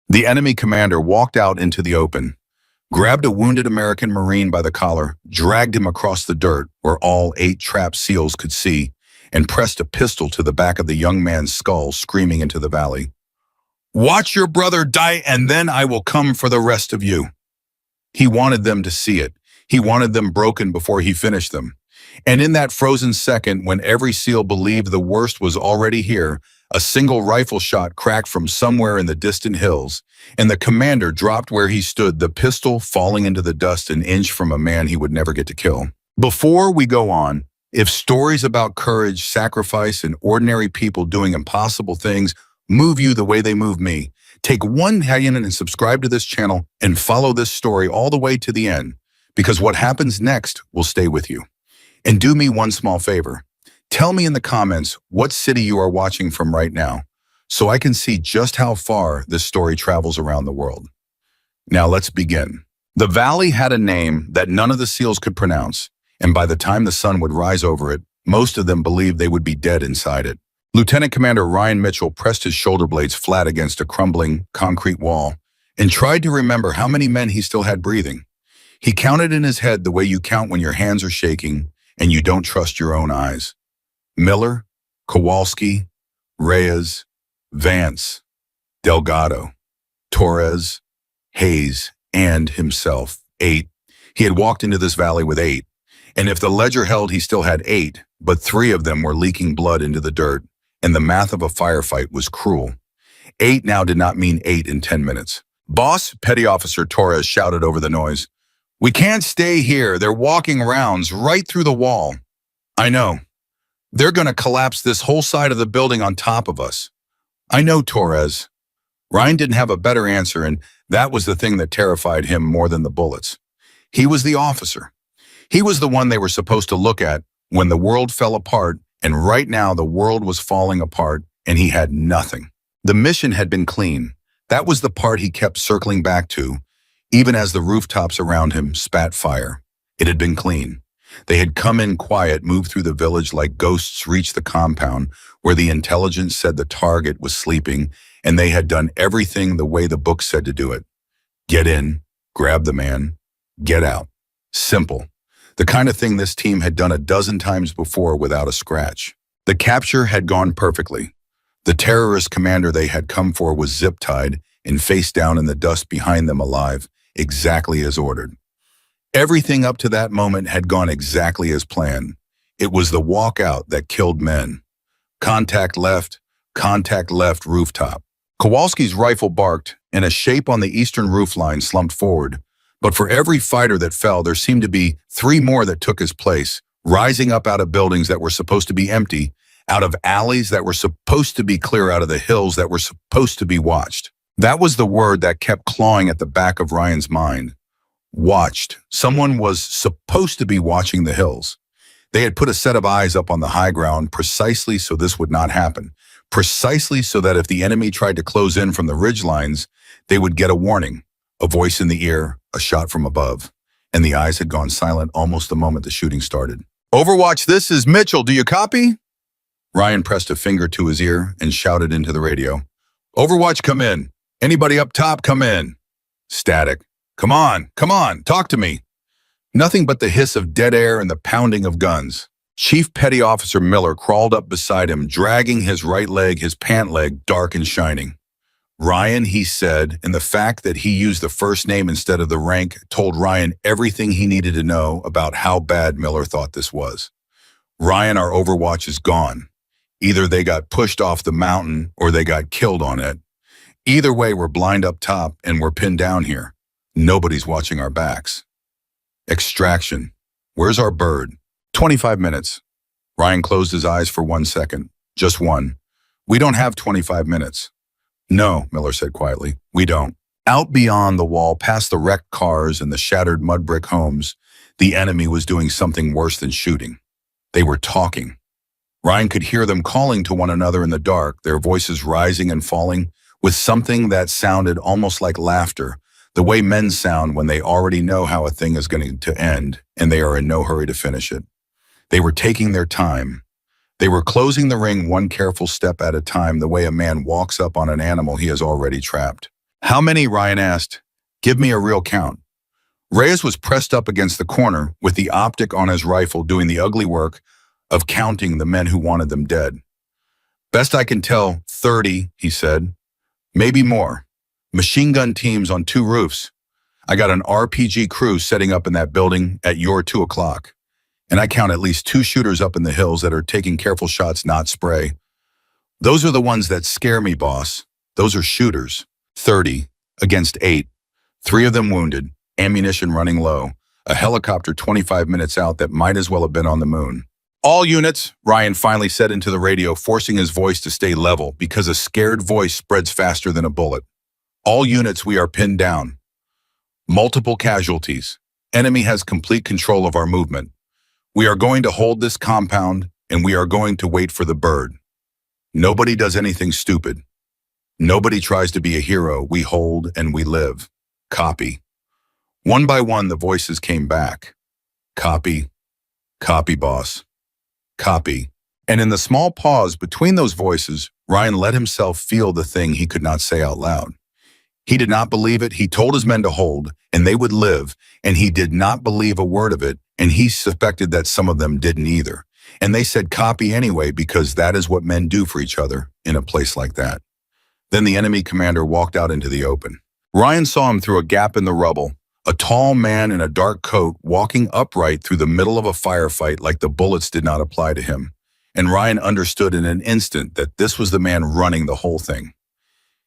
The enemy commander walked out into the open, grabbed a wounded American Marine by the collar, dragged him across the dirt where all 8 trapped SEALs could see, and pressed a pistol to the back of the young man's skull, screaming into the valley. "Watch your brother die, and then I will come for the rest of you." He wanted them to see it. He wanted them broken before he finished them. And in that frozen second, when every SEAL believed the worst was already here, a single rifle shot cracked from somewhere in the distant hills, and the commander dropped where he stood, the pistol falling into the dust an inch from a man he would never get to kill. Before we go on, if stories about courage, sacrifice, and ordinary people doing impossible things move you the way they move me, take one second and subscribe to this channel and follow this story all the way to the end, because what happens next will stay with you. And do me one small favor. Tell me in the comments what city you are watching from right now, so I can see just how far this story travels around the world. Now let's begin. The valley had a name that none of the SEALs could pronounce, and by the time the sun would rise over it, most of them believed they would be dead inside it. Lieutenant Commander Ryan Mitchell pressed his shoulder blades flat against a crumbling concrete wall and tried to remember how many men he still had breathing. He counted in his head the way you count when your hands are shaking and you don't trust your own eyes. Miller, Kowalski, Reyes, Vance, Delgado, Torres, Hayes, and himself. 8. He had walked into this valley with 8. And if the ledger held, he still had 8, but 3 of them were leaking blood into the dirt, and the math of a firefight was cruel. 8 now did not mean 8 in 10 minutes. "Boss," Petty Officer Torres shouted over the noise. "We can't stay here. They're walking rounds right through the wall." "I know. They're going to collapse this whole side of the building on top of us." "I know, Torres." Ryan didn't have a better answer, and that was the thing that terrified him more than the bullets. He was the officer. He was the one they were supposed to look at when the world fell apart, and right now the world was falling apart, and he had nothing. The mission had been clean. That was the part he kept circling back to, even as the rooftops around him spat fire. It had been clean. They had come in quiet, moved through the village like ghosts, reached the compound where the intelligence said the target was sleeping, and they had done everything the way the book said to do it. Get in, grab the man, get out. Simple. The kind of thing this team had done a dozen times before without a scratch. The capture had gone perfectly. The terrorist commander they had come for was zip-tied and face down in the dust behind them alive, exactly as ordered. Everything up to that moment had gone exactly as planned. It was the walkout that killed men. Contact left, rooftop. Kowalski's rifle barked, and a shape on the eastern roofline slumped forward. But for every fighter that fell, there seemed to be 3 more that took his place, rising up out of buildings that were supposed to be empty, out of alleys that were supposed to be clear, out of the hills that were supposed to be watched. That was the word that kept clawing at the back of Ryan's mind. Watched. Someone was supposed to be watching the hills. They had put a set of eyes up on the high ground precisely so this would not happen, precisely so that if the enemy tried to close in from the ridgelines, they would get a warning, a voice in the ear, a shot from above, and the eyes had gone silent almost the moment the shooting started. "Overwatch, this is Mitchell. Do you copy?" Ryan pressed a finger to his ear and shouted into the radio. "Overwatch, come in. Anybody up top, come in." Static. Come on, talk to me." Nothing but the hiss of dead air and the pounding of guns. Chief Petty Officer Miller crawled up beside him, dragging his right leg, his pant leg, dark and shining. "Ryan," he said, and the fact that he used the first name instead of the rank told Ryan everything he needed to know about how bad Miller thought this was. "Ryan, our Overwatch is gone. Either they got pushed off the mountain or they got killed on it. Either way, we're blind up top and we're pinned down here. Nobody's watching our backs." Extraction. "Where's our bird?" 25 minutes. Ryan closed his eyes for 1 second. Just one. "We don't have 25 minutes. "No," Miller said quietly, "we don't." Out beyond the wall, past the wrecked cars and the shattered mud brick homes, the enemy was doing something worse than shooting. They were talking. Ryan could hear them calling to one another in the dark, their voices rising and falling, with something that sounded almost like laughter, the way men sound when they already know how a thing is going to end and they are in no hurry to finish it. They were taking their time. They were closing the ring one careful step at a time, the way a man walks up on an animal he has already trapped. How many? Ryan asked. Give me a real count. Reyes was pressed up against the corner with the optic on his rifle doing the ugly work of counting the men who wanted them dead. Best I can tell, 30, he said. Maybe more. Machine gun teams on 2 roofs. I got an RPG crew setting up in that building at your 2 o'clock. And I count at least 2 shooters up in the hills that are taking careful shots, not spray. Those are the ones that scare me, boss. Those are shooters. 30 against 8. 3 of them wounded, ammunition running low, a helicopter 25 minutes out that might as well have been on the moon. All units, Ryan finally said into the radio, forcing his voice to stay level because a scared voice spreads faster than a bullet. All units, we are pinned down. Multiple casualties. Enemy has complete control of our movement. We are going to hold this compound, and we are going to wait for the bird. Nobody does anything stupid. Nobody tries to be a hero. We hold and we live. Copy. One by one, the voices came back. Copy. Copy, boss. Copy. And in the small pause between those voices, Ryan let himself feel the thing he could not say out loud. He did not believe it. He told his men to hold, and they would live, and he did not believe a word of it, and he suspected that some of them didn't either. And they said copy anyway because that is what men do for each other in a place like that. Then the enemy commander walked out into the open. Ryan saw him through a gap in the rubble, a tall man in a dark coat walking upright through the middle of a firefight like the bullets did not apply to him. And Ryan understood in an instant that this was the man running the whole thing.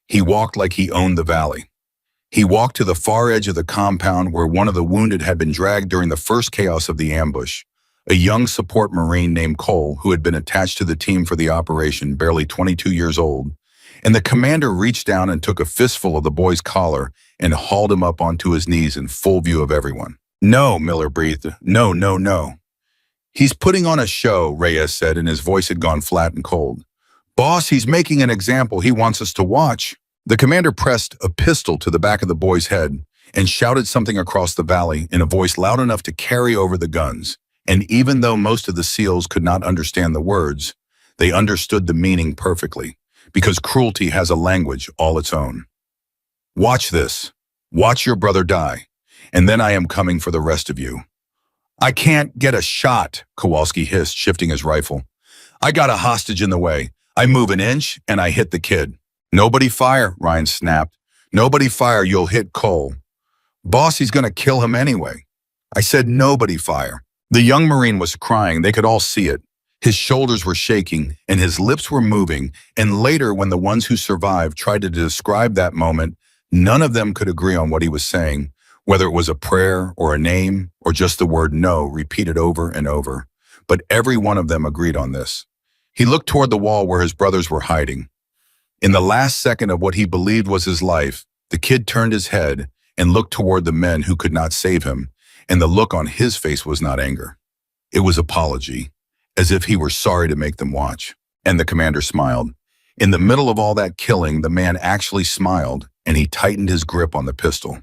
He walked like he owned the valley. He walked to the far edge of the compound where one of the wounded had been dragged during the first chaos of the ambush. A young support Marine named Cole, who had been attached to the team for the operation, barely 22 years old. And the commander reached down and took a fistful of the boy's collar and hauled him up onto his knees in full view of everyone. No, Miller breathed. No, no, no. He's putting on a show, Reyes said, and his voice had gone flat and cold. Boss, he's making an example he wants us to watch. The commander pressed a pistol to the back of the boy's head and shouted something across the valley in a voice loud enough to carry over the guns. And even though most of the SEALs could not understand the words, they understood the meaning perfectly, because cruelty has a language all its own. Watch this. Watch your brother die, and then I am coming for the rest of you. I can't get a shot, Kowalski hissed, shifting his rifle. I got a hostage in the way. I move an inch, and I hit the kid. Nobody fire, Ryan snapped. Nobody fire, you'll hit Cole. Boss, he's gonna kill him anyway. I said nobody fire. The young Marine was crying. They could all see it. His shoulders were shaking, and his lips were moving, and later when the ones who survived tried to describe that moment, none of them could agree on what he was saying, whether it was a prayer or a name or just the word no repeated over and over. But every one of them agreed on this. He looked toward the wall where his brothers were hiding. In the last second of what he believed was his life, the kid turned his head and looked toward the men who could not save him, and the look on his face was not anger. It was apology, as if he were sorry to make them watch. And the commander smiled. In the middle of all that killing, the man actually smiled, and he tightened his grip on the pistol.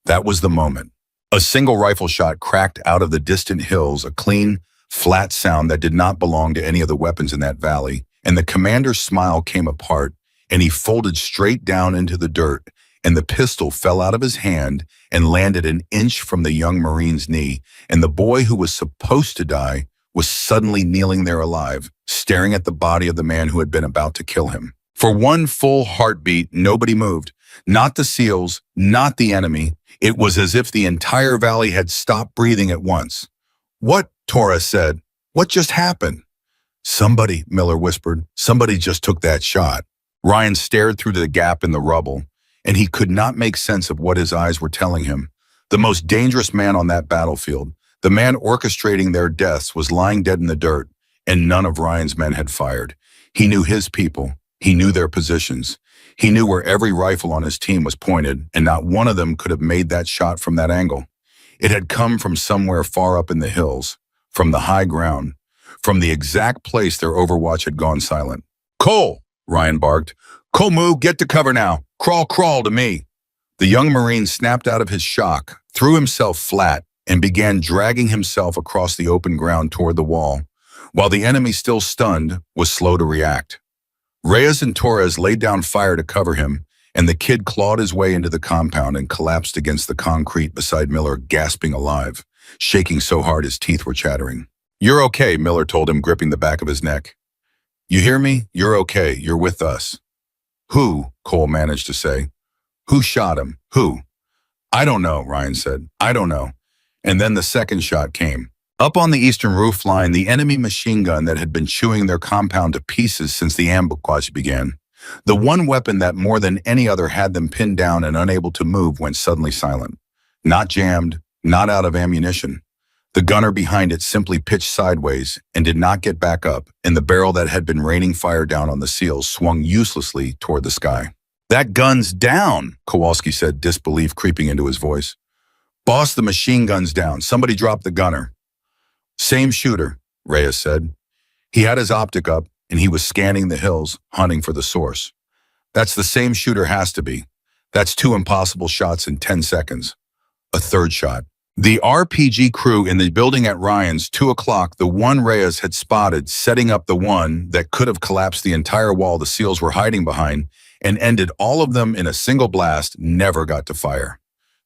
That was the moment. A single rifle shot cracked out of the distant hills, a clean, flat sound that did not belong to any of the weapons in that valley, and the commander's smile came apart, and he folded straight down into the dirt, and the pistol fell out of his hand and landed an inch from the young Marine's knee, and the boy who was supposed to die was suddenly kneeling there alive, staring at the body of the man who had been about to kill him. For one full heartbeat, nobody moved. Not the SEALs, not the enemy. It was as if the entire valley had stopped breathing at once. What? Torres said. What just happened? Somebody, Miller whispered. Somebody just took that shot. Ryan stared through the gap in the rubble, and he could not make sense of what his eyes were telling him. The most dangerous man on that battlefield, the man orchestrating their deaths, was lying dead in the dirt, and none of Ryan's men had fired. He knew his people. He knew their positions. He knew where every rifle on his team was pointed, and not one of them could have made that shot from that angle. It had come from somewhere far up in the hills, from the high ground, from the exact place their overwatch had gone silent. Cole, Ryan barked. Komu, get to cover now. Crawl, crawl to me. The young Marine snapped out of his shock, threw himself flat, and began dragging himself across the open ground toward the wall, while the enemy, still stunned, was slow to react. Reyes and Torres laid down fire to cover him, and the kid clawed his way into the compound and collapsed against the concrete beside Miller, gasping alive, shaking so hard his teeth were chattering. "You're okay," Miller told him, gripping the back of his neck. "You hear me? You're okay. You're with us." "Who?" Cole managed to say. "Who shot him? Who?" "I don't know," Ryan said. "I don't know." And then the second shot came. Up on the eastern roof line, the enemy machine gun that had been chewing their compound to pieces since the ambush began. The one weapon that more than any other had them pinned down and unable to move went suddenly silent. Not jammed, not out of ammunition. The gunner behind it simply pitched sideways and did not get back up, and the barrel that had been raining fire down on the SEALs swung uselessly toward the sky. "That gun's down," Kowalski said, disbelief creeping into his voice. "Boss, the machine gun's down. Somebody dropped the gunner." "Same shooter," Reyes said. He had his optic up, and he was scanning the hills, hunting for the source. "That's the same shooter, has to be. That's 2 impossible shots in 10 seconds. A third shot. The RPG crew in the building at Ryan's, 2 o'clock, the one Reyes had spotted, setting up the one that could have collapsed the entire wall the SEALs were hiding behind and ended all of them in a single blast, never got to fire.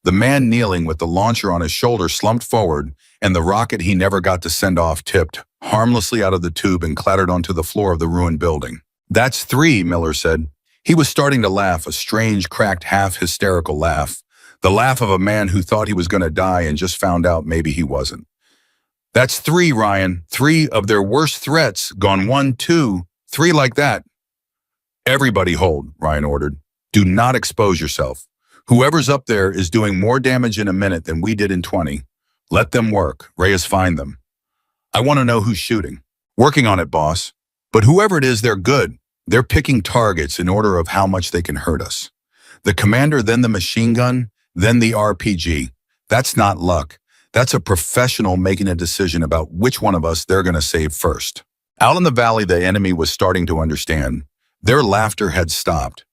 The man kneeling with the launcher on his shoulder slumped forward, and the rocket he never got to send off tipped harmlessly out of the tube and clattered onto the floor of the ruined building. "That's 3, Miller said. He was starting to laugh, a strange, cracked, half-hysterical laugh. The laugh of a man who thought he was going to die and just found out maybe he wasn't. "That's 3, Ryan. 3 of their worst threats, gone 1, 2, 3 like that." "Everybody hold," Ryan ordered. "Do not expose yourself. Whoever's up there is doing more damage in a minute than we did in 20. Let them work. Reyes, find them. I want to know who's shooting." "Working on it, boss. But whoever it is, they're good. They're picking targets in order of how much they can hurt us. The commander, then the machine gun, then the RPG. That's not luck. That's a professional making a decision about which one of us they're going to save first." Out in the valley, the enemy was starting to understand. Their laughter had stopped.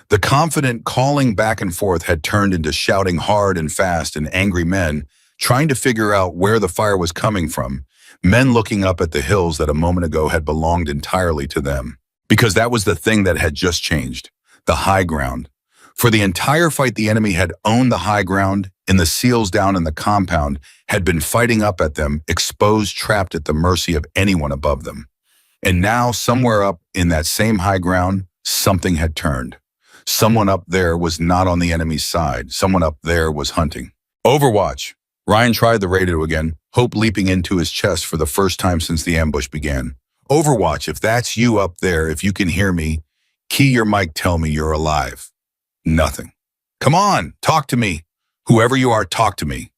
The confident calling back and forth had turned into shouting hard and fast, and angry men trying to figure out where the fire was coming from, men looking up at the hills that a moment ago had belonged entirely to them. Because that was the thing that had just changed, the high ground. For the entire fight, the enemy had owned the high ground, and the SEALs down in the compound had been fighting up at them, exposed, trapped at the mercy of anyone above them. And now, somewhere up in that same high ground, something had turned. Someone up there was not on the enemy's side. Someone up there was hunting. "Overwatch." Ryan tried the radio again, hope leaping into his chest for the first time since the ambush began. "Overwatch, if that's you up there, if you can hear me, key your mic, tell me you're alive." Nothing. "Come on, talk to me. Whoever you are, talk to me."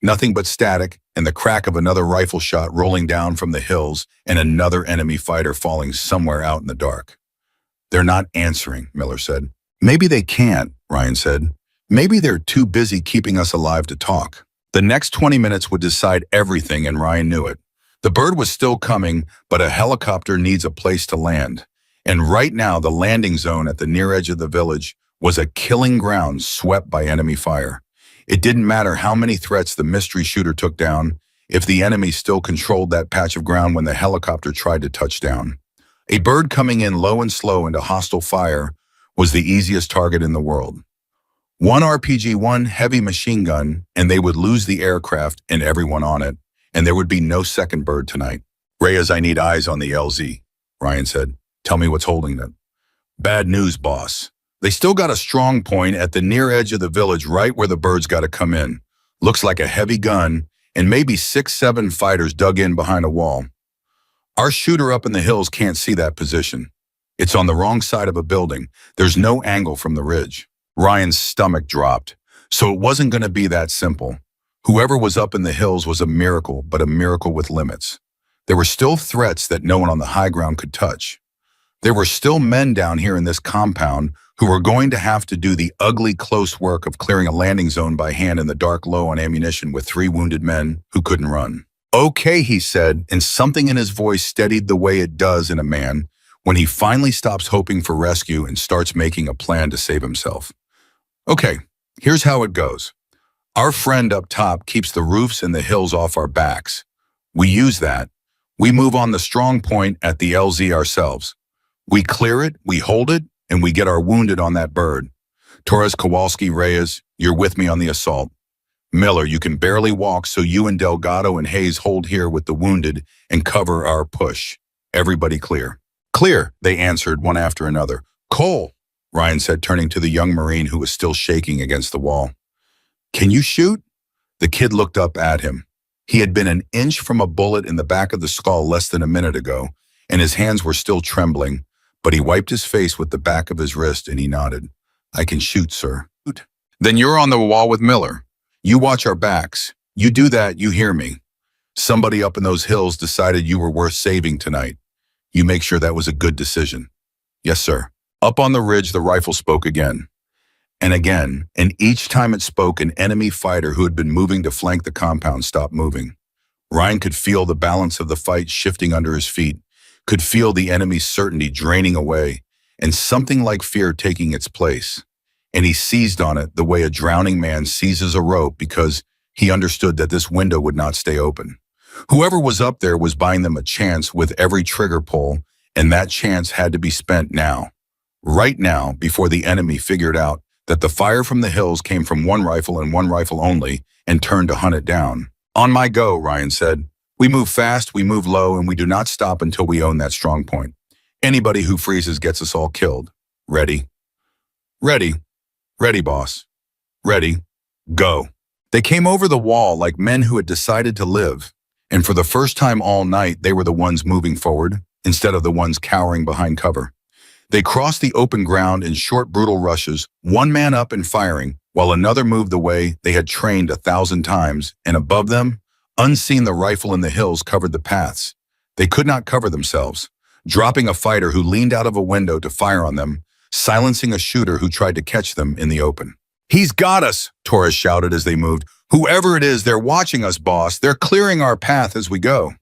Nothing but static and the crack of another rifle shot rolling down from the hills and another enemy fighter falling somewhere out in the dark. "They're not answering," Miller said. "Maybe they can't," Ryan said. "Maybe they're too busy keeping us alive to talk." The next 20 minutes would decide everything, and Ryan knew it. The bird was still coming, but a helicopter needs a place to land. And right now, the landing zone at the near edge of the village was a killing ground swept by enemy fire. It didn't matter how many threats the mystery shooter took down, if the enemy still controlled that patch of ground when the helicopter tried to touch down. A bird coming in low and slow into hostile fire was the easiest target in the world. 1 RPG, 1 heavy machine gun, and they would lose the aircraft and everyone on it, and there would be no second bird tonight. "Reyes, I need eyes on the LZ, Ryan said. "Tell me what's holding them." "Bad news, boss. They still got a strong point at the near edge of the village, right where the birds got to come in. Looks like a heavy gun, and maybe 6, 7 fighters dug in behind a wall. Our shooter up in the hills can't see that position. It's on the wrong side of a building. There's no angle from the ridge." Ryan's stomach dropped. So it wasn't going to be that simple. Whoever was up in the hills was a miracle, but a miracle with limits. There were still threats that no one on the high ground could touch. There were still men down here in this compound who were going to have to do the ugly, close work of clearing a landing zone by hand in the dark, low on ammunition with 3 wounded men who couldn't run. "Okay," he said, and something in his voice steadied the way it does in a man when he finally stops hoping for rescue and starts making a plan to save himself. "Okay, here's how it goes. Our friend up top keeps the roofs and the hills off our backs. We use that. We move on the strong point at the LZ ourselves. We clear it, we hold it, and we get our wounded on that bird. Torres, Kowalski, Reyes, you're with me on the assault. Miller, you can barely walk, so you and Delgado and Hayes hold here with the wounded and cover our push. Everybody clear. Clear, they answered one after another. Cole, Ryan said, turning to the young Marine who was still shaking against the wall. Can you shoot? The kid looked up at him. He had been an inch from a bullet in the back of the skull less than a minute ago, and his hands were still trembling, but he wiped his face with the back of his wrist and he nodded. I can shoot, sir. Then you're on the wall with Miller. You watch our backs. You do that, you hear me. Somebody up in those hills decided you were worth saving tonight. You make sure that was a good decision. Yes, sir. Up on the ridge, the rifle spoke again. And again, and each time it spoke, an enemy fighter who had been moving to flank the compound stopped moving. Ryan could feel the balance of the fight shifting under his feet, could feel the enemy's certainty draining away, and something like fear taking its place. And he seized on it the way a drowning man seizes a rope because he understood that this window would not stay open. Whoever was up there was buying them a chance with every trigger pull, and that chance had to be spent now. Right now, before the enemy figured out that the fire from the hills came from one rifle and one rifle only and turned to hunt it down. On my go, Ryan said. We move fast, we move low, and we do not stop until we own that strong point. Anybody who freezes gets us all killed. Ready? Ready. Ready, boss. Ready. Go. They came over the wall like men who had decided to live, and for the first time all night, they were the ones moving forward instead of the ones cowering behind cover. They crossed the open ground in short, brutal rushes, one man up and firing, while another moved the way they had trained 1,000 times, and above them, unseen, the rifle in the hills covered the paths. They could not cover themselves, dropping a fighter who leaned out of a window to fire on them, silencing a shooter who tried to catch them in the open. He's got us, Torres shouted as they moved. Whoever it is, they're watching us, boss. They're clearing our path as we go.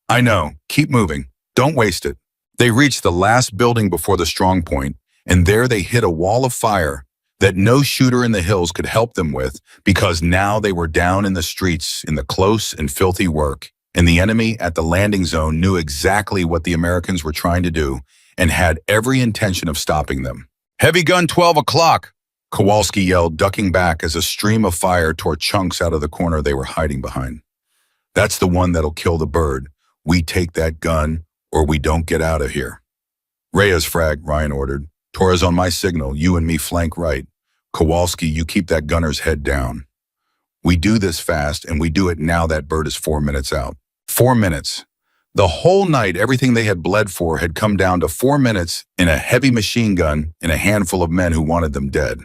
I know. Keep moving. Don't waste it. They reached the last building before the strong point, and there they hit a wall of fire that no shooter in the hills could help them with, because now they were down in the streets in the close and filthy work, and the enemy at the landing zone knew exactly what the Americans were trying to do and had every intention of stopping them. Heavy gun 12 o'clock, Kowalski yelled, ducking back as a stream of fire tore chunks out of the corner they were hiding behind. That's the one that'll kill the bird. We take that gun, or we don't get out of here. Reyes frag, Ryan ordered. Torres on my signal, you and me flank right. Kowalski, you keep that gunner's head down. We do this fast, and we do it now that bird is 4 minutes out. 4 minutes. The whole night, everything they had bled for had come down to 4 minutes in a heavy machine gun and a handful of men who wanted them dead.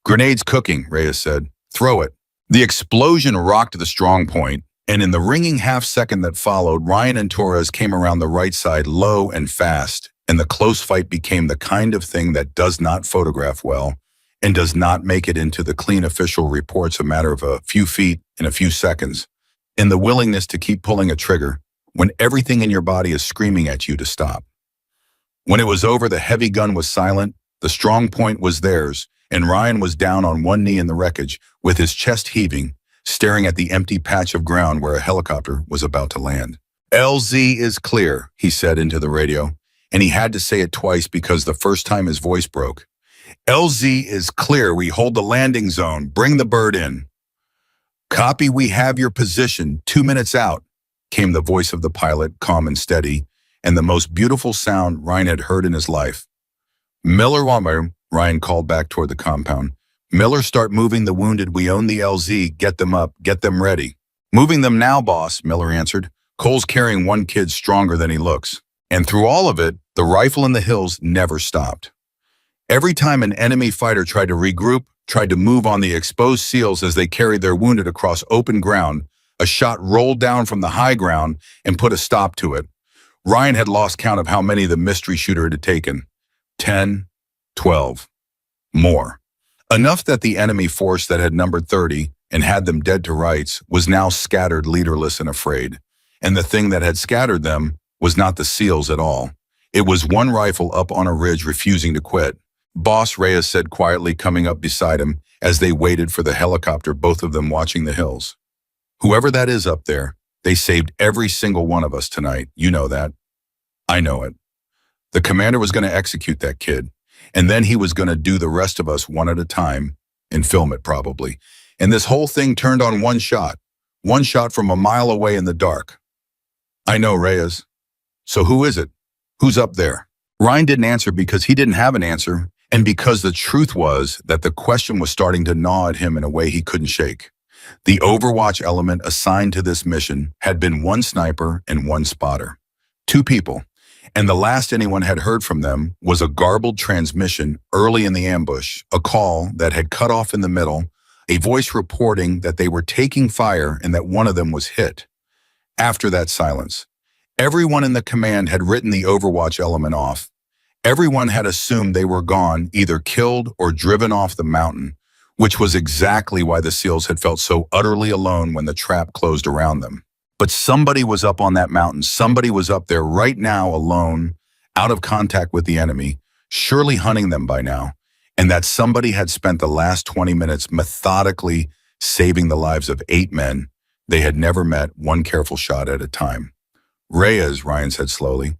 Grenades cooking, Reyes said. Throw it. The explosion rocked the strong point, and in the ringing half-second that followed, Ryan and Torres came around the right side low and fast, and the close fight became the kind of thing that does not photograph well and does not make it into the clean official reports a matter of a few feet in a few seconds, in the willingness to keep pulling a trigger when everything in your body is screaming at you to stop. When it was over, the heavy gun was silent, the strong point was theirs, and Ryan was down on one knee in the wreckage, with his chest heaving, staring at the empty patch of ground where a helicopter was about to land. LZ is clear, he said into the radio, and he had to say it twice because the first time his voice broke. LZ is clear, we hold the landing zone, bring the bird in. Copy, we have your position, 2 minutes out, came the voice of the pilot, calm and steady, and the most beautiful sound Ryan had heard in his life. Miller, Ryan called back toward the compound. Miller, start moving the wounded. We own the LZ. Get them up. Get them ready. Moving them now, boss, Miller answered. Cole's carrying one kid stronger than he looks. And through all of it, the rifle in the hills never stopped. Every time an enemy fighter tried to regroup, tried to move on the exposed SEALs as they carried their wounded across open ground, a shot rolled down from the high ground and put a stop to it. Ryan had lost count of how many the mystery shooter had taken. 10, 12, more. Enough that the enemy force that had numbered 30 and had them dead to rights was now scattered, leaderless and afraid. And the thing that had scattered them was not the SEALs at all. It was one rifle up on a ridge refusing to quit. Boss, Reyes said quietly, coming up beside him as they waited for the helicopter, both of them watching the hills. Whoever that is up there, they saved every single one of us tonight. You know that. I know it. The commander was going to execute that kid. And then he was going to do the rest of us one at a time and film it probably. And this whole thing turned on one shot from a mile away in the dark. I know, Reyes. So who is it? Who's up there? Ryan didn't answer because he didn't have an answer, and because the truth was that the question was starting to gnaw at him in a way he couldn't shake. The Overwatch element assigned to this mission had been one sniper and one spotter. Two people, and the last anyone had heard from them was a garbled transmission early in the ambush, a call that had cut off in the middle, a voice reporting that they were taking fire and that one of them was hit. After that silence, everyone in the command had written the Overwatch element off. Everyone had assumed they were gone, either killed or driven off the mountain, which was exactly why the SEALs had felt so utterly alone when the trap closed around them. But somebody was up on that mountain. Somebody was up there right now, alone, out of contact with the enemy, surely hunting them by now. And that somebody had spent the last 20 minutes methodically saving the lives of 8 men they had never met, one careful shot at a time. Reyes, Ryan said slowly.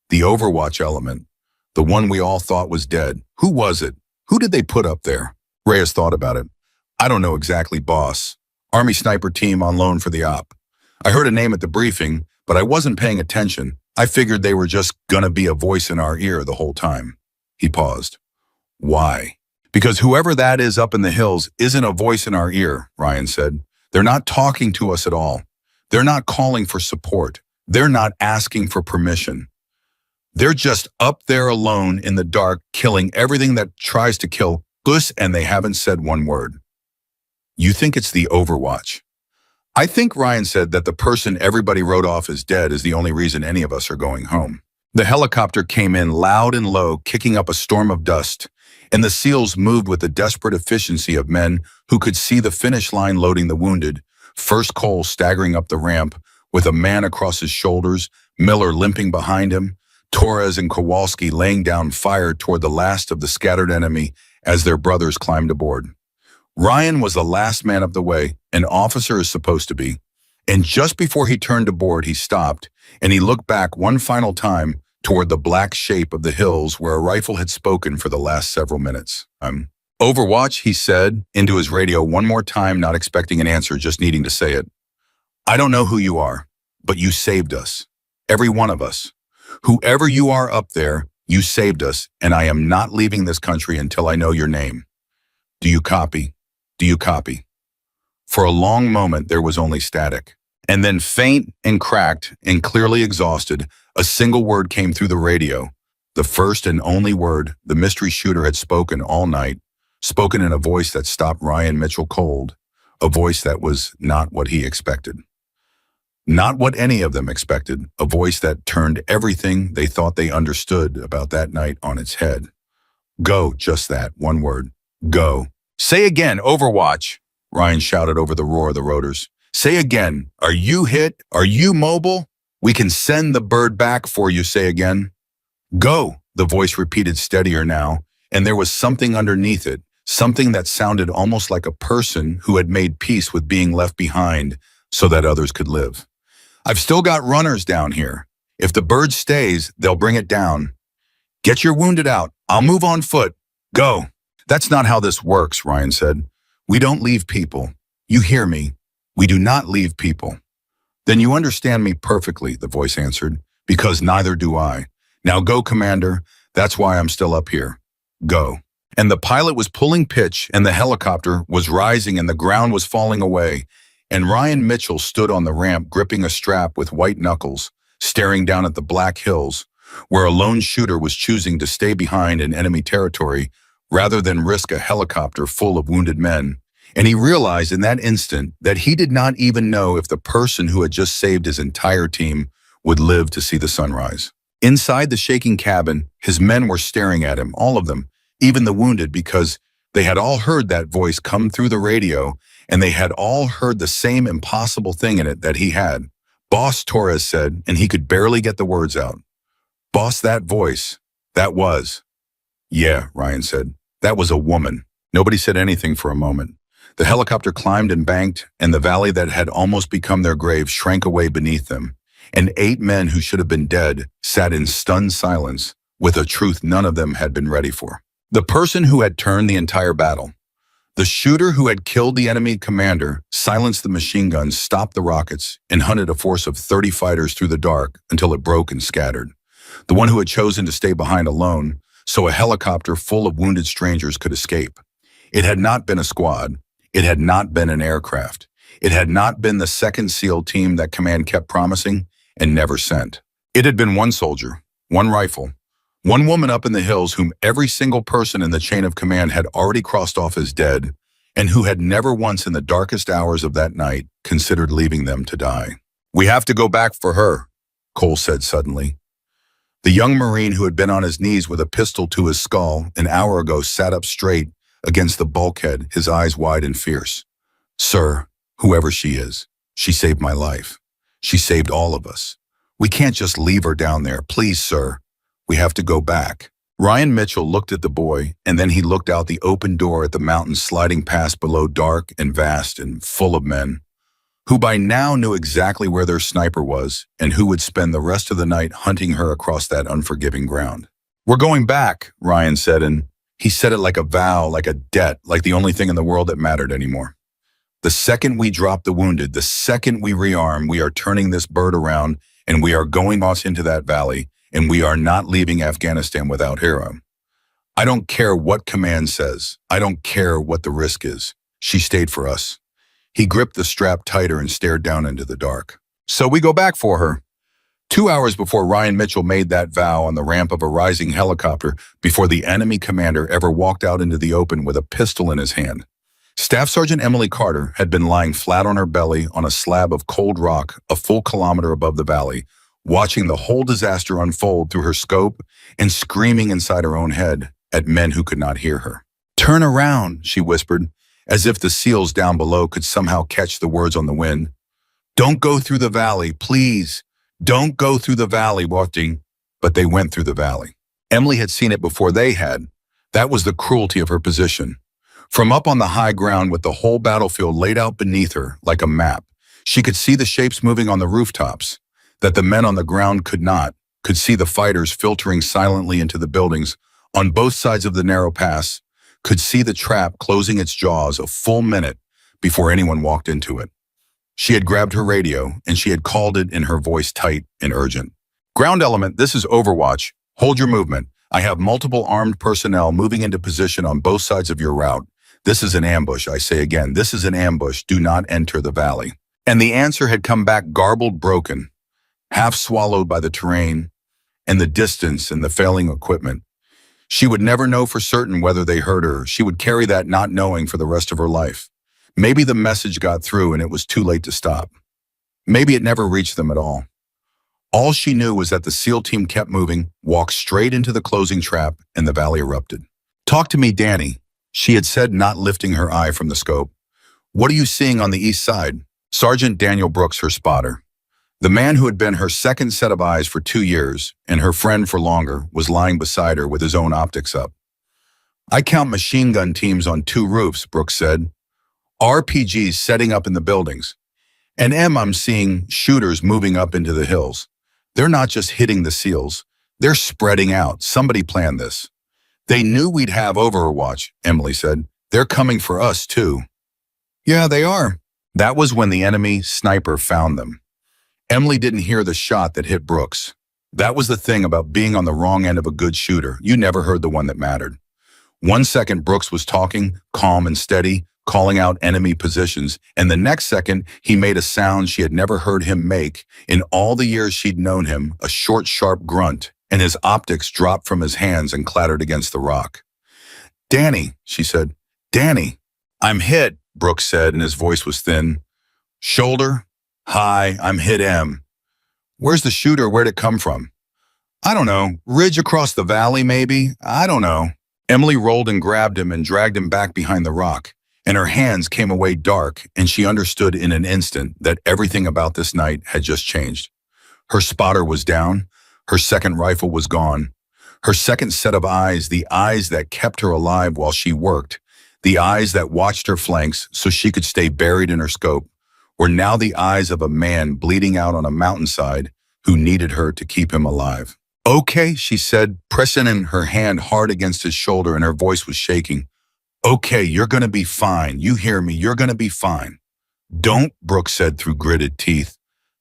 The Overwatch element. The one we all thought was dead. Who was it? Who did they put up there? Reyes thought about it. I don't know exactly, boss. Army sniper team on loan for the op. I heard a name at the briefing, but I wasn't paying attention. I figured they were just gonna be a voice in our ear the whole time. He paused. Why? Because whoever that is up in the hills isn't a voice in our ear, Ryan said. They're not talking to us at all. They're not calling for support. They're not asking for permission. They're just up there alone in the dark, killing everything that tries to kill us, and they haven't said one word. You think it's the Overwatch? I think Ryan said that the person everybody wrote off as dead is the only reason any of us are going home. The helicopter came in loud and low, kicking up a storm of dust, and the SEALs moved with the desperate efficiency of men who could see the finish line loading the wounded, first Cole staggering up the ramp with a man across his shoulders, Miller limping behind him, Torres and Kowalski laying down fire toward the last of the scattered enemy as their brothers climbed aboard. Ryan was the last man up the way, an officer is supposed to be, and just before he turned aboard, he stopped, and he looked back one final time toward the black shape of the hills where a rifle had spoken for the last several minutes. Overwatch, he said into his radio one more time, not expecting an answer, just needing to say it. I don't know who you are, but you saved us. Every one of us. Whoever you are up there, you saved us, and I am not leaving this country until I know your name. Do you copy? Do you copy? For a long moment, there was only static. And then faint and cracked and clearly exhausted, a single word came through the radio. The first and only word the mystery shooter had spoken all night, spoken in a voice that stopped Ryan Mitchell cold, a voice that was not what he expected. Not what any of them expected, a voice that turned everything they thought they understood about that night on its head. Go, just that, one word. Go. Say again, Overwatch, Ryan shouted over the roar of the rotors. Say again, are you hit? Are you mobile? We can send the bird back for you, say again. Go, the voice repeated steadier now, and there was something underneath it, something that sounded almost like a person who had made peace with being left behind so that others could live. I've still got runners down here. If the bird stays, they'll bring it down. Get your wounded out. I'll move on foot. Go. That's not how this works, Ryan said. We don't leave people. You hear me. We do not leave people. Then you understand me perfectly, the voice answered, because neither do I. Now go, Commander. That's why I'm still up here. Go. And the pilot was pulling pitch, and the helicopter was rising, and the ground was falling away. And Ryan Mitchell stood on the ramp gripping a strap with white knuckles, staring down at the black hills, where a lone shooter was choosing to stay behind in enemy territory rather than risk a helicopter full of wounded men. And he realized in that instant that he did not even know if the person who had just saved his entire team would live to see the sunrise. Inside the shaking cabin, his men were staring at him, all of them, even the wounded, because they had all heard that voice come through the radio, and they had all heard the same impossible thing in it that he had. Boss, Torres said, and he could barely get the words out. Boss, that voice, that was. Yeah, Ryan said, that was a woman. Nobody said anything for a moment. The helicopter climbed and banked, and the valley that had almost become their grave shrank away beneath them. And 8 men who should have been dead sat in stunned silence with a truth none of them had been ready for. The person who had turned the entire battle. The shooter who had killed the enemy commander silenced the machine guns, stopped the rockets, and hunted a force of 30 fighters through the dark until it broke and scattered. The one who had chosen to stay behind alone, so a helicopter full of wounded strangers could escape. It had not been a squad. It had not been an aircraft. It had not been the second SEAL team that command kept promising and never sent. It had been one soldier, one rifle, one woman up in the hills whom every single person in the chain of command had already crossed off as dead, and who had never once in the darkest hours of that night considered leaving them to die. "We have to go back for her," Cole said suddenly. The young Marine who had been on his knees with a pistol to his skull an hour ago sat up straight against the bulkhead, his eyes wide and fierce. "Sir, whoever she is, she saved my life. She saved all of us. We can't just leave her down there. Please, sir. We have to go back." Ryan Mitchell looked at the boy, and then he looked out the open door at the mountains sliding past below, dark and vast and full of men, who by now knew exactly where their sniper was and who would spend the rest of the night hunting her across that unforgiving ground. "We're going back," Ryan said, and he said it like a vow, like a debt, like the only thing in the world that mattered anymore. "The second we drop the wounded, the second we rearm, we are turning this bird around and we are going off into that valley, and we are not leaving Afghanistan without Hero. I don't care what command says. I don't care what the risk is. She stayed for us." He gripped the strap tighter and stared down into the dark. "So we go back for her." 2 hours before Ryan Mitchell made that vow on the ramp of a rising helicopter, before the enemy commander ever walked out into the open with a pistol in his hand, Staff Sergeant Emily Carter had been lying flat on her belly on a slab of cold rock a full kilometer above the valley, watching the whole disaster unfold through her scope and screaming inside her own head at men who could not hear her. "Turn around," she whispered, as if the SEALs down below could somehow catch the words on the wind. "Don't go through the valley, please. Don't go through the valley, wafting." But they went through the valley. Emily had seen it before they had. That was the cruelty of her position. From up on the high ground with the whole battlefield laid out beneath her like a map, she could see the shapes moving on the rooftops that the men on the ground could not, could see the fighters filtering silently into the buildings on both sides of the narrow pass, could see the trap closing its jaws a full minute before anyone walked into it. She had grabbed her radio, and she had called it in her voice tight and urgent. "Ground element, this is Overwatch. Hold your movement. I have multiple armed personnel moving into position on both sides of your route. This is an ambush, I say again. This is an ambush. Do not enter the valley." And the answer had come back garbled, broken, half swallowed by the terrain and the distance and the failing equipment. She would never know for certain whether they heard her. She would carry that not knowing for the rest of her life. Maybe the message got through and it was too late to stop. Maybe it never reached them at all. All she knew was that the SEAL team kept moving, walked straight into the closing trap, and the valley erupted. "Talk to me, Danny," she had said, not lifting her eye from the scope. "What are you seeing on the east side?" Sergeant Daniel Brooks, her spotter, the man who had been her second set of eyes for 2 years and her friend for longer, was lying beside her with his own optics up. "I count machine gun teams on 2 roofs," Brooks said. "RPGs setting up in the buildings. And I'm seeing shooters moving up into the hills. They're not just hitting the SEALs. They're spreading out. Somebody planned this." "They knew we'd have Overwatch," Emily said. "They're coming for us, too." "Yeah, they are." That was when the enemy sniper found them. Emily didn't hear the shot that hit Brooks. That was the thing about being on the wrong end of a good shooter. You never heard the one that mattered. 1 second, Brooks was talking, calm and steady, calling out enemy positions, and the next second, he made a sound she had never heard him make in all the years she'd known him, a short, sharp grunt, and his optics dropped from his hands and clattered against the rock. "Danny," she said. "Danny." "I'm hit," Brooks said, and his voice was thin. "Shoulder? Hi, I'm hit M." "Where's the shooter? Where'd it come from?" "I don't know. Ridge across the valley, maybe? I don't know." Emily rolled and grabbed him and dragged him back behind the rock, and her hands came away dark, and she understood in an instant that everything about this night had just changed. Her spotter was down. Her second rifle was gone. Her second set of eyes, the eyes that kept her alive while she worked, the eyes that watched her flanks so she could stay buried in her scope, were now the eyes of a man bleeding out on a mountainside who needed her to keep him alive. Okay, she said, pressing in her hand hard against his shoulder and her voice was shaking. Okay, you're gonna be fine. You hear me, you're gonna be fine. Don't, Brooke said through gritted teeth.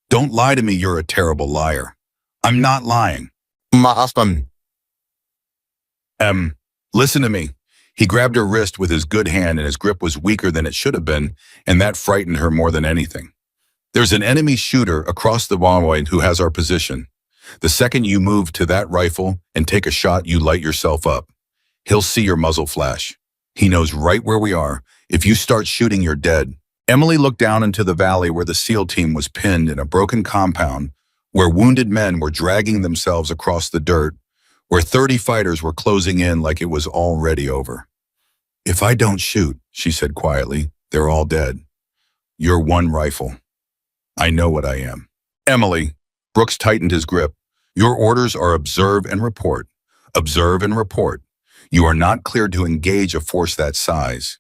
Don't lie to me, you're a terrible liar. I'm not lying. Ma husband. Em, listen to me. He grabbed her wrist with his good hand and his grip was weaker than it should have been, and that frightened her more than anything. There's an enemy shooter across the runway who has our position. The second you move to that rifle and take a shot, you light yourself up. He'll see your muzzle flash. He knows right where we are. If you start shooting, you're dead. Emily looked down into the valley where the SEAL team was pinned in a broken compound, where wounded men were dragging themselves across the dirt, where 30 fighters were closing in like it was already over. If I don't shoot, she said quietly, they're all dead. You're one rifle. I know what I am. Emily, Brooks tightened his grip. Your orders are observe and report. Observe and report. You are not cleared to engage a force that size.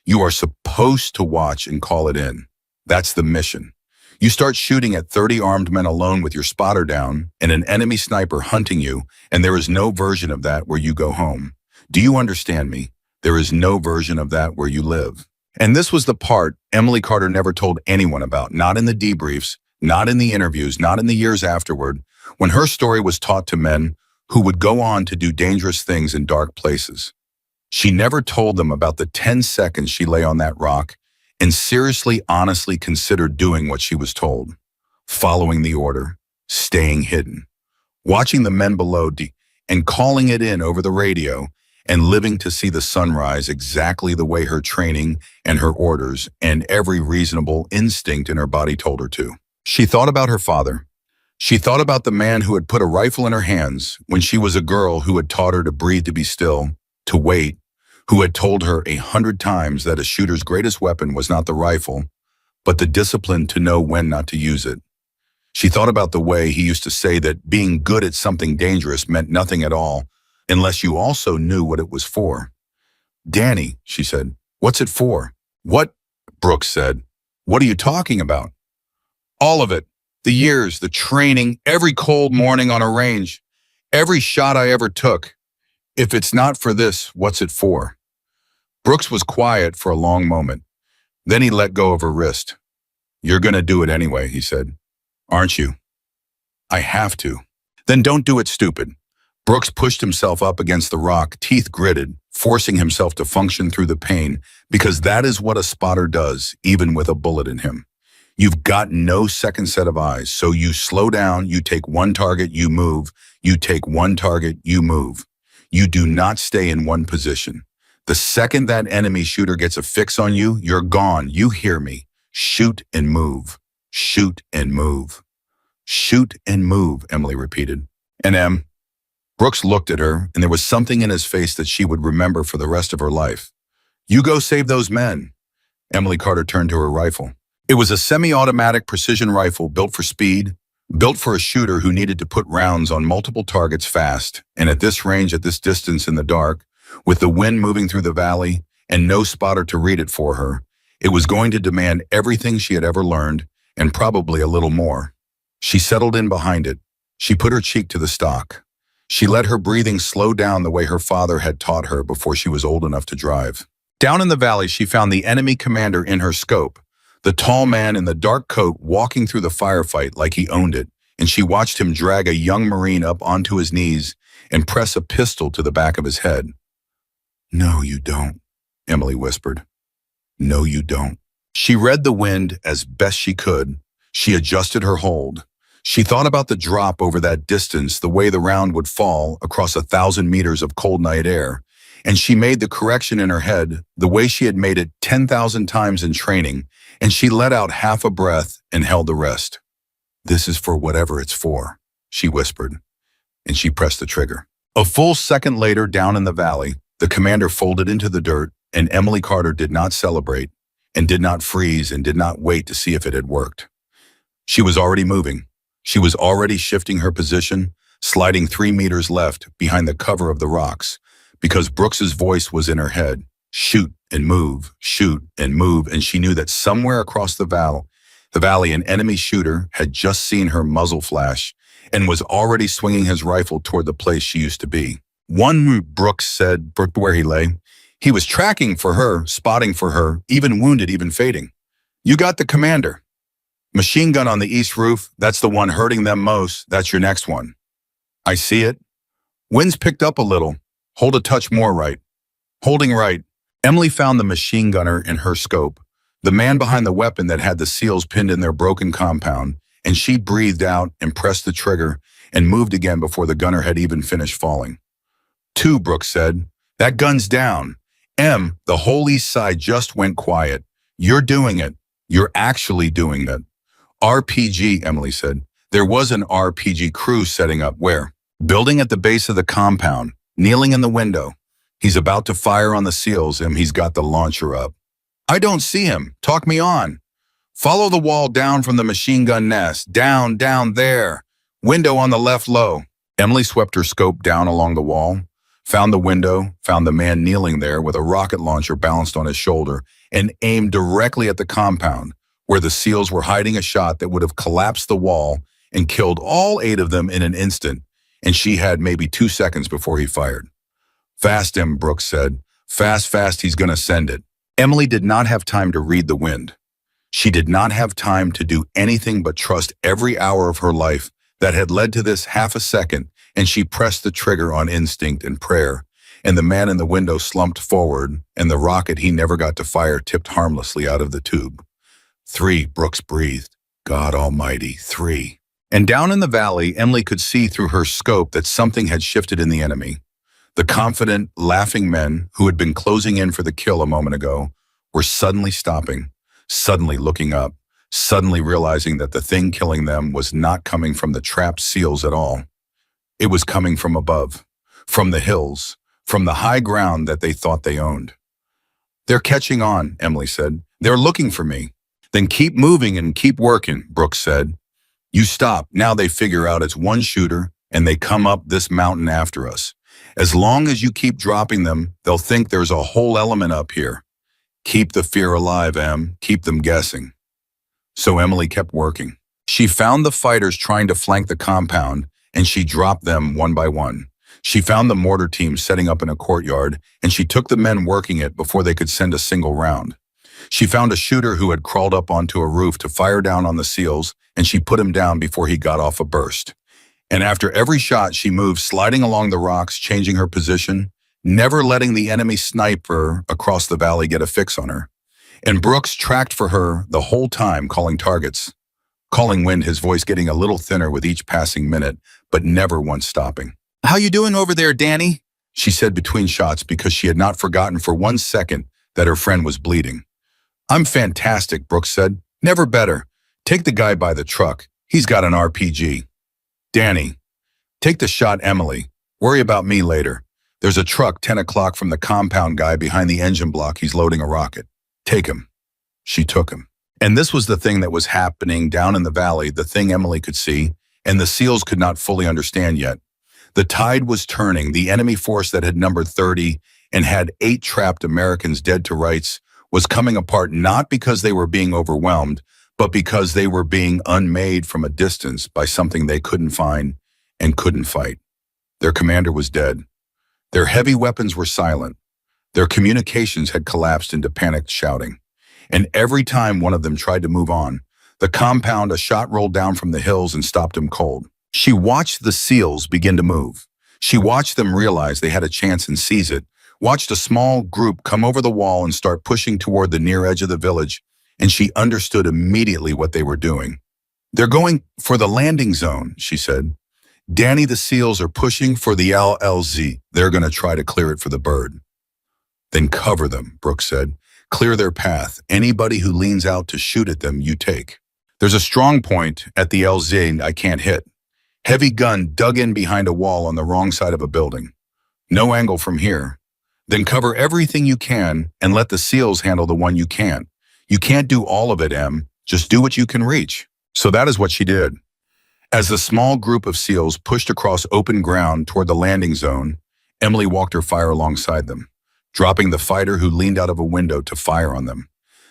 You are supposed to watch and call it in. That's the mission. You start shooting at 30 armed men alone with your spotter down and an enemy sniper hunting you, and there is no version of that where you go home. Do you understand me? There is no version of that where you live. And this was the part Emily Carter never told anyone about, not in the debriefs, not in the interviews, not in the years afterward, when her story was taught to men who would go on to do dangerous things in dark places. She never told them about the 10 seconds she lay on that rock and seriously, honestly considered doing what she was told, following the order, staying hidden, watching the men below and calling it in over the radio and living to see the sunrise exactly the way her training and her orders and every reasonable instinct in her body told her to. She thought about her father. She thought about the man who had put a rifle in her hands when she was a girl, who had taught her to breathe, to be still, to wait, who had told her 100 times that a shooter's greatest weapon was not the rifle, but the discipline to know when not to use it. She thought about the way he used to say that being good at something dangerous meant nothing at all unless you also knew what it was for. Danny, she said, what's it for? What? Brooks said. What are you talking about? All of it. The years, the training, every cold morning on a range, every shot I ever took. If it's not for this, what's it for? Brooks was quiet for a long moment. Then he let go of her wrist. You're gonna do it anyway, he said. Aren't you? I have to. Then don't do it, stupid. Brooks pushed himself up against the rock, teeth gritted, forcing himself to function through the pain, because that is what a spotter does, even with a bullet in him. You've got no second set of eyes, so you slow down, you take one target, you move, you take one target, you move. You do not stay in one position. The second that enemy shooter gets a fix on you, you're gone. You hear me. Shoot and move. Shoot and move. Shoot and move, Emily repeated. And Brooks looked at her, and there was something in his face that she would remember for the rest of her life. You go save those men. Emily Carter turned to her rifle. It was a semi-automatic precision rifle built for speed, built for a shooter who needed to put rounds on multiple targets fast, and at this range, at this distance in the dark, with the wind moving through the valley and no spotter to read it for her, it was going to demand everything she had ever learned, and probably a little more. She settled in behind it. She put her cheek to the stock. She let her breathing slow down the way her father had taught her before she was old enough to drive. Down in the valley, she found the enemy commander in her scope, the tall man in the dark coat walking through the firefight like he owned it, and she watched him drag a young Marine up onto his knees and press a pistol to the back of his head. No, you don't, Emily whispered. No, you don't. She read the wind as best she could. She adjusted her hold. She thought about the drop over that distance, the way the round would fall across 1,000 meters of cold night air, and she made the correction in her head the way she had made it 10,000 times in training, and she let out half a breath and held the rest. This is for whatever it's for, she whispered, and she pressed the trigger. A full second later, down in the valley, the commander folded into the dirt, and Emily Carter did not celebrate, and did not freeze, and did not wait to see if it had worked. She was already moving. She was already shifting her position, sliding 3 meters left behind the cover of the rocks, because Brooks's voice was in her head. Shoot and move, and she knew that somewhere across the valley, The valley, an enemy shooter, had just seen her muzzle flash and was already swinging his rifle toward the place she used to be. One, Brooks said, where he lay. He was tracking for her, spotting for her, even wounded, even fading. You got the commander. Machine gun on the east roof, that's the one hurting them most. That's your next one. I see it. Wind's picked up a little. Hold a touch more right. Holding right. Emily found the machine gunner in her scope, the man behind the weapon that had the SEALs pinned in their broken compound, and she breathed out and pressed the trigger and moved again before the gunner had even finished falling. Two, Brooks said. That gun's down. Em, the whole east side just went quiet. You're doing it. You're actually doing it. RPG, Emily said. There was an RPG crew setting up where? Building at the base of the compound, kneeling in the window. He's about to fire on the SEALs and he's got the launcher up. I don't see him. Talk me on. Follow the wall down from the machine gun nest. Down there. Window on the left low. Emily swept her scope down along the wall, found the window, found the man kneeling there with a rocket launcher balanced on his shoulder, and aimed directly at the compound, where the SEALs were hiding a shot that would have collapsed the wall and killed all 8 of them in an instant, and she had maybe 2 seconds before he fired. Fast, Em, Brooks said. Fast, he's gonna send it. Emily did not have time to read the wind. She did not have time to do anything but trust every hour of her life that had led to this half a second, and she pressed the trigger on instinct and prayer, and the man in the window slumped forward, and the rocket he never got to fire tipped harmlessly out of the tube. 3, Brooks breathed. God almighty, 3. And down in the valley, Emily could see through her scope that something had shifted in the enemy. The confident, laughing men who had been closing in for the kill a moment ago were suddenly stopping, suddenly looking up, suddenly realizing that the thing killing them was not coming from the trapped SEALs at all. It was coming from above, from the hills, from the high ground that they thought they owned. They're catching on, Emily said. They're looking for me. Then keep moving and keep working, Brooks said. You stop. Now they figure out it's one shooter and they come up this mountain after us. As long as you keep dropping them, they'll think there's a whole element up here. Keep the fear alive, Em. Keep them guessing. So Emily kept working. She found the fighters trying to flank the compound, and she dropped them one by one. She found the mortar team setting up in a courtyard, and she took the men working it before they could send a single round. She found a shooter who had crawled up onto a roof to fire down on the SEALs, and she put him down before he got off a burst. And after every shot, she moved sliding along the rocks, changing her position, never letting the enemy sniper across the valley get a fix on her. And Brooks tracked for her the whole time, calling targets, calling wind, his voice getting a little thinner with each passing minute, but never once stopping. How you doing over there, Danny? She said between shots because she had not forgotten for 1 second that her friend was bleeding. I'm fantastic, Brooks said. Never better. Take the guy by the truck. He's got an RPG. Danny, take the shot, Emily. Worry about me later. There's a truck 10 o'clock from the compound guy behind the engine block. He's loading a rocket. Take him. She took him. And this was the thing that was happening down in the valley, the thing Emily could see, and the SEALs could not fully understand yet. The tide was turning. The enemy force that had numbered 30 and had 8 trapped Americans dead to rights was coming apart, not because they were being overwhelmed, but because they were being unmade from a distance by something they couldn't find and couldn't fight. Their commander was dead. Their heavy weapons were silent. Their communications had collapsed into panicked shouting. And every time one of them tried to move on, the compound, a shot rolled down from the hills and stopped him cold. She watched the SEALs begin to move. She watched them realize they had a chance and seize it, watched a small group come over the wall and start pushing toward the near edge of the village, and she understood immediately what they were doing. They're going for the landing zone, she said. Danny, the SEALs are pushing for the LLZ. They're going to try to clear it for the bird. Then cover them, Brooks said. Clear their path. Anybody who leans out to shoot at them, you take. There's a strong point at the LZ I can't hit. Heavy gun dug in behind a wall on the wrong side of a building. No angle from here. Then cover everything you can and let the SEALs handle the one you can't. You can't do all of it, Em. Just do what you can reach. So that is what she did. As the small group of SEALs pushed across open ground toward the landing zone, Emily walked her fire alongside them, dropping the fighter who leaned out of a window to fire on them.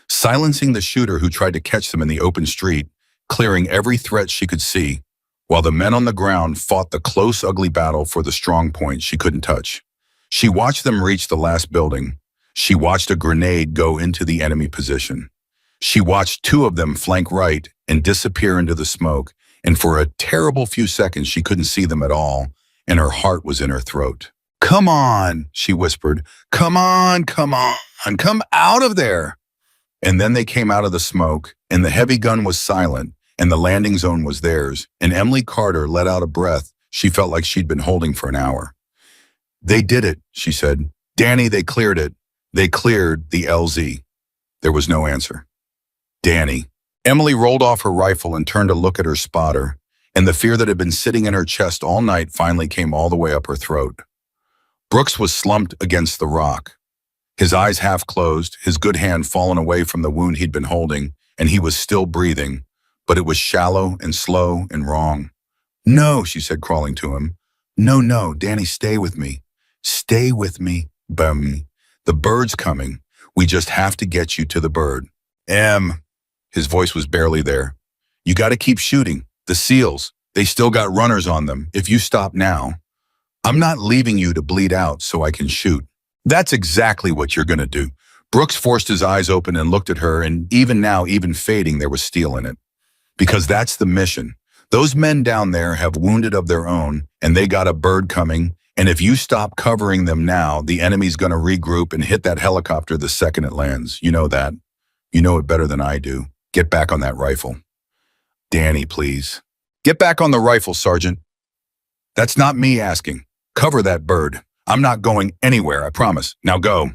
silencing the shooter who tried to catch them in the open street, clearing every threat she could see, while the men on the ground fought the close, ugly battle for the strong point she couldn't touch. She watched them reach the last building. She watched a grenade go into the enemy position. She watched two of them flank right and disappear into the smoke, and for a terrible few seconds she couldn't see them at all, and her heart was in her throat. "Come on," she whispered. "Come on, come on, come out of there." And then they came out of the smoke, and the heavy gun was silent, and the landing zone was theirs, and Emily Carter let out a breath she felt like she'd been holding for an hour. "They did it," she said. "Danny, they cleared it. They cleared the LZ." There was no answer. Danny. Emily rolled off her rifle and turned to look at her spotter, and the fear that had been sitting in her chest all night finally came all the way up her throat. Brooks was slumped against the rock, his eyes half closed, his good hand fallen away from the wound he'd been holding, and he was still breathing, but it was shallow and slow and wrong. "No," she said, crawling to him. "No, no, Danny, stay with me. Stay with me, bum. The bird's coming. We just have to get you to the bird." His voice was barely there. "You got to keep shooting. The SEALs, they still got runners on them. If you stop now, I'm not leaving you to bleed out so I can shoot." "That's exactly what you're going to do." Brooks forced his eyes open and looked at her, and even now, even fading, there was steel in it. "Because that's the mission. Those men down there have wounded of their own, and they got a bird coming, and if you stop covering them now, the enemy's going to regroup and hit that helicopter the second it lands. You know that. You know it better than I do. Get back on that rifle." "Danny, please." "Get back on the rifle, Sergeant." "That's not me asking. Cover that bird. I'm not going anywhere, I promise. Now go."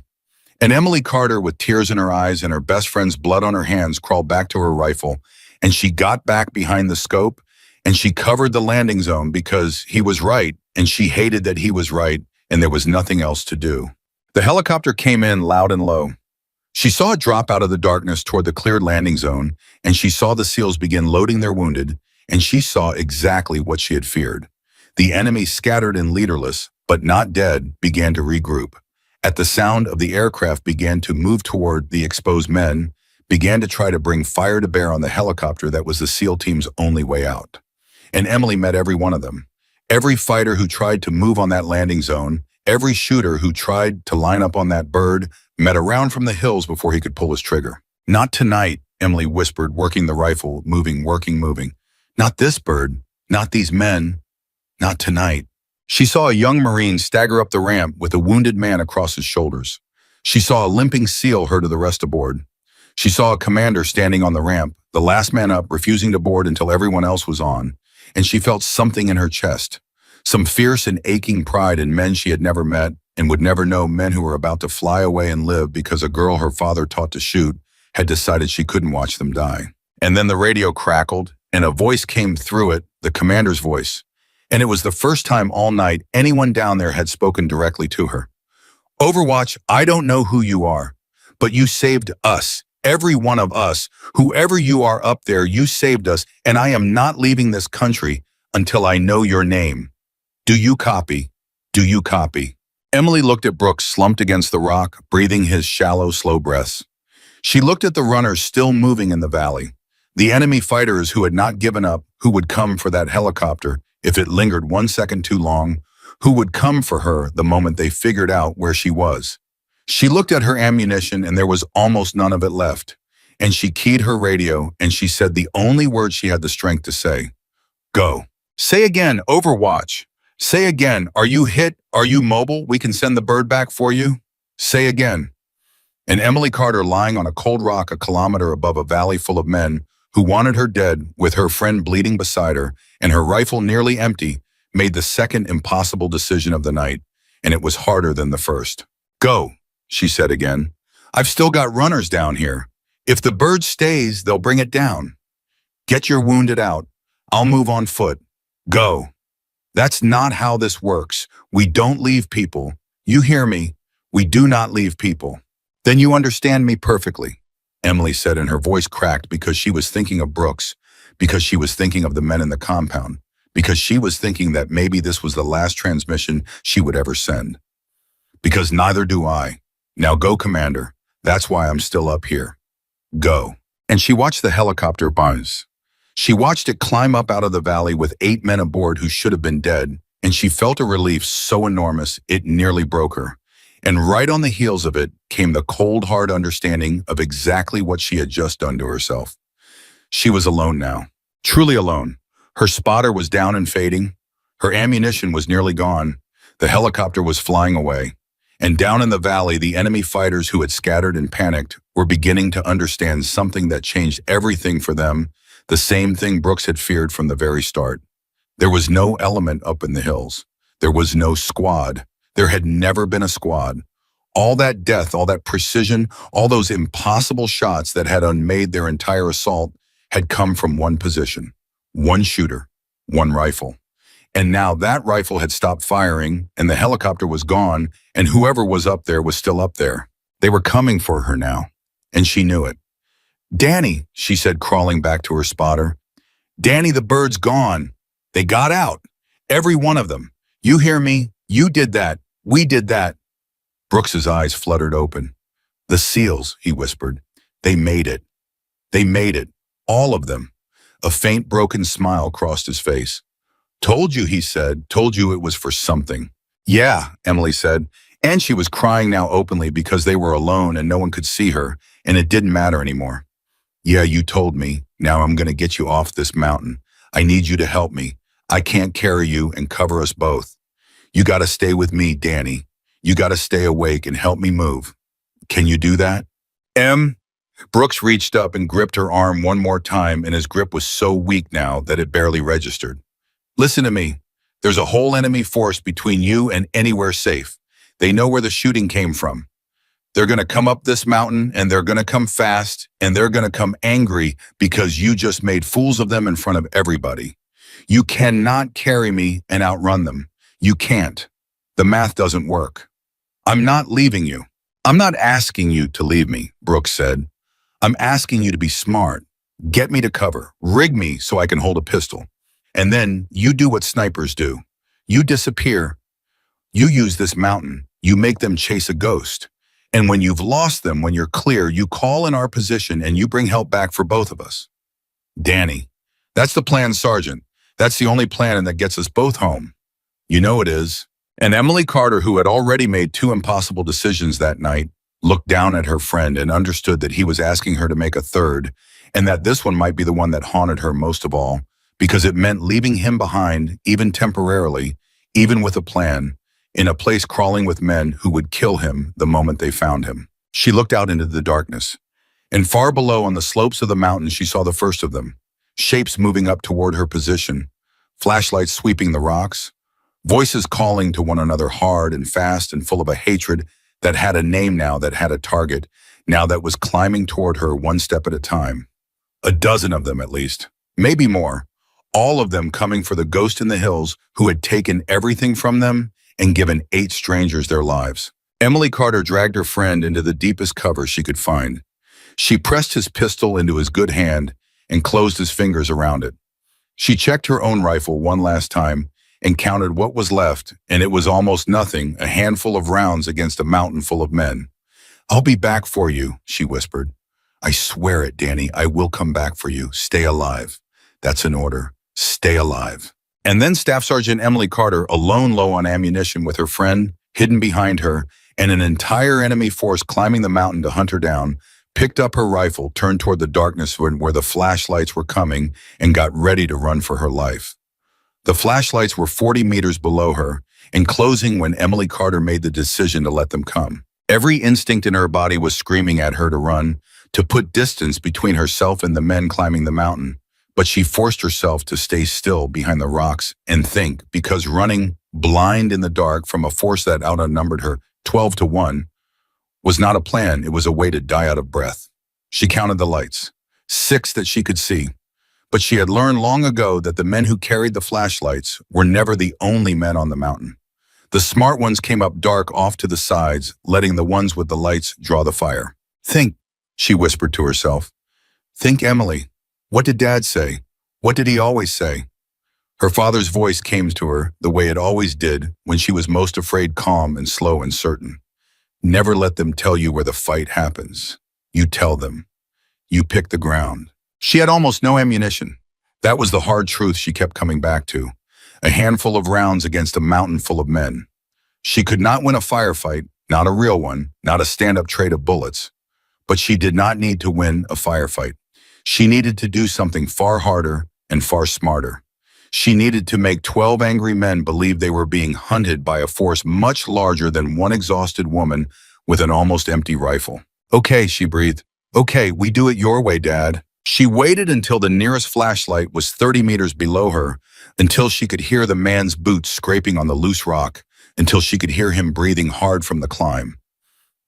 And Emily Carter, with tears in her eyes and her best friend's blood on her hands, crawled back to her rifle, and she got back behind the scope, and she covered the landing zone because he was right, and she hated that he was right, and there was nothing else to do. The helicopter came in loud and low. She saw it drop out of the darkness toward the cleared landing zone, and she saw the SEALs begin loading their wounded, and she saw exactly what she had feared. The enemy, scattered and leaderless, but not dead, began to regroup. At the sound of the aircraft began to move toward the exposed men, began to try to bring fire to bear on the helicopter that was the SEAL team's only way out. And Emily met every one of them. Every fighter who tried to move on that landing zone, every shooter who tried to line up on that bird, met around from the hills before he could pull his trigger. "Not tonight," Emily whispered, working the rifle, moving. "Not this bird, not these men, not tonight." She saw a young Marine stagger up the ramp with a wounded man across his shoulders. She saw a limping SEAL herded the rest aboard. She saw a commander standing on the ramp, the last man up, refusing to board until everyone else was on, and she felt something in her chest, some fierce and aching pride in men she had never met and would never know, men who were about to fly away and live because a girl her father taught to shoot had decided she couldn't watch them die. And then the radio crackled, and a voice came through it, the commander's voice. And it was the first time all night anyone down there had spoken directly to her. "Overwatch, I don't know who you are, but you saved us, every one of us. Whoever you are up there, you saved us, and I am not leaving this country until I know your name. Do you copy? Do you copy?" Emily looked at Brooks slumped against the rock, breathing his shallow, slow breaths. She looked at the runners still moving in the valley, the enemy fighters who had not given up, who would come for that helicopter if it lingered 1 second too long, who would come for her the moment they figured out where she was. She looked at her ammunition, and there was almost none of it left. And she keyed her radio, and she said the only word she had the strength to say: "Go." "Say again, Overwatch. Say again, are you hit? Are you mobile? We can send the bird back for you. Say again." And Emily Carter, lying on a cold rock a kilometer above a valley full of men who wanted her dead, with her friend bleeding beside her and her rifle nearly empty, made the second impossible decision of the night, and it was harder than the first. "Go," she said again. "I've still got runners down here. If the bird stays, they'll bring it down. Get your wounded out. I'll move on foot. Go." "That's not how this works. We don't leave people. You hear me? We do not leave people." "Then you understand me perfectly," Emily said, and her voice cracked because she was thinking of Brooks, because she was thinking of the men in the compound, because she was thinking that maybe this was the last transmission she would ever send. "Because neither do I. Now go, Commander. That's why I'm still up here. Go. And she watched the helicopter buzz. She watched it climb up out of the valley with 8 men aboard who should have been dead, and she felt a relief so enormous it nearly broke her. And right on the heels of it came the cold, hard understanding of exactly what she had just done to herself. She was alone now, truly alone. Her spotter was down and fading. Her ammunition was nearly gone. The helicopter was flying away. And down in the valley, the enemy fighters who had scattered and panicked were beginning to understand something that changed everything for them, the same thing Brooks had feared from the very start. There was no element up in the hills. There was no squad. There had never been a squad. All that death, all that precision, all those impossible shots that had unmade their entire assault had come from one position, one shooter, one rifle. And now that rifle had stopped firing, and the helicopter was gone, and whoever was up there was still up there. They were coming for her now, and she knew it. "Danny," she said, crawling back to her spotter. "Danny, the bird's gone. They got out. Every one of them. You hear me? You did that. We did that." Brooks's eyes fluttered open. "The SEALs," he whispered. "They made it. They made it. All of them." A faint, broken smile crossed his face. "Told you," he said. "Told you it was for something." "Yeah," Emily said. And she was crying now openly because they were alone and no one could see her, and it didn't matter anymore. "Yeah, you told me. Now I'm going to get you off this mountain. I need you to help me. I can't carry you and cover us both. You got to stay with me, Danny. You got to stay awake and help me move. Can you do that?" Brooks reached up and gripped her arm one more time, and his grip was so weak now that it barely registered. "Listen to me. There's a whole enemy force between you and anywhere safe. They know where the shooting came from. They're going to come up this mountain, and they're going to come fast, and they're going to come angry because you just made fools of them in front of everybody. You cannot carry me and outrun them. You can't. The math doesn't work. I'm not leaving you. I'm not asking you to leave me," Brooks said. "I'm asking you to be smart. Get me to cover. Rig me so I can hold a pistol. And then you do what snipers do. You disappear. You use this mountain. You make them chase a ghost. And when you've lost them, when you're clear, you call in our position and you bring help back for both of us." "Danny, that's the plan, Sergeant. That's the only plan, and that gets us both home." "You know it is." And Emily Carter, who had already made 2 impossible decisions that night, looked down at her friend and understood that he was asking her to make a third, and that this one might be the one that haunted her most of all, because it meant leaving him behind, even temporarily, even with a plan, in a place crawling with men who would kill him the moment they found him. She looked out into the darkness, and far below on the slopes of the mountain she saw the first of them, shapes moving up toward her position, flashlights sweeping the rocks, voices calling to one another hard and fast and full of a hatred that had a name now, that had a target, now that was climbing toward her one step at a time. A dozen of them at least, maybe more, all of them coming for the ghost in the hills who had taken everything from them and given 8 strangers their lives. Emily Carter dragged her friend into the deepest cover she could find. She pressed his pistol into his good hand and closed his fingers around it. She checked her own rifle one last time and counted what was left, and it was almost nothing, a handful of rounds against a mountain full of men. "I'll be back for you," she whispered. "I swear it, Danny. I will come back for you. Stay alive. That's an order. Stay alive." And then Staff Sergeant Emily Carter, alone low on ammunition with her friend hidden behind her, and an entire enemy force climbing the mountain to hunt her down, picked up her rifle, turned toward the darkness where the flashlights were coming, and got ready to run for her life. The flashlights were 40 meters below her and closing when Emily Carter made the decision to let them come. Every instinct in her body was screaming at her to run, to put distance between herself and the men climbing the mountain. But she forced herself to stay still behind the rocks and think, because running blind in the dark from a force that outnumbered her 12 to 1 was not a plan. It was a way to die out of breath. She counted the lights, 6 that she could see. But she had learned long ago that the men who carried the flashlights were never the only men on the mountain. The smart ones came up dark off to the sides, letting the ones with the lights draw the fire. "Think," she whispered to herself. "Think, Emily. What did Dad say? What did he always say?" Her father's voice came to her the way it always did when she was most afraid, calm and slow and certain. "Never let them tell you where the fight happens. You tell them. You picked the ground. She had almost no ammunition. That was the hard truth she kept coming back to. A handful of rounds against a mountain full of men. She could not win a firefight, not a real one, not a stand-up trade of bullets. But she did not need to win a firefight. She needed to do something far harder and far smarter. She needed to make 12 angry men believe they were being hunted by a force much larger than one exhausted woman with an almost empty rifle. Okay, she breathed. Okay, we do it your way, Dad. She waited until the nearest flashlight was 30 meters below her, until she could hear the man's boots scraping on the loose rock, until she could hear him breathing hard from the climb.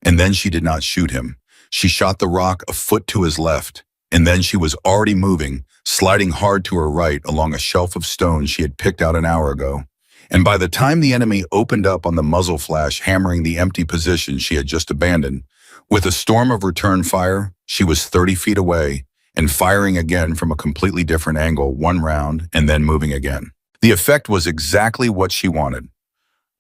And then she did not shoot him. She shot the rock a foot to his left, and then she was already moving, sliding hard to her right along a shelf of stones she had picked out an hour ago. And by the time the enemy opened up on the muzzle flash, hammering the empty position she had just abandoned, with a storm of return fire, she was 30 feet away and firing again from a completely different angle, one round, and then moving again. The effect was exactly what she wanted.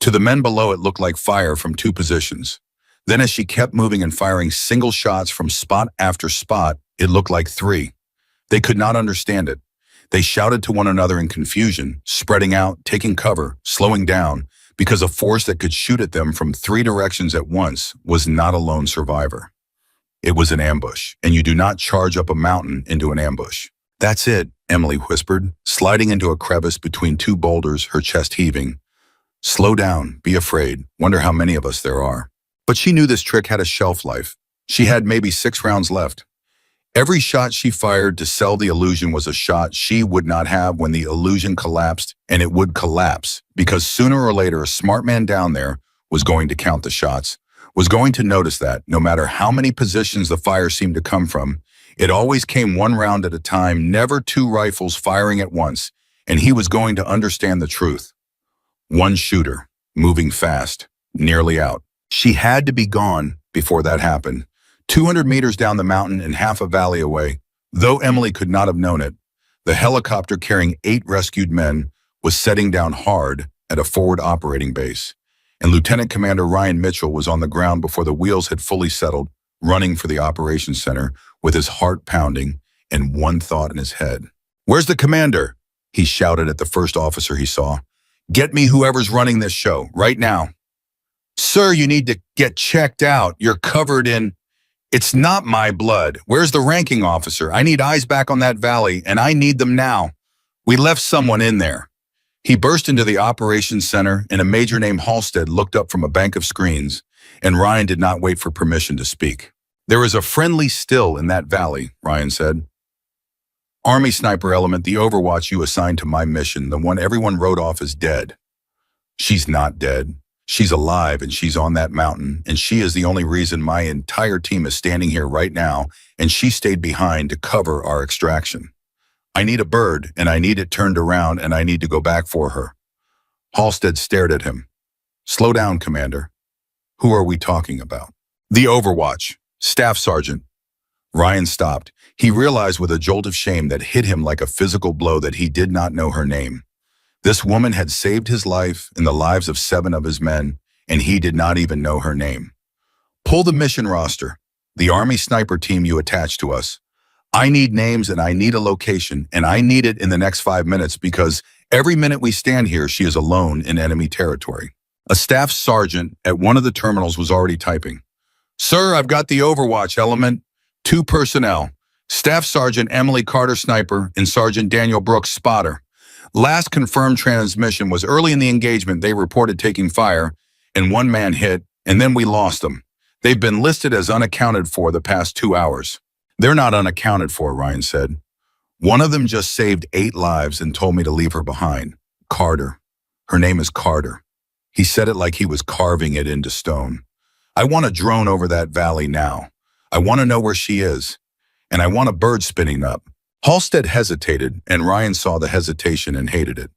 To the men below, it looked like fire from two positions. Then as she kept moving and firing single shots from spot after spot, it looked like three. They could not understand it. They shouted to one another in confusion, spreading out, taking cover, slowing down, because a force that could shoot at them from three directions at once was not a lone survivor. It was an ambush, and you do not charge up a mountain into an ambush. That's it, Emily whispered, sliding into a crevice between two boulders, her chest heaving. Slow down, be afraid, wonder how many of us there are. But she knew this trick had a shelf life. She had maybe 6 rounds left. Every shot she fired to sell the illusion was a shot she would not have when the illusion collapsed, and it would collapse, because sooner or later a smart man down there was going to count the shots, was going to notice that, no matter how many positions the fire seemed to come from, it always came one round at a time, never two rifles firing at once, and he was going to understand the truth. One shooter, moving fast, nearly out. She had to be gone before that happened. 200 meters down the mountain and half a valley away, though Emily could not have known it, the helicopter carrying 8 rescued men was setting down hard at a forward operating base, and Lieutenant Commander Ryan Mitchell was on the ground before the wheels had fully settled, running for the operations center with his heart pounding and one thought in his head. "Where's the commander?" he shouted at the first officer he saw. "Get me whoever's running this show, right now." "Sir, you need to get checked out. You're covered in..." "It's not my blood. Where's the ranking officer? I need eyes back on that valley, and I need them now. We left someone in there." He burst into the operations center, and a major named Halstead looked up from a bank of screens, and Ryan did not wait for permission to speak. "There is a friendly still in that valley," Ryan said. "Army sniper element, the overwatch you assigned to my mission, the one everyone wrote off as dead." "She's not dead. She's alive, and she's on that mountain, and she is the only reason my entire team is standing here right now, and she stayed behind to cover our extraction. I need a bird, and I need it turned around, and I need to go back for her." Halstead stared at him. "Slow down, Commander. Who are we talking about?" "The Overwatch, Staff Sergeant." Ryan stopped. He realized with a jolt of shame that hit him like a physical blow that he did not know her name. This woman had saved his life and the lives of 7 of his men, and he did not even know her name. "Pull the mission roster, the Army sniper team you attached to us. I need names and I need a location, and I need it in the next 5 minutes because every minute we stand here, she is alone in enemy territory." A staff sergeant at one of the terminals was already typing. "Sir, I've got the Overwatch element. 2 personnel. Staff Sergeant Emily Carter Sniper and Sergeant Daniel Brooks Spotter. Last confirmed transmission was early in the engagement. They reported taking fire, and 1 man hit, and then we lost them. They've been listed as unaccounted for the past 2 hours." "They're not unaccounted for," Ryan said. "One of them just saved 8 lives and told me to leave her behind. Carter. Her name is Carter." He said it like he was carving it into stone. "I want a drone over that valley now. I want to know where she is. And I want a bird spinning up." Halstead hesitated, and Ryan saw the hesitation and hated it.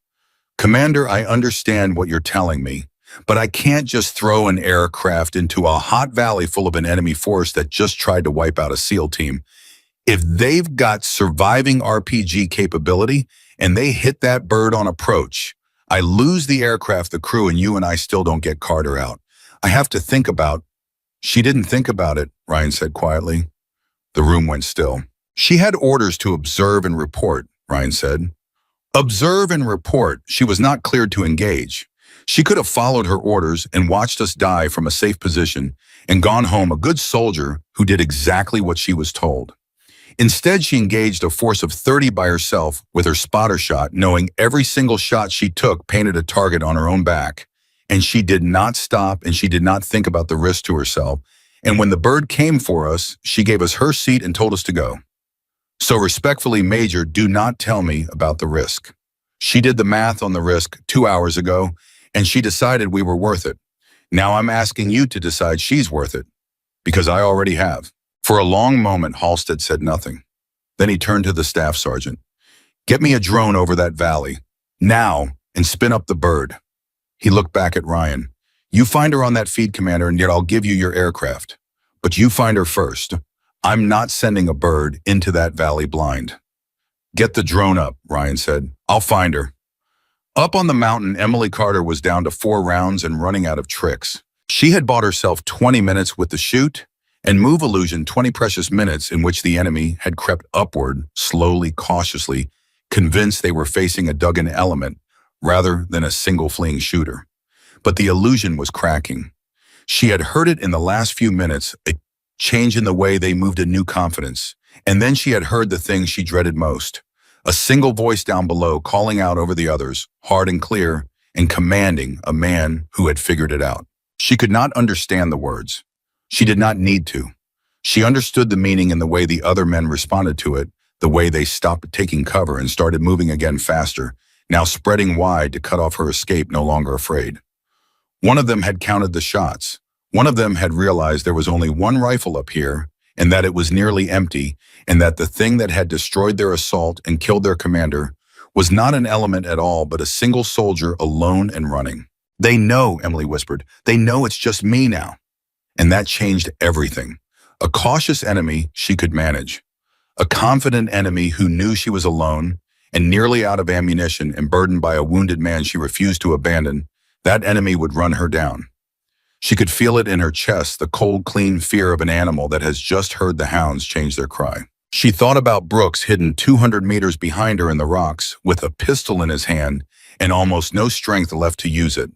"Commander, I understand what you're telling me, but I can't just throw an aircraft into a hot valley full of an enemy force that just tried to wipe out a SEAL team. If they've got surviving RPG capability and they hit that bird on approach, I lose the aircraft, the crew, and you and I still don't get Carter out. I have to think about..." "She didn't think about it," Ryan said quietly. The room went still. She had orders to observe and report, Ryan said. Observe and report. She was not cleared to engage. She could have followed her orders and watched us die from a safe position and gone home a good soldier who did exactly what she was told. Instead, she engaged a force of 30 by herself with her spotter shot, knowing every single shot she took painted a target on her own back. And she did not stop, and she did not think about the risk to herself. And when the bird came for us, she gave us her seat and told us to go. So respectfully, Major, do not tell me about the risk. She did the math on the risk 2 hours ago, and she decided we were worth it. Now I'm asking you to decide she's worth it, because I already have. For a long moment, Halstead said nothing. Then he turned to the staff sergeant. Get me a drone over that valley, now, and spin up the bird. He looked back at Ryan. You find her on that feed, Commander, and yet I'll give you your aircraft. But you find her first. I'm not sending a bird into that valley blind. Get the drone up, Ryan said. I'll find her. Up on the mountain, Emily Carter was down to 4 rounds and running out of tricks. She had bought herself 20 minutes with the shoot and move illusion 20 precious minutes in which the enemy had crept upward, slowly, cautiously, convinced they were facing a dug-in element rather than a single fleeing shooter. But the illusion was cracking. She had heard it in the last few minutes, a change in the way they moved, a new confidence. And then she had heard the thing she dreaded most, a single voice down below calling out over the others, hard and clear, and commanding a man who had figured it out. She could not understand the words. She did not need to. She understood the meaning in the way the other men responded to it, the way they stopped taking cover and started moving again faster, now spreading wide to cut off her escape, no longer afraid. One of them had counted the shots. One of them had realized there was only one rifle up here, and that it was nearly empty, and that the thing that had destroyed their assault and killed their commander was not an element at all, but a single soldier alone and running. They know, Emily whispered. They know it's just me now. And that changed everything. A cautious enemy she could manage. A confident enemy who knew she was alone and nearly out of ammunition and burdened by a wounded man she refused to abandon. That enemy would run her down. She could feel it in her chest, the cold, clean fear of an animal that has just heard the hounds change their cry. She thought about Brooks hidden 200 meters behind her in the rocks with a pistol in his hand and almost no strength left to use it.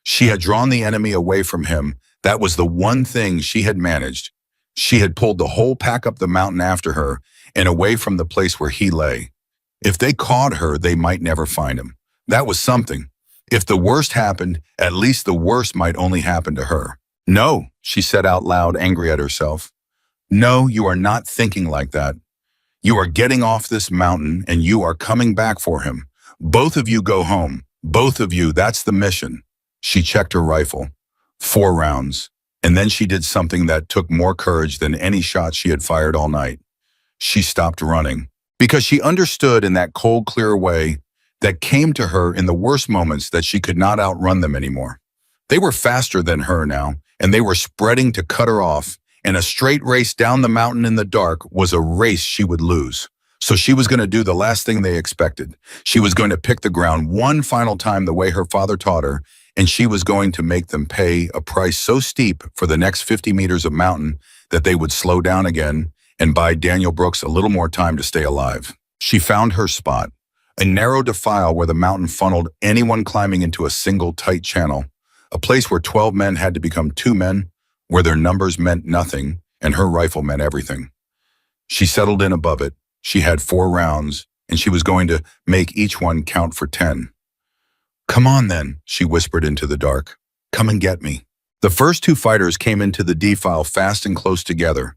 She had drawn the enemy away from him. That was the one thing she had managed. She had pulled the whole pack up the mountain after her and away from the place where he lay. If they caught her, they might never find him. That was something. If the worst happened, at least the worst might only happen to her. No, she said out loud, angry at herself. No, you are not thinking like that. You are getting off this mountain and you are coming back for him. Both of you go home. Both of you, that's the mission. She checked her rifle. 4 rounds. And then she did something that took more courage than any shot she had fired all night. She stopped running. Because she understood in that cold, clear way that came to her in the worst moments that she could not outrun them anymore. They were faster than her now, and they were spreading to cut her off, and a straight race down the mountain in the dark was a race she would lose. So she was going to do the last thing they expected. She was going to pick the ground one final time the way her father taught her, and she was going to make them pay a price so steep for the next 50 meters of mountain that they would slow down again and buy Daniel Brooks a little more time to stay alive. She found her spot, a narrow defile where the mountain funneled anyone climbing into a single tight channel, a place where 12 men had to become 2 men, where their numbers meant nothing and her rifle meant everything. She settled in above it. She had 4 rounds, and she was going to make each one count for 10. Come on then, she whispered into the dark. Come and get me. The first 2 fighters came into the defile fast and close together,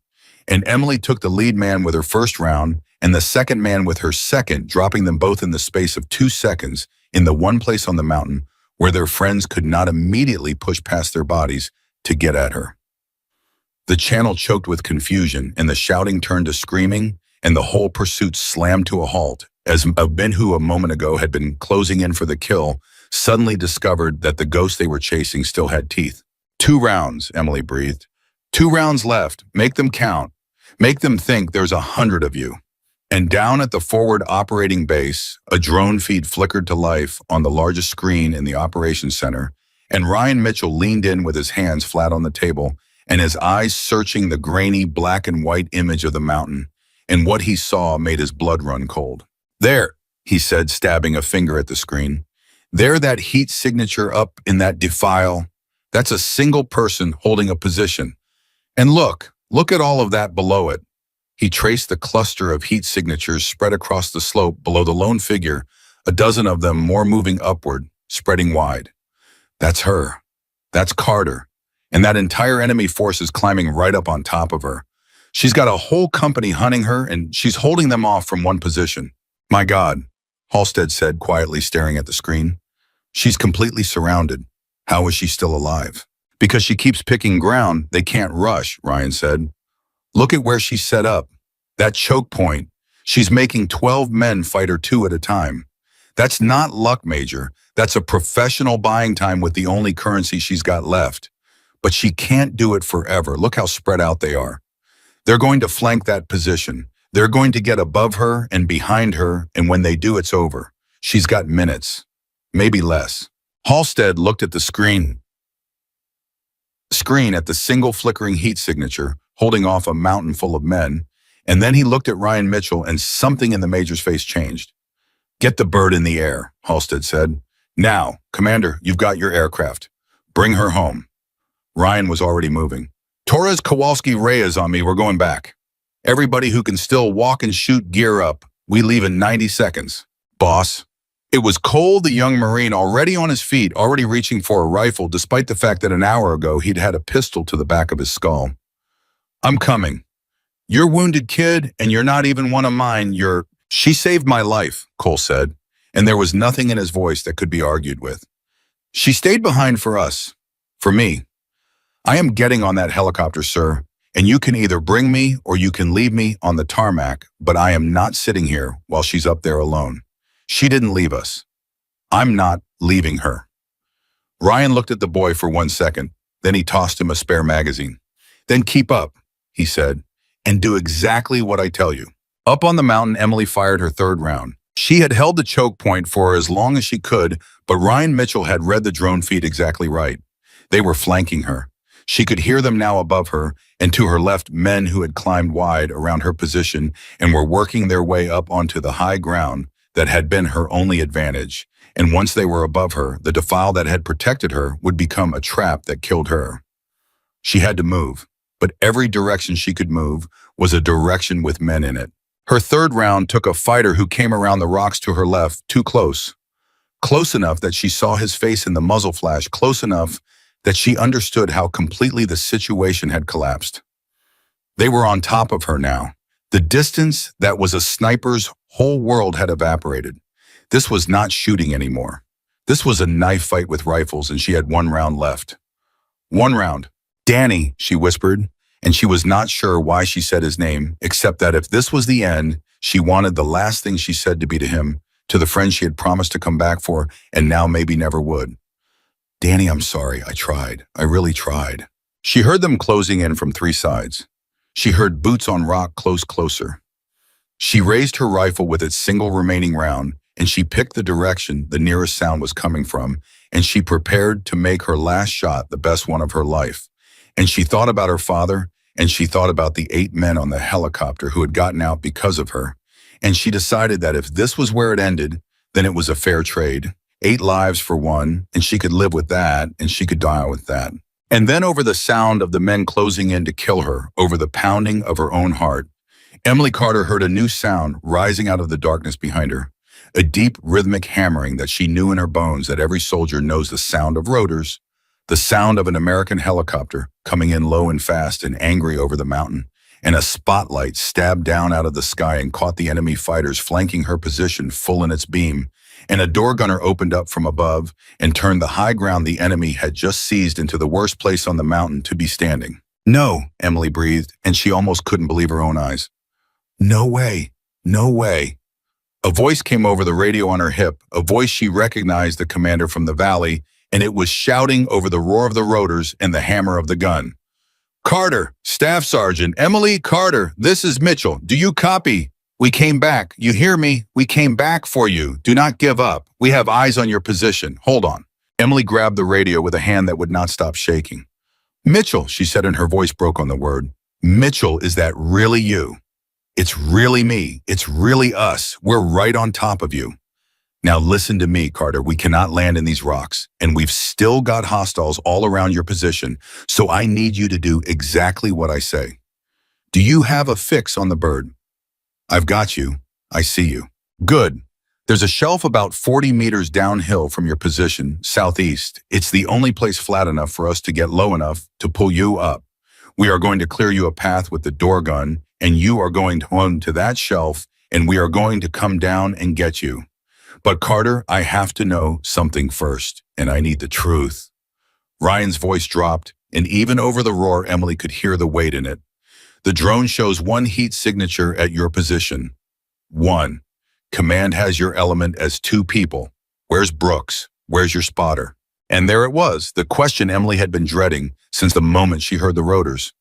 and Emily took the lead man with her first round and the second man with her second, dropping them both in the space of 2 seconds in the one place on the mountain where their friends could not immediately push past their bodies to get at her. The channel choked with confusion, and the shouting turned to screaming, and the whole pursuit slammed to a halt as a men who a moment ago had been closing in for the kill suddenly discovered that the ghost they were chasing still had teeth. 2 rounds, Emily breathed. 2 rounds left. Make them count. Make them think there's 100 of you. And down at the forward operating base, a drone feed flickered to life on the largest screen in the operations center, and Ryan Mitchell leaned in with his hands flat on the table and his eyes searching the grainy black and white image of the mountain. and what he saw made his blood run cold. "There," he said, stabbing a finger at the screen. "There, that heat signature up in that defile. That's a single person holding a position. And look at all of that below it." He traced the cluster of heat signatures spread across the slope below the lone figure, a dozen of them more moving upward, spreading wide. "That's her. That's Carter. And that entire enemy force is climbing right up on top of her. She's got a whole company hunting her, and she's holding them off from one position." "My God," Halstead said, quietly staring at the screen. "She's completely surrounded. How is she still alive?" "Because she keeps picking ground they can't rush," Ryan said. "Look at where she's set up. That choke point. She's making 12 men fight her two at a time. That's not luck, Major. That's a professional buying time with the only currency she's got left. But she can't do it forever. Look how spread out they are. They're going to flank that position. They're going to get above her and behind her, and when they do, it's over. She's got minutes. Maybe less." Halstead looked at the screen at the single flickering heat signature, holding off a mountain full of men, and then he looked at Ryan Mitchell, and something in the Major's face changed. "Get the bird in the air," Halstead said. "Now, Commander, you've got your aircraft. Bring her home." Ryan was already moving. "Torres, Kowalski, Reyes on me, we're going back. Everybody who can still walk and shoot, gear up. We leave in 90 seconds. Boss." It was Cole, the young Marine, already on his feet, already reaching for a rifle, despite the fact that an hour ago he'd had a pistol to the back of his skull. "I'm coming. You're wounded, kid, and you're not even one of mine. She saved my life," Cole said, and there was nothing in his voice that could be argued with. "She stayed behind for us. For me. I am getting on that helicopter, sir, and you can either bring me or you can leave me on the tarmac, but I am not sitting here while she's up there alone. She didn't leave us. I'm not leaving her." Ryan looked at the boy for 1 second, then he tossed him a spare magazine. "Then keep up," he said, "and do exactly what I tell you." Up on the mountain, Emily fired her third round. She had held the choke point for as long as she could, but Ryan Mitchell had read the drone feed exactly right. They were flanking her. She could hear them now above her, and to her left, men who had climbed wide around her position and were working their way up onto the high ground that had been her only advantage. And once they were above her, the defile that had protected her would become a trap that killed her. She had to move, but every direction she could move was a direction with men in it. Her third round took a fighter who came around the rocks to her left, too close. Close enough that she saw his face in the muzzle flash, close enough that she understood how completely the situation had collapsed. They were on top of her now. The distance that was a sniper's whole world had evaporated. This was not shooting anymore. This was a knife fight with rifles, and she had 1 round left. 1 round. "Danny," she whispered, and she was not sure why she said his name, except that if this was the end, she wanted the last thing she said to be to him, to the friend she had promised to come back for, and now maybe never would. "Danny, I'm sorry. I tried. I really tried." She heard them closing in from 3 sides. She heard boots on rock close closer. She raised her rifle with its single remaining round, and she picked the direction the nearest sound was coming from, and she prepared to make her last shot the best one of her life. And she thought about her father, and she thought about the 8 men on the helicopter who had gotten out because of her. And she decided that if this was where it ended, then it was a fair trade. 8 lives for one, and she could live with that, and she could die with that. And then over the sound of the men closing in to kill her, over the pounding of her own heart, Emily Carter heard a new sound rising out of the darkness behind her. A deep rhythmic hammering that she knew in her bones that every soldier knows the sound of rotors, the sound of an American helicopter coming in low and fast and angry over the mountain, and a spotlight stabbed down out of the sky and caught the enemy fighters flanking her position full in its beam, and a door gunner opened up from above and turned the high ground the enemy had just seized into the worst place on the mountain to be standing. "No," Emily breathed, and she almost couldn't believe her own eyes. "No way, no way." A voice came over the radio on her hip, a voice she recognized the commander from the valley, and it was shouting over the roar of the rotors and the hammer of the gun. "Carter, Staff Sergeant, Emily Carter, this is Mitchell. Do you copy? We came back. You hear me? We came back for you. Do not give up. We have eyes on your position. Hold on." Emily grabbed the radio with a hand that would not stop shaking. "Mitchell," she said, and her voice broke on the word. "Mitchell, is that really you?" It's really me. It's really us. We're right on top of you. Now listen to me, Carter. We cannot land in these rocks, and we've still got hostiles all around your position, so I need you to do exactly what I say. Do you have a fix on the bird? I've got you. I see you. Good. There's a shelf about 40 meters downhill from your position, southeast. It's the only place flat enough for us to get low enough to pull you up. We are going to clear you a path with the door gun, and you are going to run to that shelf, and we are going to come down and get you. But Carter, I have to know something first, and I need the truth. Ryan's voice dropped, and even over the roar, Emily could hear the weight in it. The drone shows one heat signature at your position. 1. Command has your element as 2 people. Where's Brooks? Where's your spotter? And there it was, the question Emily had been dreading since the moment she heard the rotors.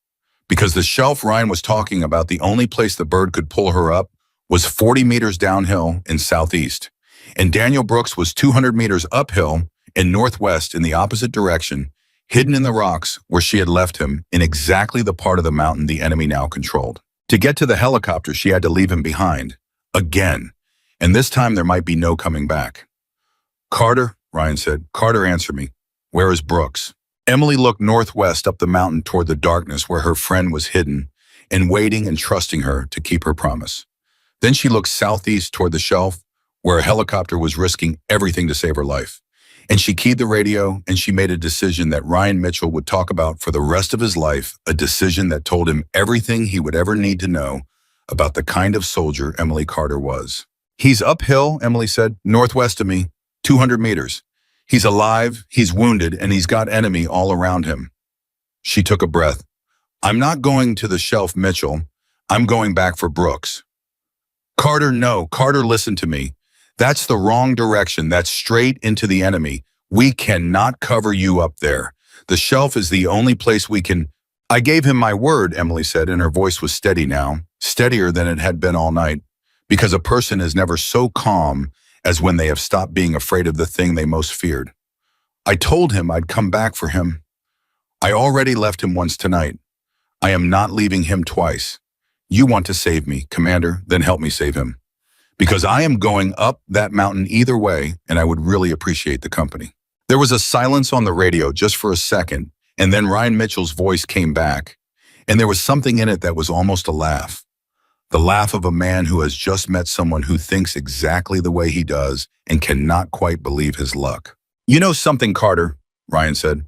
Because the shelf Ryan was talking about, the only place the bird could pull her up, was 40 meters downhill in southeast. And Daniel Brooks was 200 meters uphill and northwest in the opposite direction, hidden in the rocks where she had left him in exactly the part of the mountain the enemy now controlled. To get to the helicopter, she had to leave him behind. Again. And this time there might be no coming back. Carter, Ryan said. Carter, answer me. Where is Brooks? Emily looked northwest up the mountain toward the darkness where her friend was hidden and waiting and trusting her to keep her promise. Then she looked southeast toward the shelf where a helicopter was risking everything to save her life. And she keyed the radio, and she made a decision that Ryan Mitchell would talk about for the rest of his life, a decision that told him everything he would ever need to know about the kind of soldier Emily Carter was. He's uphill, Emily said, northwest of me, 200 meters. He's alive, he's wounded, and he's got enemy all around him. She took a breath. I'm not going to the shelf, Mitchell. I'm going back for Brooks. Carter, no. Carter, listen to me. That's the wrong direction. That's straight into the enemy. We cannot cover you up there. The shelf is the only place we can. I gave him my word, Emily said, and her voice was steady now, steadier than it had been all night, because a person is never so calm as when they have stopped being afraid of the thing they most feared. I told him I'd come back for him. I already left him once tonight. I am not leaving him twice. You want to save me, Commander, then help me save him. Because I am going up that mountain either way, and I would really appreciate the company. There was a silence on the radio just for a second, and then Ryan Mitchell's voice came back, and there was something in it that was almost a laugh. The laugh of a man who has just met someone who thinks exactly the way he does and cannot quite believe his luck. You know something, Carter, Ryan said.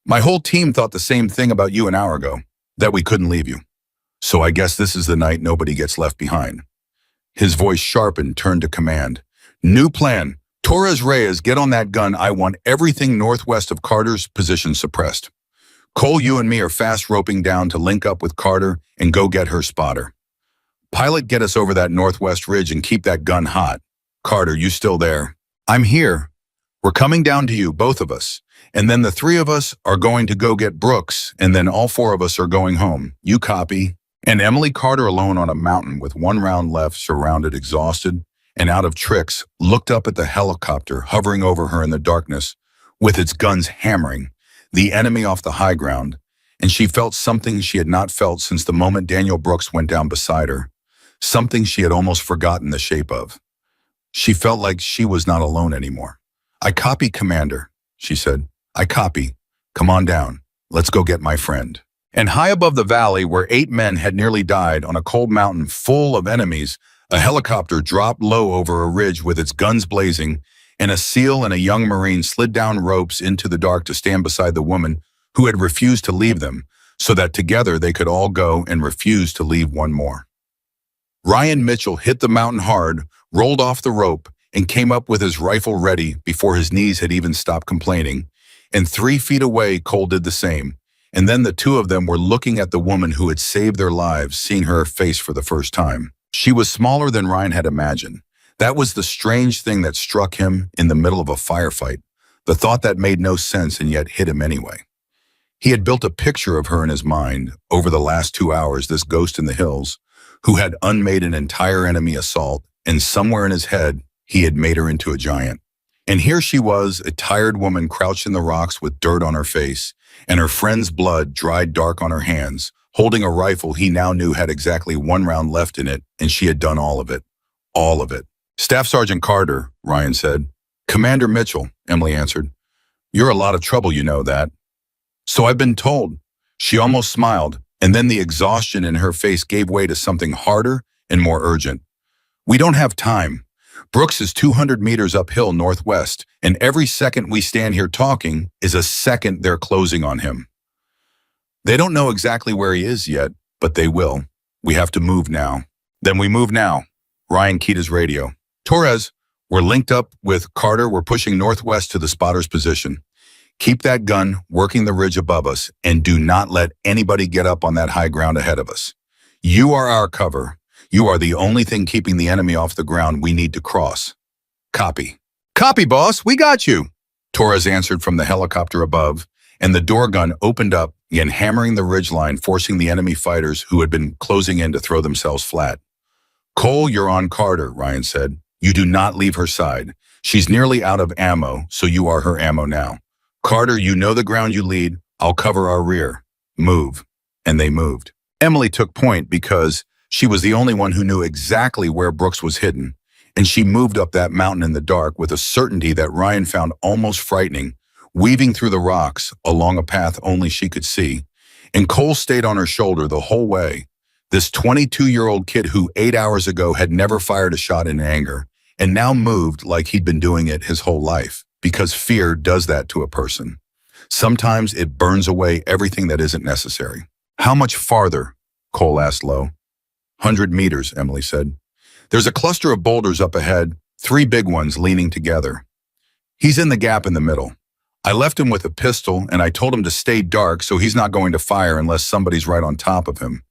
My whole team thought the same thing about you an hour ago, that we couldn't leave you. So I guess this is the night nobody gets left behind. His voice sharpened, turned to command. New plan. Torres Reyes, get on that gun. I want everything northwest of Carter's position suppressed. Cole, you and me are fast roping down to link up with Carter and go get her spotter. Pilot, get us over that northwest ridge and keep that gun hot. Carter, you still there? I'm here. We're coming down to you, both of us. And then the 3 of us are going to go get Brooks, and then all 4 of us are going home. You copy? And Emily Carter, alone on a mountain with 1 round left, surrounded, exhausted, and out of tricks, looked up at the helicopter hovering over her in the darkness, with its guns hammering, the enemy off the high ground, and she felt something she had not felt since the moment Daniel Brooks went down beside her, something she had almost forgotten the shape of. She felt like she was not alone anymore. I copy, Commander, she said. I copy. Come on down. Let's go get my friend. And high above the valley, where 8 men had nearly died on a cold mountain full of enemies, a helicopter dropped low over a ridge with its guns blazing, and a SEAL and a young Marine slid down ropes into the dark to stand beside the woman who had refused to leave them, so that together they could all go and refuse to leave one more. Ryan Mitchell hit the mountain hard, rolled off the rope, and came up with his rifle ready before his knees had even stopped complaining, and 3 feet away Cole did the same. And then the 2 of them were looking at the woman who had saved their lives, seeing her face for the first time. She was smaller than Ryan had imagined. That was the strange thing that struck him in the middle of a firefight, the thought that made no sense and yet hit him anyway. He had built a picture of her in his mind over the last 2 hours, this ghost in the hills, who had unmade an entire enemy assault, and somewhere in his head, he had made her into a giant. And here she was, a tired woman crouched in the rocks with dirt on her face, and her friend's blood dried dark on her hands, holding a rifle he now knew had exactly 1 round left in it, and she had done all of it. All of it. Staff Sergeant Carter, Ryan said. Commander Mitchell, Emily answered. You're a lot of trouble, you know that. So I've been told. She almost smiled, and then the exhaustion in her face gave way to something harder and more urgent. We don't have time. Brooks is 200 meters uphill northwest, and every second we stand here talking is a second they're closing on him. They don't know exactly where he is yet, but they will. We have to move now. Then we move now. Ryan keyed his radio. Torres, we're linked up with Carter. We're pushing northwest to the spotter's position. Keep that gun working the ridge above us, and do not let anybody get up on that high ground ahead of us. You are our cover. You are the only thing keeping the enemy off the ground we need to cross. Copy. Copy, boss. We got you. Torres answered from the helicopter above, and the door gun opened up, again hammering the ridgeline, forcing the enemy fighters who had been closing in to throw themselves flat. Cole, you're on Carter, Ryan said. You do not leave her side. She's nearly out of ammo, so you are her ammo now. Carter, you know the ground you lead. I'll cover our rear. Move. And they moved. Emily took point because she was the only one who knew exactly where Brooks was hidden, and she moved up that mountain in the dark with a certainty that Ryan found almost frightening, weaving through the rocks along a path only she could see. And Cole stayed on her shoulder the whole way. This 22-year-old kid who 8 hours ago had never fired a shot in anger, and now moved like he'd been doing it his whole life, because fear does that to a person. Sometimes it burns away everything that isn't necessary. How much farther? Cole asked low. 100 meters, Emily said. There's a cluster of boulders up ahead, 3 big ones leaning together. He's in the gap in the middle. I left him with a pistol, and I told him to stay dark so he's not going to fire unless somebody's right on top of him.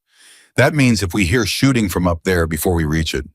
That means if we hear shooting from up there before we reach it.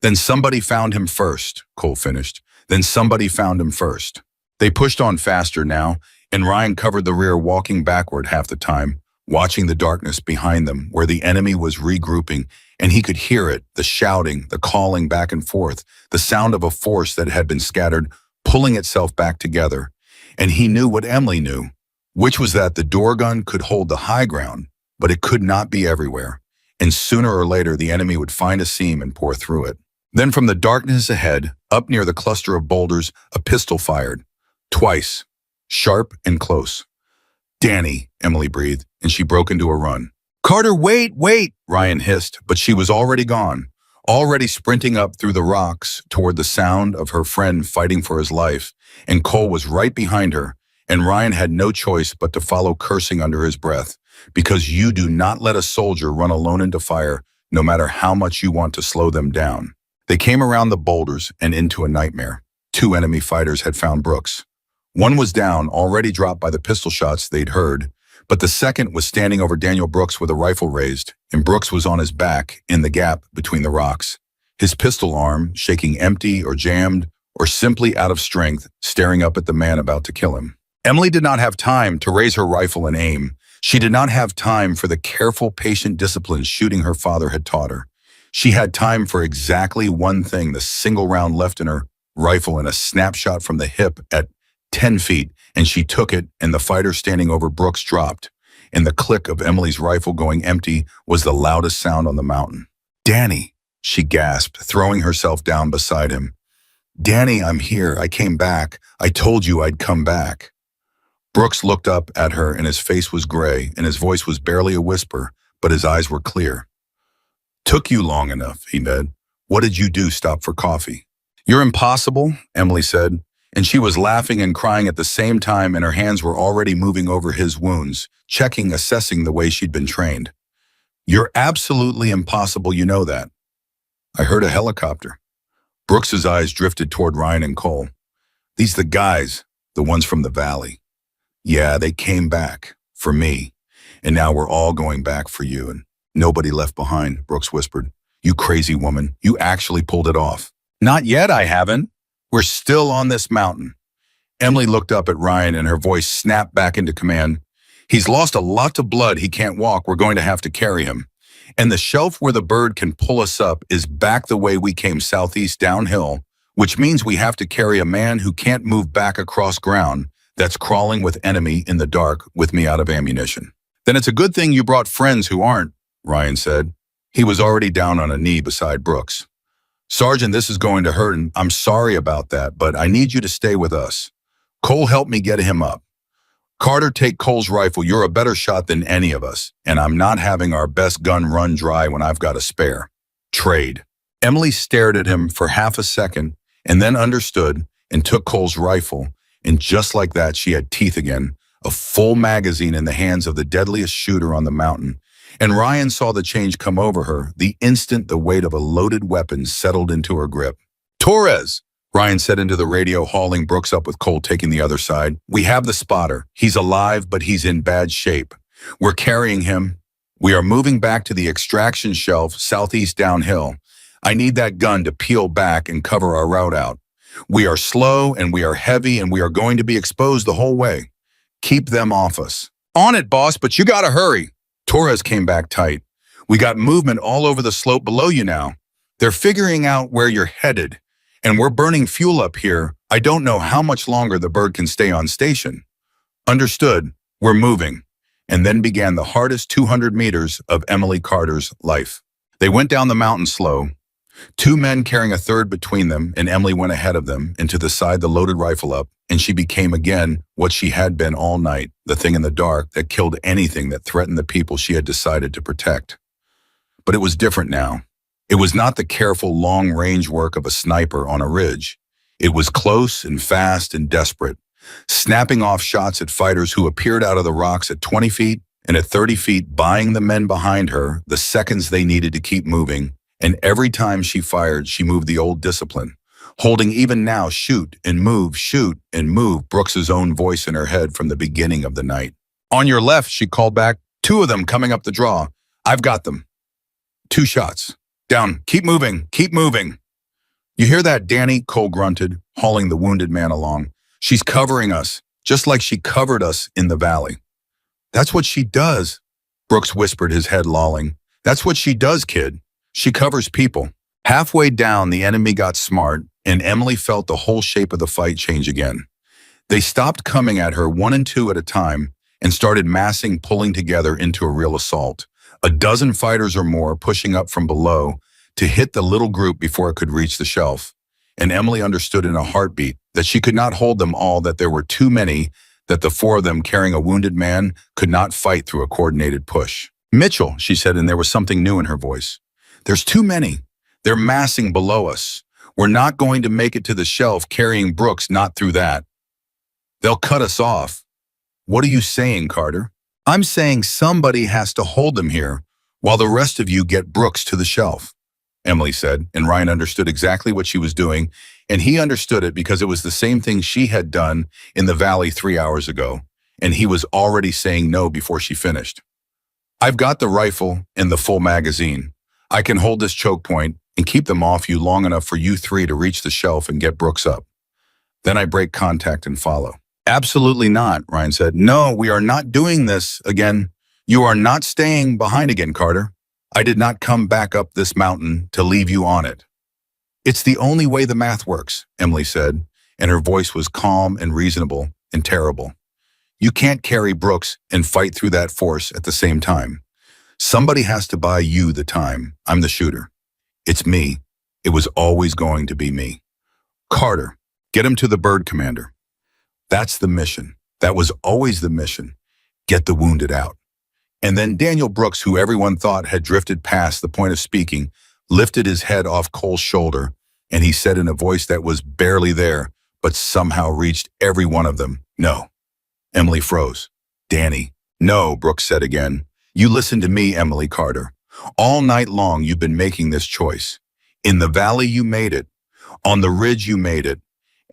Then somebody found him first, Cole finished. Then somebody found him first. They pushed on faster now, and Ryan covered the rear, walking backward half the time, watching the darkness behind them where the enemy was regrouping, and he could hear it, the shouting, the calling back and forth, the sound of a force that had been scattered, pulling itself back together. And he knew what Emily knew, which was that the door gun could hold the high ground, but it could not be everywhere. And sooner or later, the enemy would find a seam and pour through it. Then from the darkness ahead, up near the cluster of boulders, a pistol fired. Twice. Sharp and close. Danny, Emily breathed, and she broke into a run. Carter, wait, wait, Ryan hissed, but she was already gone, already sprinting up through the rocks toward the sound of her friend fighting for his life, and Cole was right behind her, and Ryan had no choice but to follow, cursing under his breath, because you do not let a soldier run alone into fire, no matter how much you want to slow them down. They came around the boulders and into a nightmare. 2 enemy fighters had found Brooks. One was down, already dropped by the pistol shots they'd heard, but the second was standing over Daniel Brooks with a rifle raised, and Brooks was on his back in the gap between the rocks, his pistol arm shaking empty or jammed or simply out of strength, staring up at the man about to kill him. Emily did not have time to raise her rifle and aim. She did not have time for the careful, patient discipline shooting her father had taught her. She had time for exactly one thing, the single round left in her rifle and a snapshot from the hip at 10 feet, and she took it, and the fighter standing over Brooks dropped, and the click of Emily's rifle going empty was the loudest sound on the mountain. Danny, she gasped, throwing herself down beside him. Danny, I'm here. I came back. I told you I'd come back. Brooks looked up at her, and his face was gray, and his voice was barely a whisper, but his eyes were clear. Took you long enough, he said. What did you do? Stop for coffee? You're impossible, Emily said, and she was laughing and crying at the same time, and her hands were already moving over his wounds, checking, assessing the way she'd been trained. You're absolutely impossible, you know that. I heard a helicopter. Brooks's eyes drifted toward Ryan and Cole. These the guys, the ones from the valley. Yeah, they came back, for me, and now we're all going back for you, and nobody left behind, Brooks whispered. You crazy woman, you actually pulled it off. Not yet, I haven't. We're still on this mountain. Emily looked up at Ryan, and her voice snapped back into command. He's lost a lot of blood. He can't walk. We're going to have to carry him. And the shelf where the bird can pull us up is back the way we came, southeast downhill, which means we have to carry a man who can't move back across ground that's crawling with enemy in the dark with me out of ammunition. Then it's a good thing you brought friends who aren't, Ryan said. He was already down on a knee beside Brooks. Sergeant, this is going to hurt, and I'm sorry about that, but I need you to stay with us. Cole helped me get him up. Carter, take Cole's rifle. You're a better shot than any of us, and I'm not having our best gun run dry when I've got a spare. Trade. Emily stared at him for half a second and then understood and took Cole's rifle, and just like that, she had teeth again, a full magazine in the hands of the deadliest shooter on the mountain. And Ryan saw the change come over her the instant the weight of a loaded weapon settled into her grip. Torres, Ryan said into the radio, hauling Brooks up with Cole taking the other side. We have the spotter. He's alive, but he's in bad shape. We're carrying him. We are moving back to the extraction shelf southeast downhill. I need that gun to peel back and cover our route out. We are slow and we are heavy and we are going to be exposed the whole way. Keep them off us. On it, boss, but you gotta hurry. Torres came back tight. We got movement all over the slope below you now. They're figuring out where you're headed, and we're burning fuel up here. I don't know how much longer the bird can stay on station. Understood. We're moving. And then began the hardest 200 meters of Emily Carter's life. They went down the mountain slow, two men carrying a third between them, and Emily went ahead of them and to the side the loaded rifle up, and she became again what she had been all night, the thing in the dark that killed anything that threatened the people she had decided to protect. But it was different now. It was not the careful long-range work of a sniper on a ridge. It was close and fast and desperate, snapping off shots at fighters who appeared out of the rocks at 20 feet and at 30 feet, buying the men behind her the seconds they needed to keep moving. And every time she fired, she moved the old discipline, holding even now shoot and move, Brooks's own voice in her head from the beginning of the night. On your left, she called back, two of them coming up the draw. I've got them. 2 shots. Down. Keep moving. Keep moving. You hear that, Danny? Cole grunted, hauling the wounded man along. She's covering us, just like she covered us in the valley. That's what she does, Brooks whispered, his head lolling. That's what she does, kid. She covers people. Halfway down, the enemy got smart, and Emily felt the whole shape of the fight change again. They stopped coming at her 1 and 2 at a time and started massing, pulling together into a real assault. A dozen fighters or more pushing up from below to hit the little group before it could reach the shelf. And Emily understood in a heartbeat that she could not hold them all, that there were too many, that the 4 of them carrying a wounded man could not fight through a coordinated push. Mitchell, she said, and there was something new in her voice. There's too many. They're massing below us. We're not going to make it to the shelf carrying Brooks, not through that. They'll cut us off. What are you saying, Carter? I'm saying somebody has to hold them here while the rest of you get Brooks to the shelf, Emily said, and Ryan understood exactly what she was doing, and he understood it because it was the same thing she had done in the valley 3 hours ago, and he was already saying no before she finished. I've got the rifle and the full magazine. I can hold this choke point and keep them off you long enough for you 3 to reach the shelf and get Brooks up. Then I break contact and follow. Absolutely not, Ryan said. No, we are not doing this again. You are not staying behind again, Carter. I did not come back up this mountain to leave you on it. It's the only way the math works, Emily said, and her voice was calm and reasonable and terrible. You can't carry Brooks and fight through that force at the same time. Somebody has to buy you the time. I'm the shooter. It's me. It was always going to be me. Carter, get him to the bird commander. That's the mission. That was always the mission. Get the wounded out. And then Daniel Brooks, who everyone thought had drifted past the point of speaking, lifted his head off Cole's shoulder, and he said in a voice that was barely there, but somehow reached every one of them, no. Emily froze. Danny. No, Brooks said again. You listen to me, Emily Carter. All night long you've been making this choice. In the valley you made it. On the ridge you made it.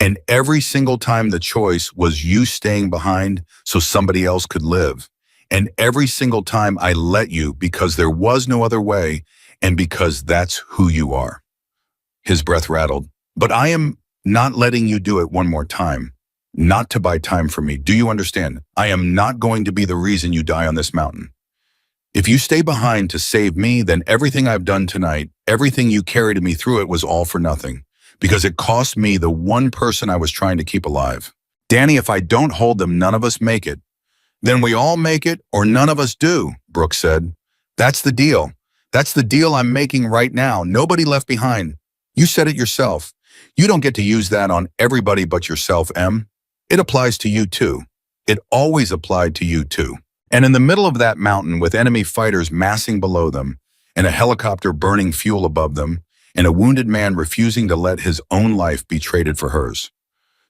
And every single time the choice was you staying behind so somebody else could live. And every single time I let you because there was no other way and because that's who you are. His breath rattled. But I am not letting you do it one more time. Not to buy time for me. Do you understand? I am not going to be the reason you die on this mountain. If you stay behind to save me, then everything I've done tonight, everything you carried me through it was all for nothing. Because it cost me the one person I was trying to keep alive. Danny, if I don't hold them, none of us make it. Then we all make it or none of us do, Brooks said. That's the deal. That's the deal I'm making right now. Nobody left behind. You said it yourself. You don't get to use that on everybody but yourself, Em. It applies to you too. It always applied to you too. And in the middle of that mountain with enemy fighters massing below them, and a helicopter burning fuel above them, and a wounded man refusing to let his own life be traded for hers.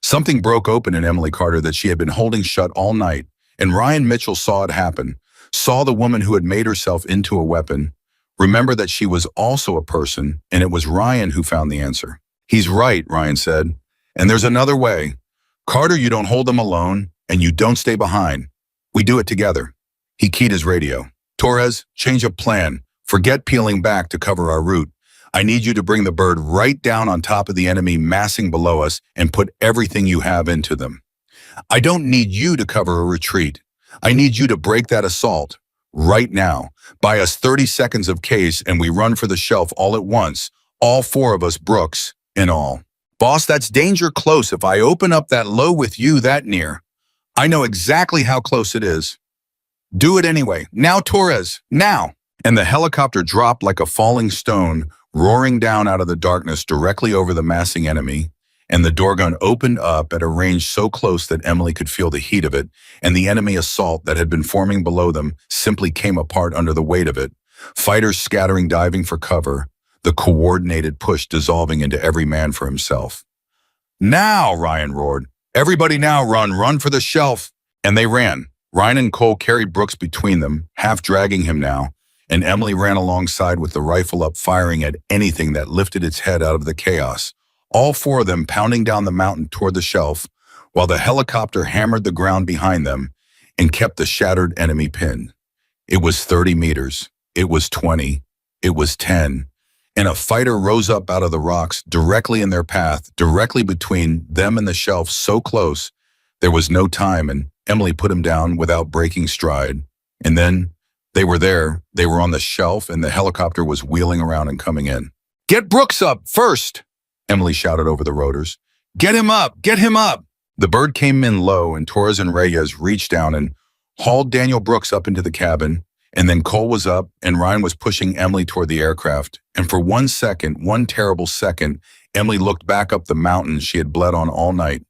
Something broke open in Emily Carter that she had been holding shut all night, and Ryan Mitchell saw it happen, saw the woman who had made herself into a weapon, remember that she was also a person, and it was Ryan who found the answer. He's right, Ryan said. And there's another way. Carter, you don't hold them alone, and you don't stay behind. We do it together. He keyed his radio. Torres, change of plan. Forget peeling back to cover our route. I need you to bring the bird right down on top of the enemy massing below us and put everything you have into them. I don't need you to cover a retreat. I need you to break that assault. Right now. Buy us 30 seconds of case and we run for the shelf all at once. All four of us, Brooks, in all. Boss, that's danger close if I open up that low with you that near. I know exactly how close it is. Do it anyway. Now, Torres, now. And the helicopter dropped like a falling stone, roaring down out of the darkness directly over the massing enemy, and the door gun opened up at a range so close that Emily could feel the heat of it, and the enemy assault that had been forming below them simply came apart under the weight of it, fighters scattering, diving for cover, the coordinated push dissolving into every man for himself. Now, Ryan roared. Everybody now run for the shelf. And they ran. Ryan and Cole carried Brooks between them, half dragging him now, and Emily ran alongside with the rifle up, firing at anything that lifted its head out of the chaos, all four of them pounding down the mountain toward the shelf, while the helicopter hammered the ground behind them and kept the shattered enemy pinned. It was 30 meters. It was 20. It was 10. And a fighter rose up out of the rocks directly in their path, directly between them and the shelf, so close, there was no time, and Emily put him down without breaking stride. And then they were there. They were on the shelf, and the helicopter was wheeling around and coming in. Get Brooks up first, Emily shouted over the rotors. Get him up! Get him up! The bird came in low, and Torres and Reyes reached down and hauled Daniel Brooks up into the cabin, and then Cole was up, and Ryan was pushing Emily toward the aircraft. And for 1 second, one terrible second, Emily looked back up the mountain she had bled on all night.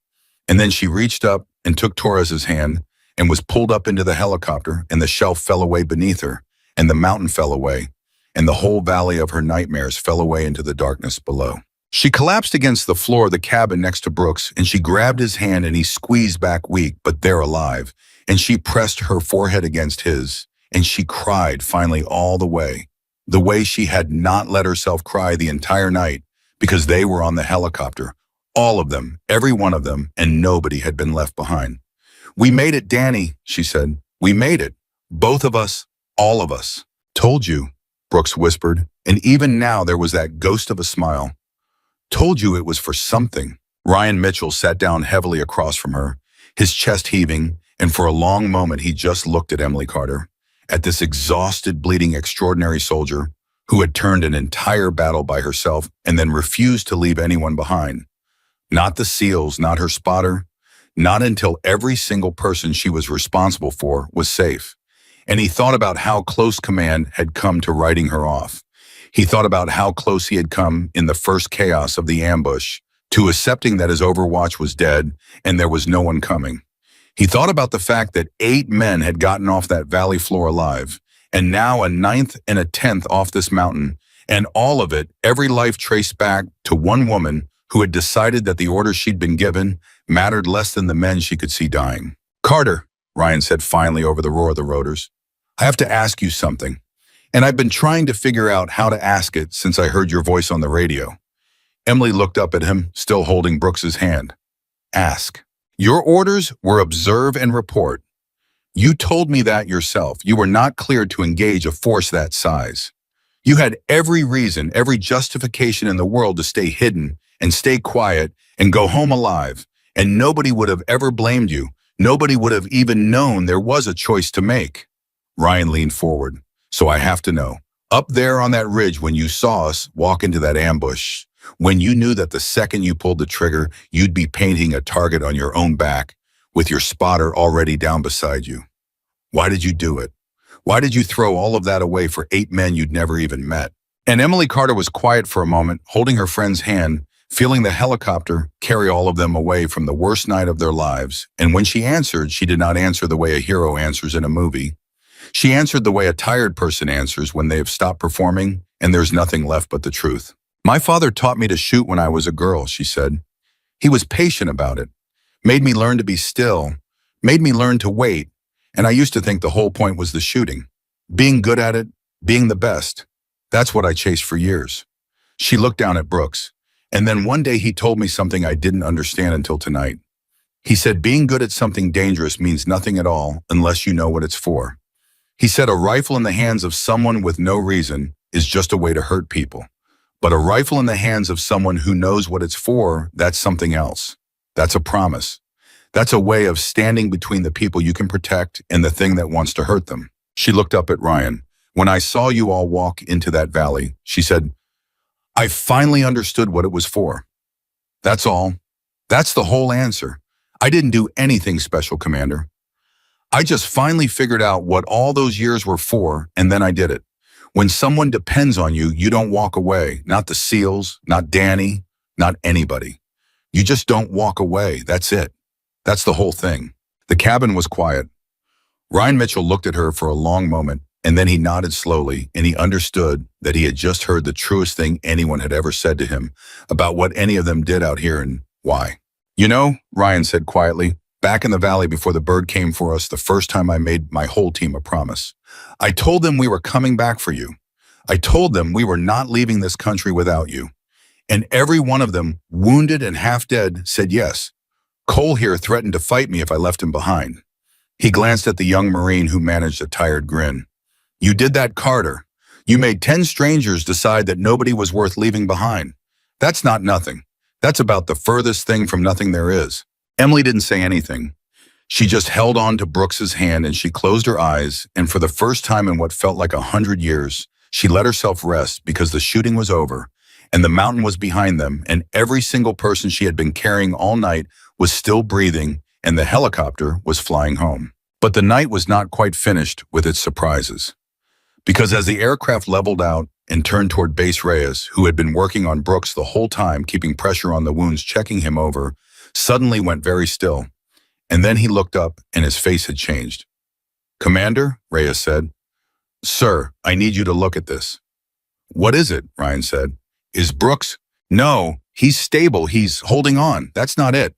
And then she reached up and took Torres's hand and was pulled up into the helicopter, and the shelf fell away beneath her, and the mountain fell away, and the whole valley of her nightmares fell away into the darkness below. She collapsed against the floor of the cabin next to Brooks, and she grabbed his hand, and he squeezed back weak, but they're alive. And she pressed her forehead against his, and she cried finally all the way she had not let herself cry the entire night, because they were on the helicopter. All of them, every one of them, and nobody had been left behind. We made it, Danny, she said. We made it. Both of us, all of us. Told you, Brooks whispered, and even now there was that ghost of a smile. Told you it was for something. Ryan Mitchell sat down heavily across from her, his chest heaving, and for a long moment he just looked at Emily Carter, at this exhausted, bleeding, extraordinary soldier who had turned an entire battle by herself and then refused to leave anyone behind. Not the SEALs, not her spotter, not until every single person she was responsible for was safe. And he thought about how close command had come to writing her off. He thought about how close he had come in the first chaos of the ambush to accepting that his overwatch was dead and there was no one coming. He thought about the fact that 8 men had gotten off that valley floor alive, and now a 9th and a 10th off this mountain, and all of it, every life traced back to one woman who had decided that the orders she'd been given mattered less than the men she could see dying. Carter, Ryan said finally over the roar of the rotors, I have to ask you something, and I've been trying to figure out how to ask it since I heard your voice on the radio. Emily looked up at him, still holding Brooks's hand. Ask. Your orders were observe and report. You told me that yourself. You were not cleared to engage a force that size. You had every reason, every justification in the world to stay hidden and stay quiet and go home alive, and nobody would have ever blamed you. Nobody would have even known there was a choice to make. Ryan leaned forward. So I have to know, up there on that ridge when you saw us walk into that ambush, when you knew that the second you pulled the trigger, you'd be painting a target on your own back with your spotter already down beside you. Why did you do it? Why did you throw all of that away for 8 men you'd never even met? And Emily Carter was quiet for a moment, holding her friend's hand, feeling the helicopter carry all of them away from the worst night of their lives. And when she answered, she did not answer the way a hero answers in a movie. She answered the way a tired person answers when they have stopped performing and there's nothing left but the truth. My father taught me to shoot when I was a girl, she said. He was patient about it, made me learn to be still, made me learn to wait, and I used to think the whole point was the shooting. Being good at it, being the best. That's what I chased for years. She looked down at Brooks, and then one day he told me something I didn't understand until tonight. He said being good at something dangerous means nothing at all unless you know what it's for. He said a rifle in the hands of someone with no reason is just a way to hurt people. But a rifle in the hands of someone who knows what it's for, that's something else. That's a promise. That's a way of standing between the people you can protect and the thing that wants to hurt them. She looked up at Ryan. When I saw you all walk into that valley, she said, I finally understood what it was for. That's all. That's the whole answer. I didn't do anything special, Commander. I just finally figured out what all those years were for, and then I did it. When someone depends on you, you don't walk away. Not the SEALs, not Danny, not anybody. You just don't walk away. That's it. That's the whole thing. The cabin was quiet. Ryan Mitchell looked at her for a long moment, and then he nodded slowly, and he understood that he had just heard the truest thing anyone had ever said to him about what any of them did out here and why. You know, Ryan said quietly, back in the valley before the bird came for us the first time I made my whole team a promise. I told them we were coming back for you. I told them we were not leaving this country without you. And every one of them, wounded and half dead, said yes. Cole here threatened to fight me if I left him behind. He glanced at the young Marine who managed a tired grin. You did that, Carter. You made 10 strangers decide that nobody was worth leaving behind. That's not nothing. That's about the furthest thing from nothing there is. Emily didn't say anything. She just held on to Brooks's hand and she closed her eyes, and for the first time in what felt like 100 years, she let herself rest because the shooting was over, and the mountain was behind them, and every single person she had been carrying all night was still breathing, and the helicopter was flying home. But the night was not quite finished with its surprises. Because as the aircraft leveled out and turned toward Base Reyes, who had been working on Brooks the whole time, keeping pressure on the wounds, checking him over, suddenly went very still. And then he looked up and his face had changed. Commander, Reyes said. Sir, I need you to look at this. What is it? Ryan said. Is Brooks? No, he's stable. He's holding on. That's not it.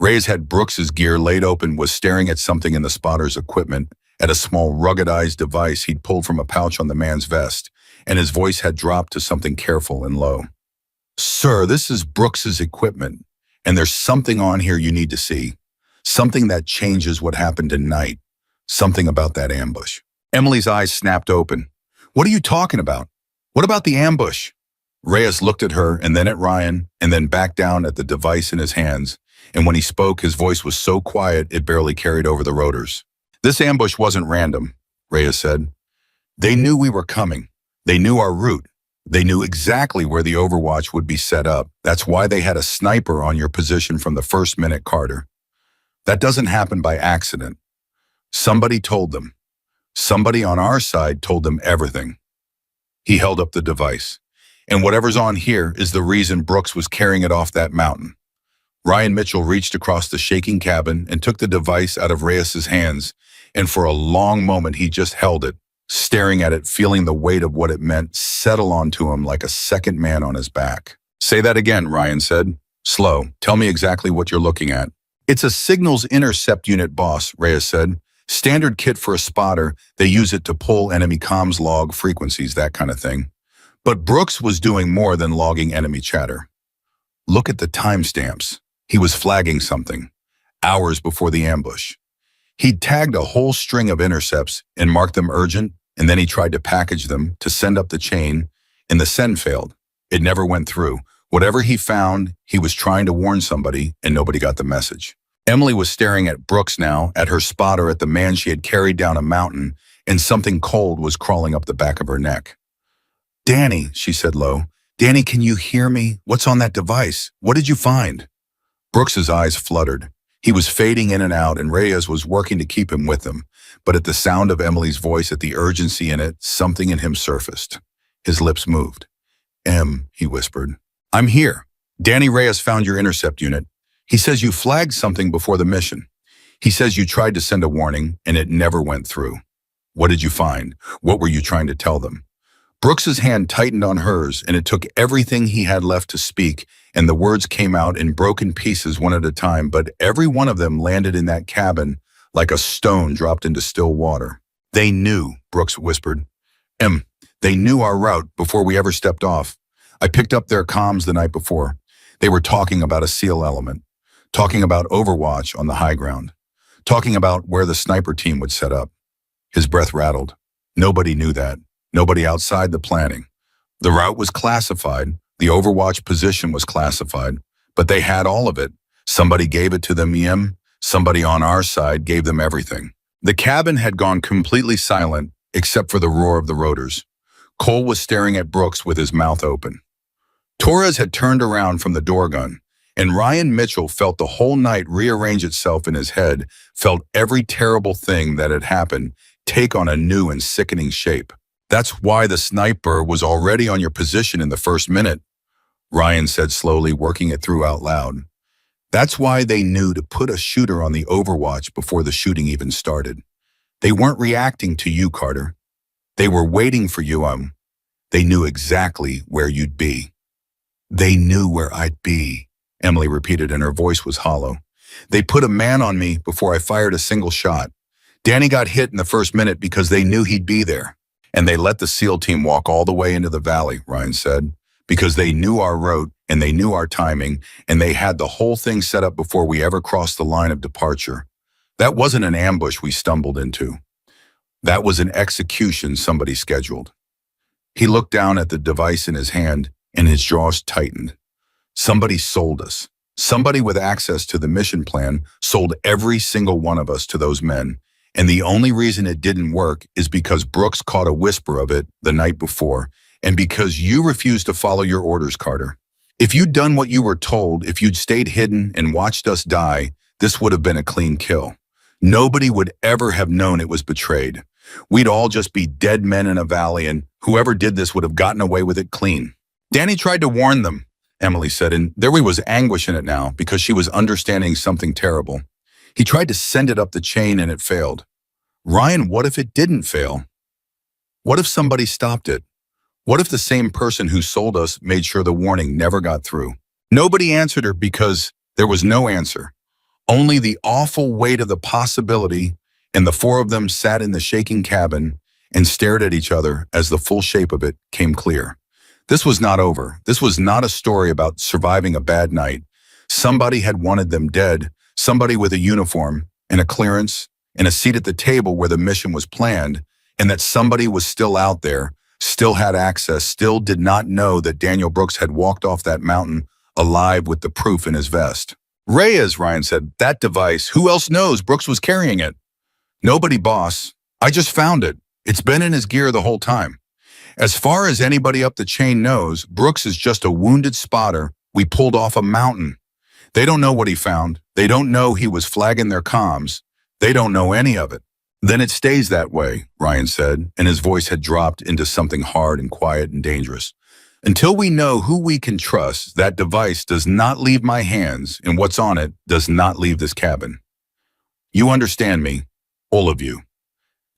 Reyes had Brooks's gear laid open, was staring at something in the spotter's equipment, at a small ruggedized device he'd pulled from a pouch on the man's vest, and his voice had dropped to something careful and low. Sir, this is Brooks's equipment, and there's something on here you need to see. Something that changes what happened tonight. Something about that ambush. Emily's eyes snapped open. What are you talking about? What about the ambush? Reyes looked at her and then at Ryan and then back down at the device in his hands, and when he spoke, his voice was so quiet it barely carried over the rotors. This ambush wasn't random, Reyes said. They knew we were coming. They knew our route. They knew exactly where the overwatch would be set up. That's why they had a sniper on your position from the first minute, Carter. That doesn't happen by accident. Somebody told them. Somebody on our side told them everything. He held up the device. And whatever's on here is the reason Brooks was carrying it off that mountain. Ryan Mitchell reached across the shaking cabin and took the device out of Reyes's hands, and for a long moment he just held it, staring at it, feeling the weight of what it meant settle onto him like a second man on his back. Say that again, Ryan said. Slow. Tell me exactly what you're looking at. It's a signals intercept unit, boss, Reyes said. Standard kit for a spotter. They use it to pull enemy comms log frequencies, that kind of thing. But Brooks was doing more than logging enemy chatter. Look at the timestamps. He was flagging something, hours before the ambush. He'd tagged a whole string of intercepts and marked them urgent, and then he tried to package them to send up the chain, and the send failed. It never went through. Whatever he found, he was trying to warn somebody, and nobody got the message. Emily was staring at Brooks now, at her spotter, at the man she had carried down a mountain, and something cold was crawling up the back of her neck. Danny, she said low. Danny, can you hear me? What's on that device? What did you find? Brooks's eyes fluttered. He was fading in and out, and Reyes was working to keep him with him. but at the sound of Emily's voice, at the urgency in it, something in him surfaced. His lips moved. He whispered. I'm here. Danny Reyes found your intercept unit. He says you flagged something before the mission. He says you tried to send a warning, and it never went through. What did you find? What were you trying to tell them? Brooks's hand tightened on hers, and it took everything he had left to speak, and the words came out in broken pieces one at a time, but every one of them landed in that cabin like a stone dropped into still water. They knew, Brooks whispered. They knew our route before we ever stepped off. I picked up their comms the night before. They were talking about a SEAL element, talking about Overwatch on the high ground, talking about where the sniper team would set up. His breath rattled. Nobody knew that. Nobody outside the planning. The route was classified. The Overwatch position was classified. But they had all of it. Somebody gave it to them, Somebody on our side gave them everything. The cabin had gone completely silent, except for the roar of the rotors. Cole was staring at Brooks with his mouth open. Torres had turned around from the door gun, and Ryan Mitchell felt the whole night rearrange itself in his head, felt every terrible thing that had happened take on a new and sickening shape. That's why the sniper was already on your position in the first minute, Ryan said slowly, working it through out loud. That's why they knew to put a shooter on the Overwatch before the shooting even started. They weren't reacting to you, Carter. They were waiting for you. They knew exactly where you'd be. They knew where I'd be, Emily repeated, and her voice was hollow. They put a man on me before I fired a single shot. Danny got hit in the first minute because they knew he'd be there. And they let the SEAL team walk all the way into the valley, Ryan said, because they knew our route and they knew our timing, and they had the whole thing set up before we ever crossed the line of departure. That wasn't an ambush we stumbled into. That was an execution somebody scheduled. He looked down at the device in his hand, and his jaws tightened. Somebody sold us. Somebody with access to the mission plan sold every single one of us to those men, and the only reason it didn't work is because Brooks caught a whisper of it the night before, and because you refused to follow your orders, Carter. If you'd done what you were told, if you'd stayed hidden and watched us die, this would have been a clean kill. Nobody would ever have known it was betrayed. We'd all just be dead men in a valley, and whoever did this would have gotten away with it clean. Danny tried to warn them, Emily said, and there was anguish in it now because she was understanding something terrible. He tried to send it up the chain and it failed. Ryan, what if it didn't fail? What if somebody stopped it? What if the same person who sold us made sure the warning never got through? Nobody answered her because there was no answer. Only the awful weight of the possibility, and the four of them sat in the shaking cabin and stared at each other as the full shape of it came clear. This was not over. This was not a story about surviving a bad night. Somebody had wanted them dead, somebody with a uniform and a clearance and a seat at the table where the mission was planned, and that somebody was still out there, still had access, still did not know that Daniel Brooks had walked off that mountain alive with the proof in his vest. Reyes, Ryan said, that device, who else knows Brooks was carrying it? Nobody, boss. I just found it. It's been in his gear the whole time. As far as anybody up the chain knows, Brooks is just a wounded spotter we pulled off a mountain. They don't know what he found. They don't know he was flagging their comms. They don't know any of it. Then it stays that way, Ryan said, and his voice had dropped into something hard and quiet and dangerous. Until we know who we can trust, that device does not leave my hands, and what's on it does not leave this cabin. You understand me, all of you.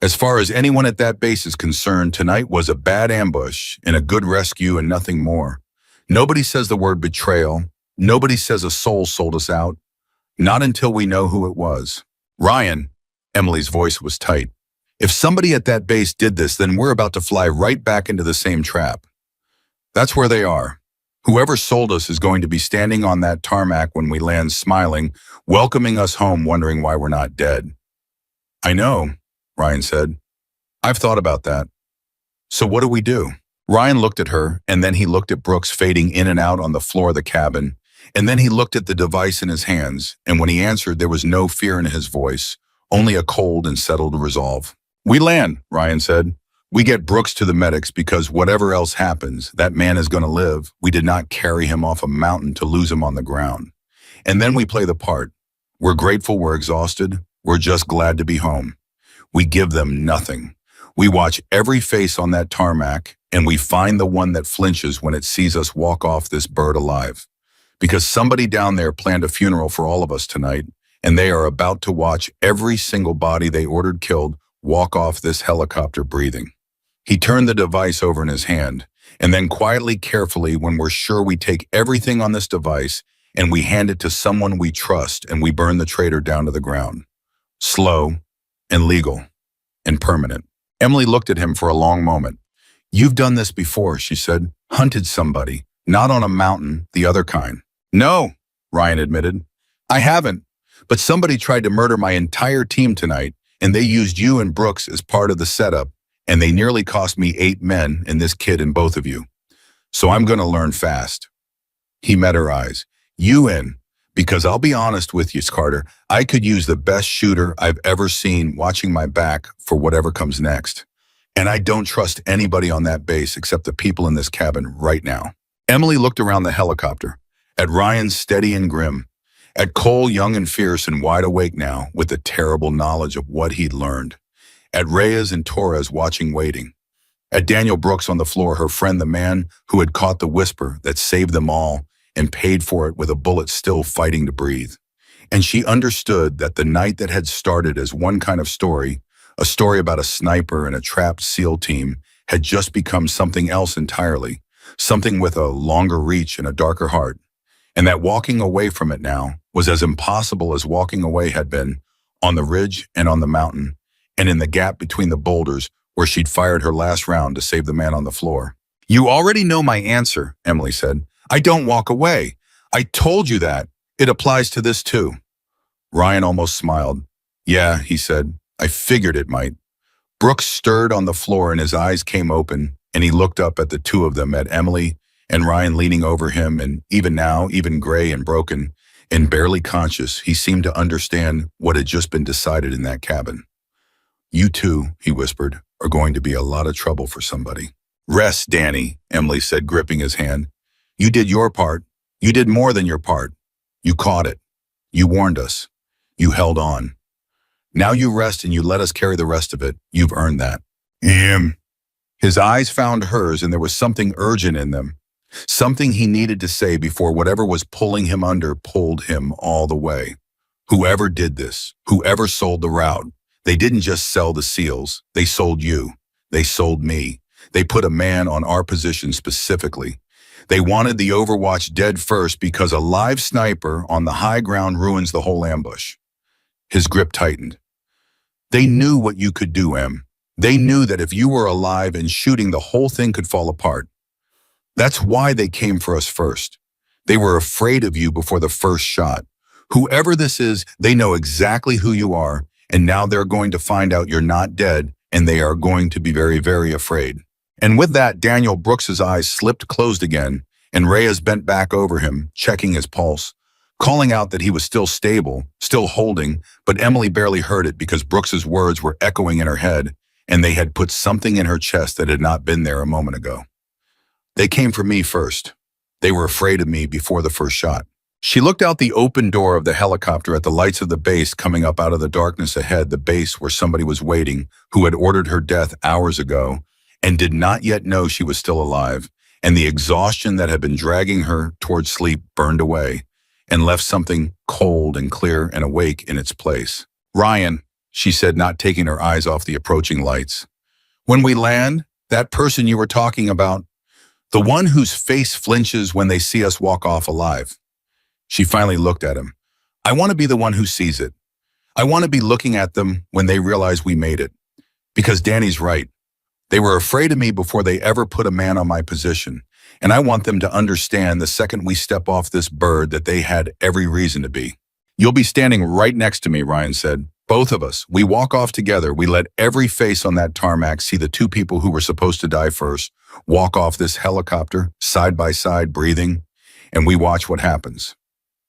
As far as anyone at that base is concerned, tonight was a bad ambush and a good rescue and nothing more. Nobody says the word betrayal. Nobody says a soul sold us out. Not until we know who it was. Ryan, Emily's voice was tight. If somebody at that base did this, then we're about to fly right back into the same trap. That's where they are. Whoever sold us is going to be standing on that tarmac when we land, smiling, welcoming us home, wondering why we're not dead. I know, Ryan said. I've thought about that. So what do we do? Ryan looked at her, and then he looked at Brooks fading in and out on the floor of the cabin, and then he looked at the device in his hands, and when he answered, there was no fear in his voice, only a cold and settled resolve. We land, Ryan said. We get Brooks to the medics because whatever else happens, that man is going to live. We did not carry him off a mountain to lose him on the ground. And then we play the part. We're grateful, we're exhausted, we're just glad to be home. We give them nothing. We watch every face on that tarmac, and we find the one that flinches when it sees us walk off this bird alive. Because somebody down there planned a funeral for all of us tonight, and they are about to watch every single body they ordered killed walk off this helicopter breathing. He turned the device over in his hand, and then quietly, carefully, when we're sure we take everything on this device and we hand it to someone we trust and we burn the traitor down to the ground. Slow and legal and permanent. Emily looked at him for a long moment. "You've done this before," she said. "Hunted somebody, not on a mountain, the other kind." "No," Ryan admitted. "I haven't. But somebody tried to murder my entire team tonight, and they used you and Brooks as part of the setup, and they nearly cost me 8 men and this kid and both of you. So I'm going to learn fast." He met her eyes. "You in. Because I'll be honest with you, Carter, I could use the best shooter I've ever seen watching my back for whatever comes next. And I don't trust anybody on that base except the people in this cabin right now." Emily looked around the helicopter, at Ryan steady and grim, at Cole young and fierce and wide awake now with the terrible knowledge of what he'd learned, at Reyes and Torres watching waiting, at Daniel Brooks on the floor, her friend, the man who had caught the whisper that saved them all and paid for it with a bullet still fighting to breathe. And she understood that the night that had started as one kind of story, a story about a sniper and a trapped SEAL team, had just become something else entirely, something with a longer reach and a darker heart. And that walking away from it now was as impossible as walking away had been on the ridge and on the mountain, and in the gap between the boulders where she'd fired her last round to save the man on the floor. "You already know my answer," Emily said. "I don't walk away. I told you that. It applies to this too." Ryan almost smiled. "Yeah," he said. "I figured it might." Brooks stirred on the floor and his eyes came open, and he looked up at the two of them, at Emily and Ryan leaning over him, and even now, even gray and broken and barely conscious, he seemed to understand what had just been decided in that cabin. "You two," he whispered, "are going to be a lot of trouble for somebody." "Rest, Danny," Emily said, gripping his hand. "You did your part. You did more than your part. You caught it. You warned us. You held on. Now you rest and you let us carry the rest of it. You've earned that." His eyes found hers, and there was something urgent in them, something he needed to say before whatever was pulling him under pulled him all the way. "Whoever did this, whoever sold the route, they didn't just sell the SEALs. They sold you. They sold me. They put a man on our position specifically. They wanted the Overwatch dead first because a live sniper on the high ground ruins the whole ambush." His grip tightened. "They knew what you could do, Em. They knew that if you were alive and shooting, the whole thing could fall apart. That's why they came for us first. They were afraid of you before the first shot. Whoever this is, they know exactly who you are, and now they're going to find out you're not dead, and they are going to be very, very afraid." And with that, Daniel Brooks's eyes slipped closed again, and Reyes bent back over him, checking his pulse, calling out that he was still stable, still holding, but Emily barely heard it because Brooks's words were echoing in her head, and they had put something in her chest that had not been there a moment ago. "They came for me first. They were afraid of me before the first shot." She looked out the open door of the helicopter at the lights of the base coming up out of the darkness ahead, the base where somebody was waiting who had ordered her death hours ago and did not yet know she was still alive, and the exhaustion that had been dragging her towards sleep burned away and left something cold and clear and awake in its place. "Ryan," she said, not taking her eyes off the approaching lights, "when we land, that person you were talking about, the one whose face flinches when they see us walk off alive." She finally looked at him. "I want to be the one who sees it. I want to be looking at them when they realize we made it. Because Danny's right. They were afraid of me before they ever put a man on my position, and I want them to understand the second we step off this bird that they had every reason to be." "You'll be standing right next to me," Ryan said. "Both of us. We walk off together. We let every face on that tarmac see the two people who were supposed to die first walk off this helicopter, side by side, breathing, and we watch what happens."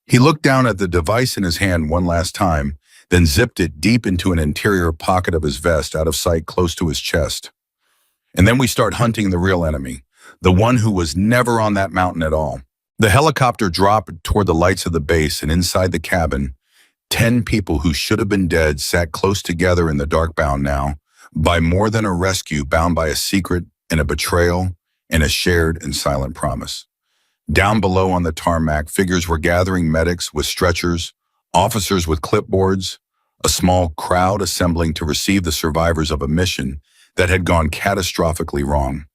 He looked down at the device in his hand one last time, then zipped it deep into an interior pocket of his vest out of sight close to his chest. "And then we start hunting the real enemy, the one who was never on that mountain at all." The helicopter dropped toward the lights of the base, and inside the cabin, 10 people who should have been dead sat close together in the dark, bound now by more than a rescue, bound by a secret and a betrayal and a shared and silent promise. Down below on the tarmac, figures were gathering: medics with stretchers, officers with clipboards, a small crowd assembling to receive the survivors of a mission that had gone catastrophically wrong.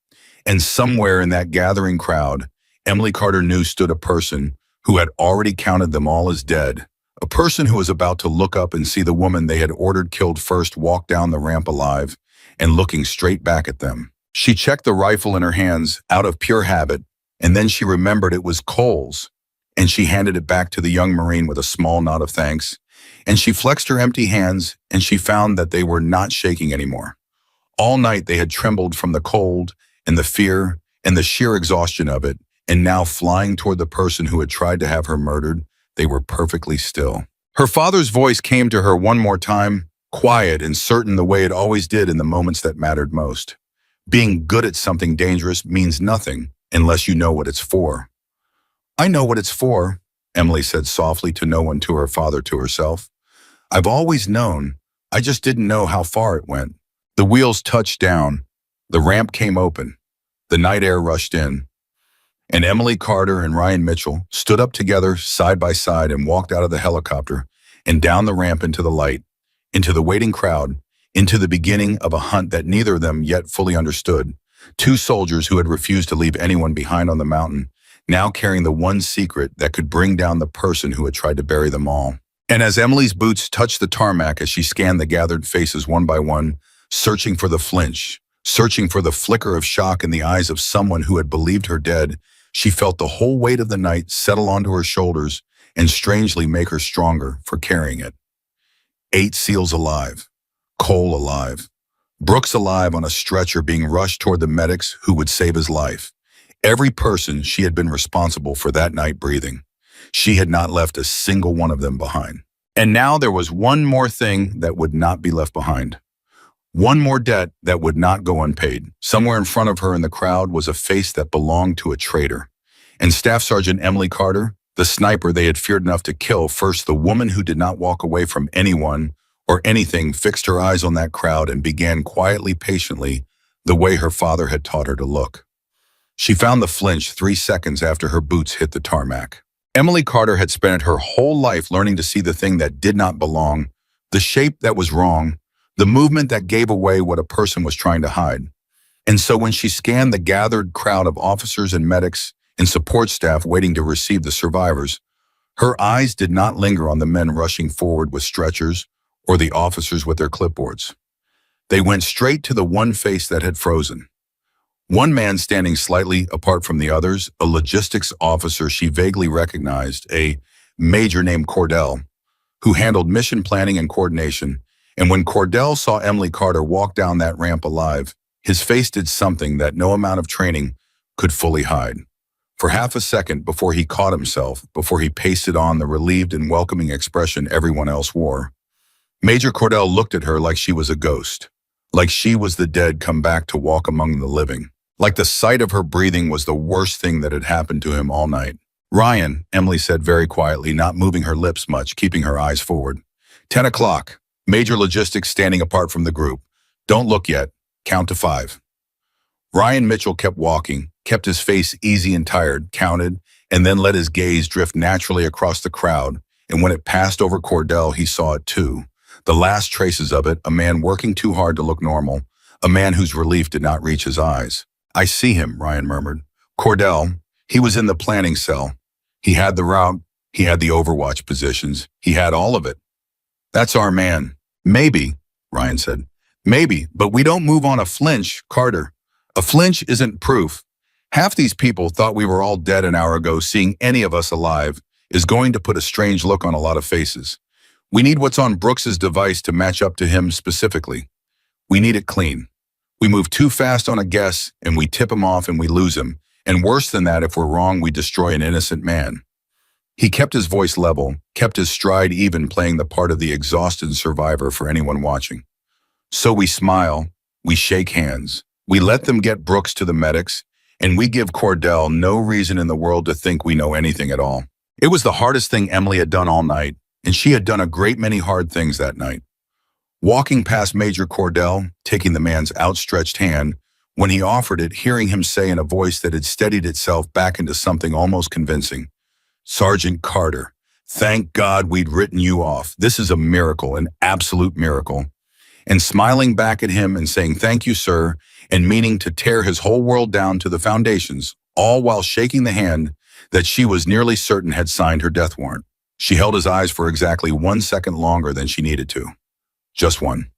And somewhere in that gathering crowd, Emily Carter knew stood a person who had already counted them all as dead, a person who was about to look up and see the woman they had ordered killed first walk down the ramp alive and looking straight back at them. She checked the rifle in her hands out of pure habit, and then she remembered it was Cole's, and she handed it back to the young Marine with a small nod of thanks, and she flexed her empty hands, and she found that they were not shaking anymore. All night they had trembled from the cold and the fear and the sheer exhaustion of it, and now flying toward the person who had tried to have her murdered, they were perfectly still. Her father's voice came to her one more time, quiet and certain the way it always did in the moments that mattered most. Being good at something dangerous means nothing unless you know what it's for. I know what it's for, Emily said softly to no one, to her father, to herself. I've always known. I just didn't know how far it went. The wheels touched down. The ramp came open. The night air rushed in. And Emily Carter and Ryan Mitchell stood up together side by side and walked out of the helicopter and down the ramp into the light, into the waiting crowd, into the beginning of a hunt that neither of them yet fully understood. Two soldiers who had refused to leave anyone behind on the mountain, now carrying the one secret that could bring down the person who had tried to bury them all. And as Emily's boots touched the tarmac, as she scanned the gathered faces one by one, searching for the flinch, searching for the flicker of shock in the eyes of someone who had believed her dead, she felt the whole weight of the night settle onto her shoulders and strangely make her stronger for carrying it. 8 SEALs alive, Cole alive, Brooks alive on a stretcher being rushed toward the medics who would save his life. Every person she had been responsible for that night breathing. She had not left a single one of them behind. And now there was one more thing that would not be left behind. One more debt that would not go unpaid. Somewhere in front of her in the crowd was a face that belonged to a traitor. And Staff Sergeant Emily Carter, the sniper they had feared enough to kill first, the woman who did not walk away from anyone or anything, fixed her eyes on that crowd and began quietly, patiently, the way her father had taught her to look. She found the flinch 3 seconds after her boots hit the tarmac. Emily Carter had spent her whole life learning to see the thing that did not belong, the shape that was wrong, the movement that gave away what a person was trying to hide. And so when she scanned the gathered crowd of officers and medics and support staff waiting to receive the survivors, her eyes did not linger on the men rushing forward with stretchers or the officers with their clipboards. They went straight to the one face that had frozen. One man standing slightly apart from the others, a logistics officer she vaguely recognized, a major named Cordell, who handled mission planning and coordination. And when Cordell saw Emily Carter walk down that ramp alive, his face did something that no amount of training could fully hide. For half a second before he caught himself, before he pasted on the relieved and welcoming expression everyone else wore, Major Cordell looked at her like she was a ghost, like she was the dead come back to walk among the living, like the sight of her breathing was the worst thing that had happened to him all night. Ryan, Emily said very quietly, not moving her lips much, keeping her eyes forward. 10 o'clock. Major Logistics standing apart from the group. Don't look yet. Count to 5. Ryan Mitchell kept walking, kept his face easy and tired, counted, and then let his gaze drift naturally across the crowd, and when it passed over Cordell, he saw it too. The last traces of it, a man working too hard to look normal, a man whose relief did not reach his eyes. I see him, Ryan murmured. Cordell, he was in the planning cell. He had the route, he had the overwatch positions, he had all of it. That's our man. Maybe, Ryan said. Maybe, but we don't move on a flinch, Carter. A flinch isn't proof. Half these people thought we were all dead an hour ago. Seeing any of us alive is going to put a strange look on a lot of faces. We need what's on Brooks's device to match up to him specifically. We need it clean. We move too fast on a guess, and we tip him off and we lose him. And worse than that, if we're wrong, we destroy an innocent man. He kept his voice level, kept his stride even, playing the part of the exhausted survivor for anyone watching. So we smile, we shake hands, we let them get Brooks to the medics, and we give Cordell no reason in the world to think we know anything at all. It was the hardest thing Emily had done all night, and she had done a great many hard things that night. Walking past Major Cordell, taking the man's outstretched hand, when he offered it, hearing him say in a voice that had steadied itself back into something almost convincing, "Sergeant Carter, thank God we'd written you off. This is a miracle, an absolute miracle." And smiling back at him and saying, "Thank you, sir," and meaning to tear his whole world down to the foundations, all while shaking the hand that she was nearly certain had signed her death warrant. She held his eyes for exactly 1 second longer than she needed to. Just one.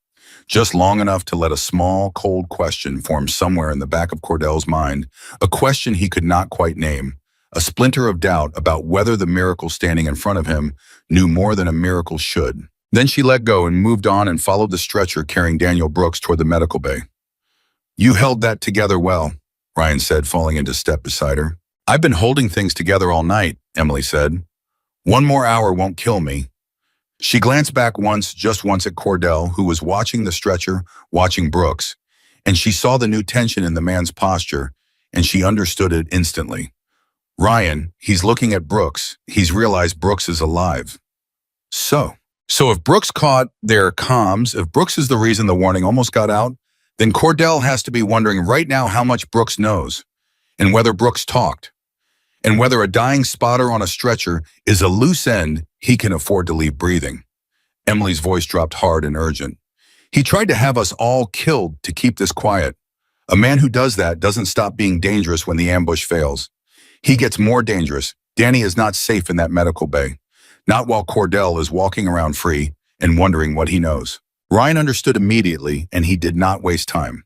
Just long enough to let a small, cold question form somewhere in the back of Cordell's mind, a question he could not quite name, a splinter of doubt about whether the miracle standing in front of him knew more than a miracle should. Then she let go and moved on and followed the stretcher carrying Daniel Brooks toward the medical bay. "You held that together well," Ryan said, falling into step beside her. "I've been holding things together all night," Emily said. "One more hour won't kill me." She glanced back once, just once at Cordell, who was watching the stretcher, watching Brooks, and she saw the new tension in the man's posture, and she understood it instantly. Ryan, he's looking at Brooks. He's realized Brooks is alive. So if Brooks caught their comms, if Brooks is the reason the warning almost got out, then Cordell has to be wondering right now how much Brooks knows, and whether Brooks talked, and whether a dying spotter on a stretcher is a loose end he can afford to leave breathing. Emily's voice dropped hard and urgent. "He tried to have us all killed to keep this quiet. A man who does that doesn't stop being dangerous when the ambush fails. He gets more dangerous. Danny is not safe in that medical bay. Not while Cordell is walking around free and wondering what he knows." Ryan understood immediately, and he did not waste time.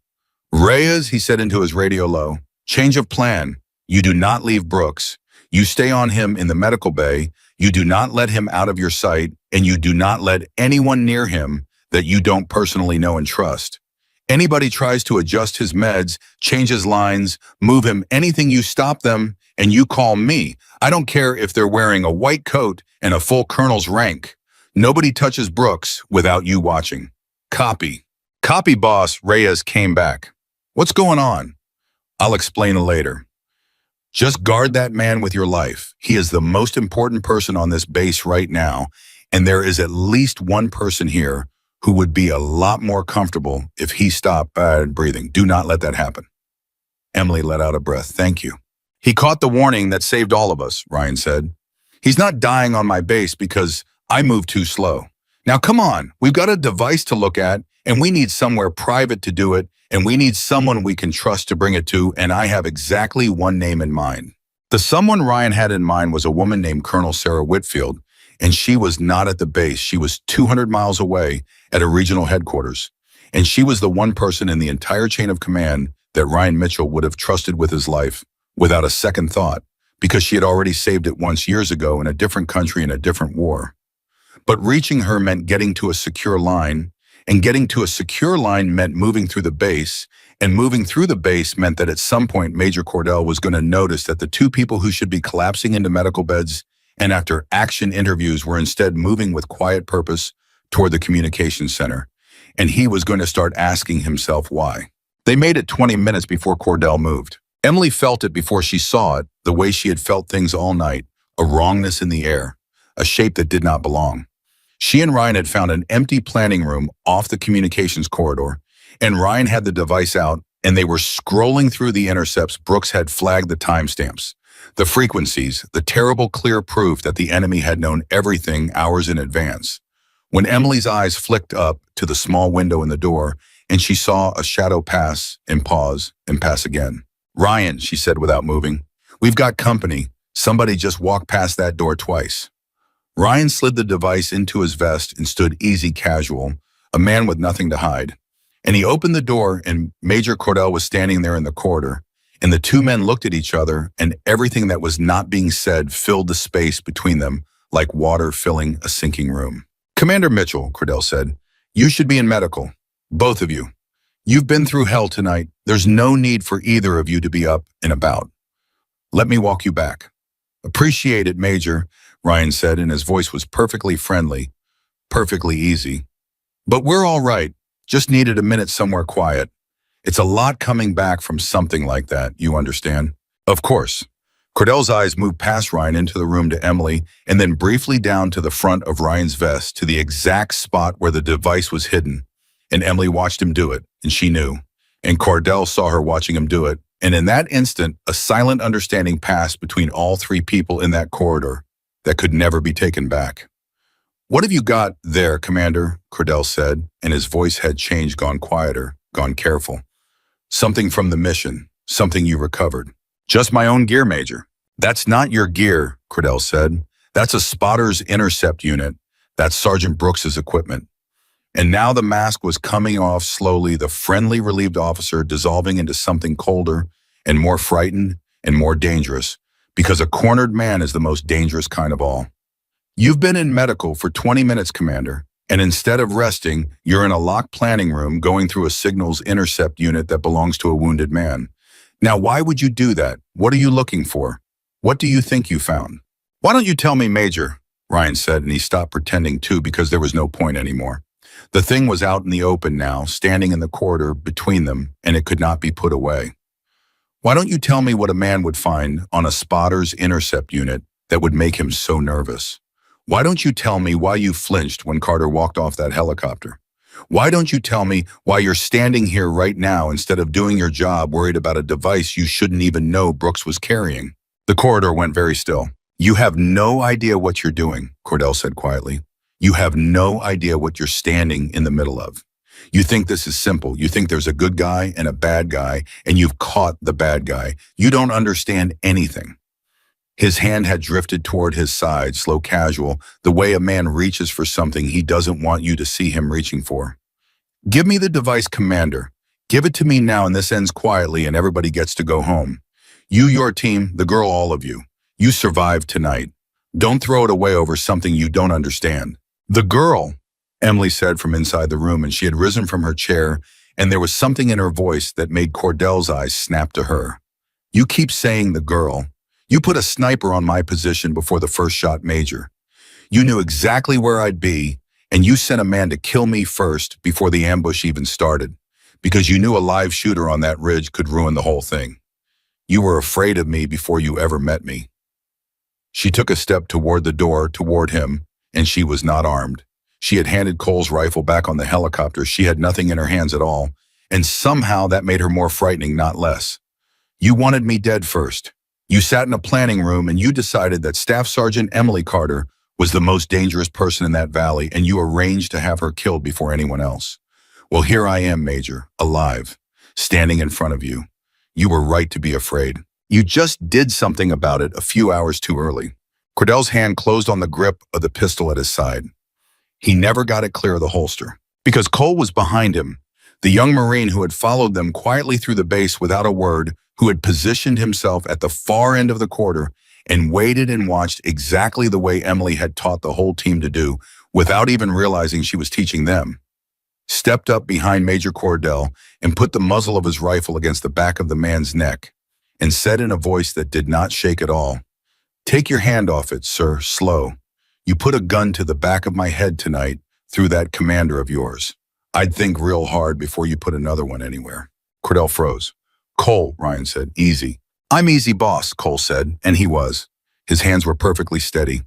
"Reyes," he said into his radio low, "change of plan. You do not leave Brooks. You stay on him in the medical bay. You do not let him out of your sight, and you do not let anyone near him that you don't personally know and trust. Anybody tries to adjust his meds, change his lines, move him, anything, you stop them, and you call me. I don't care if they're wearing a white coat and a full colonel's rank. Nobody touches Brooks without you watching." "Copy." "Copy, boss," Reyes came back. "What's going on?" "I'll explain later. Just guard that man with your life. He is the most important person on this base right now, and there is at least one person here who would be a lot more comfortable if he stopped breathing. Do not let that happen." Emily let out a breath. "Thank you." "He caught the warning that saved all of us," Ryan said. "He's not dying on my base because I moved too slow. Now come on, we've got a device to look at, and we need somewhere private to do it, and we need someone we can trust to bring it to, and I have exactly one name in mind." The someone Ryan had in mind was a woman named Colonel Sarah Whitfield, and she was not at the base. She was 200 miles away at a regional headquarters, and she was the one person in the entire chain of command that Ryan Mitchell would have trusted with his life without a second thought, because she had already saved it once years ago in a different country in a different war. But reaching her meant getting to a secure line, and getting to a secure line meant moving through the base, and moving through the base meant that at some point Major Cordell was going to notice that the two people who should be collapsing into medical beds and after action interviews were instead moving with quiet purpose toward the communications center, and he was going to start asking himself why. They made it 20 minutes before Cordell moved. Emily felt it before she saw it, the way she had felt things all night, a wrongness in the air, a shape that did not belong. She and Ryan had found an empty planning room off the communications corridor, and Ryan had the device out, and they were scrolling through the intercepts. Brooks had flagged the timestamps, the frequencies, the terrible clear proof that the enemy had known everything hours in advance. When Emily's eyes flicked up to the small window in the door, and she saw a shadow pass and pause and pass again. "Ryan," she said without moving, "we've got company. Somebody just walked past that door twice." Ryan slid the device into his vest and stood easy casual, a man with nothing to hide. And he opened the door, and Major Cordell was standing there in the corridor, and the two men looked at each other, and everything that was not being said filled the space between them like water filling a sinking room. "Commander Mitchell," Cordell said, "you should be in medical. Both of you. You've been through hell tonight. There's no need for either of you to be up and about. Let me walk you back." "Appreciate it, Major," Ryan said, and his voice was perfectly friendly, perfectly easy. "But we're all right. Just needed a minute somewhere quiet. It's a lot coming back from something like that, you understand?" "Of course." Cordell's eyes moved past Ryan into the room to Emily and then briefly down to the front of Ryan's vest to the exact spot where the device was hidden. And Emily watched him do it, and she knew. And Cordell saw her watching him do it. And in that instant, a silent understanding passed between all three people in that corridor that could never be taken back. "What have you got there, Commander?" Cordell said, and his voice had changed, gone quieter, gone careful. "Something from the mission, something you recovered." "Just my own gear, Major." "That's not your gear," Cordell said. "That's a spotter's intercept unit. That's Sergeant Brooks's equipment." And now the mask was coming off slowly, the friendly, relieved officer dissolving into something colder and more frightened and more dangerous, because a cornered man is the most dangerous kind of all. "You've been in medical for 20 minutes, Commander, and instead of resting, you're in a locked planning room going through a signals intercept unit that belongs to a wounded man. Now, why would you do that? What are you looking for? What do you think you found?" "Why don't you tell me, Major?" Ryan said, and he stopped pretending to because there was no point anymore. The thing was out in the open now, standing in the corridor between them, and it could not be put away. "Why don't you tell me what a man would find on a spotter's intercept unit that would make him so nervous? Why don't you tell me why you flinched when Carter walked off that helicopter? Why don't you tell me why you're standing here right now instead of doing your job, worried about a device you shouldn't even know Brooks was carrying?" The corridor went very still. "You have no idea what you're doing," Cordell said quietly. "You have no idea what you're standing in the middle of. You think this is simple. You think there's a good guy and a bad guy, and you've caught the bad guy. You don't understand anything." His hand had drifted toward his side, slow, casual, the way a man reaches for something he doesn't want you to see him reaching for. "Give me the device, Commander. Give it to me now, and this ends quietly, and everybody gets to go home. You, your team, the girl, all of you. You survived tonight. Don't throw it away over something you don't understand." "The girl," Emily said from inside the room, and she had risen from her chair, and there was something in her voice that made Cordell's eyes snap to her. "You keep saying the girl. You put a sniper on my position before the first shot, Major. You knew exactly where I'd be, and you sent a man to kill me first before the ambush even started, because you knew a live shooter on that ridge could ruin the whole thing. You were afraid of me before you ever met me." She took a step toward the door, toward him, and she was not armed. She had handed Cole's rifle back on the helicopter. She had nothing in her hands at all, and somehow that made her more frightening, not less. "You wanted me dead first. You sat in a planning room and you decided that Staff Sergeant Emily Carter was the most dangerous person in that valley, and you arranged to have her killed before anyone else. Well, here I am, Major, alive, standing in front of you. You were right to be afraid. You just did something about it a few hours too early." Cordell's hand closed on the grip of the pistol at his side. He never got it clear of the holster, because Cole was behind him, the young Marine who had followed them quietly through the base without a word, who had positioned himself at the far end of the corridor and waited and watched exactly the way Emily had taught the whole team to do, without even realizing she was teaching them. Stepped up behind Major Cordell and put the muzzle of his rifle against the back of the man's neck, and said in a voice that did not shake at all, "Take your hand off it, sir, slow. You put a gun to the back of my head tonight through that commander of yours. I'd think real hard before you put another one anywhere." Cordell froze. "Cole," Ryan said, "easy." "I'm easy, boss," Cole said, and he was. His hands were perfectly steady.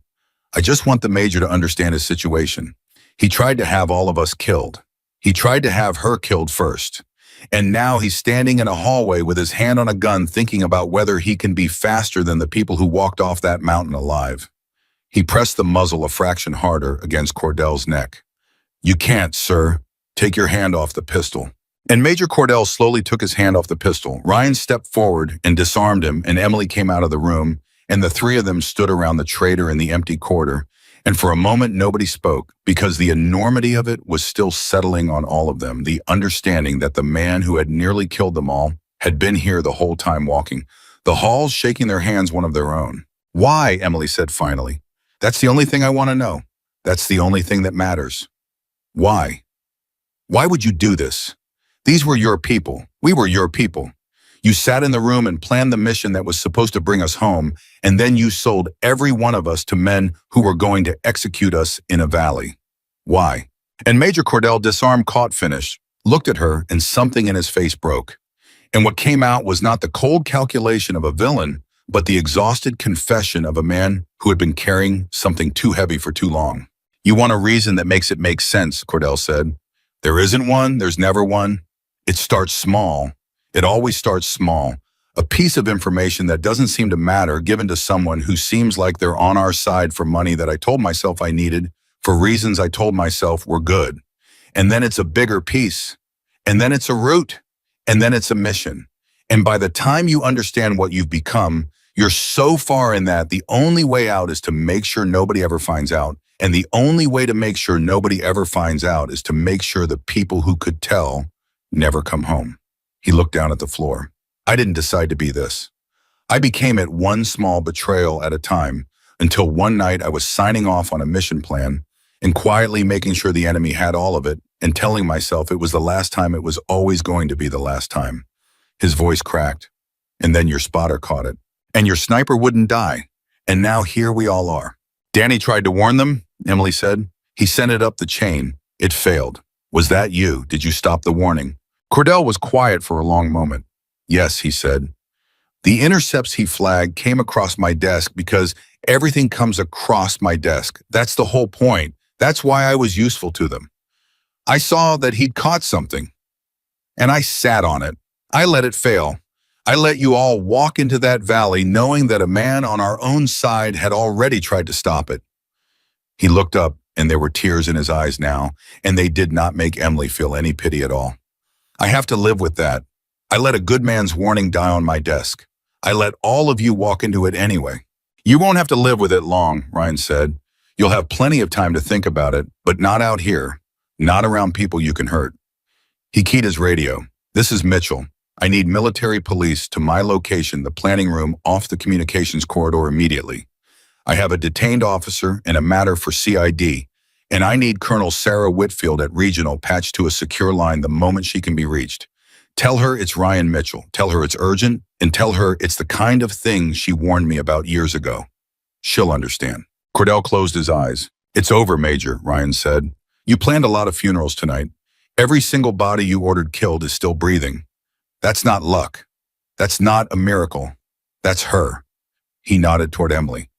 "I just want the Major to understand his situation. He tried to have all of us killed. He tried to have her killed first. And now he's standing in a hallway with his hand on a gun thinking about whether he can be faster than the people who walked off that mountain alive." He pressed the muzzle a fraction harder against Cordell's neck. "You can't, sir. Take your hand off the pistol." And Major Cordell slowly took his hand off the pistol. Ryan stepped forward and disarmed him, and Emily came out of the room, and the three of them stood around the traitor in the empty corridor. And for a moment, nobody spoke, because the enormity of it was still settling on all of them, the understanding that the man who had nearly killed them all had been here the whole time walking, the halls shaking their hands one of their own. "Why?" Emily said finally. "That's the only thing I want to know. That's the only thing that matters. Why? Why would you do this? These were your people. We were your people. You sat in the room and planned the mission that was supposed to bring us home, and then you sold every one of us to men who were going to execute us in a valley. Why?" And Major Cordell, disarmed, caught, finished, looked at her, and something in his face broke. And what came out was not the cold calculation of a villain, but the exhausted confession of a man who had been carrying something too heavy for too long. You want a reason that makes it make sense, Cordell said. There isn't one, there's never one. It starts small. It always starts small. A piece of information that doesn't seem to matter given to someone who seems like they're on our side for money that I told myself I needed for reasons I told myself were good. And then it's a bigger piece. And then it's a route. And then it's a mission. And by the time you understand what you've become, you're so far in that the only way out is to make sure nobody ever finds out. And the only way to make sure nobody ever finds out is to make sure the people who could tell never come home. He looked down at the floor. I didn't decide to be this. I became it one small betrayal at a time until one night I was signing off on a mission plan and quietly making sure the enemy had all of it and telling myself it was the last time, it was always going to be the last time. His voice cracked. And then your spotter caught it. And your sniper wouldn't die. And now here we all are. Danny tried to warn them, Emily said. He sent it up the chain. It failed. Was that you? Did you stop the warning? Cordell was quiet for a long moment. Yes, he said. The intercepts he flagged came across my desk because everything comes across my desk. That's the whole point. That's why I was useful to them. I saw that he'd caught something, and I sat on it. I let it fail. I let you all walk into that valley knowing that a man on our own side had already tried to stop it. He looked up, and there were tears in his eyes now, and they did not make Emily feel any pity at all. I have to live with that. I let a good man's warning die on my desk. I let all of you walk into it anyway. You won't have to live with it long, Ryan said. You'll have plenty of time to think about it, but not out here, not around people you can hurt. He keyed his radio. This is Mitchell. I need military police to my location, the planning room off the communications corridor immediately. I have a detained officer and a matter for CID, and I need Colonel Sarah Whitfield at Regional patched to a secure line the moment she can be reached. Tell her it's Ryan Mitchell. Tell her it's urgent, and tell her it's the kind of thing she warned me about years ago. She'll understand. Cordell closed his eyes. It's over, Major, Ryan said. You planned a lot of funerals tonight. Every single body you ordered killed is still breathing. That's not luck. That's not a miracle. That's her. He nodded toward Emily.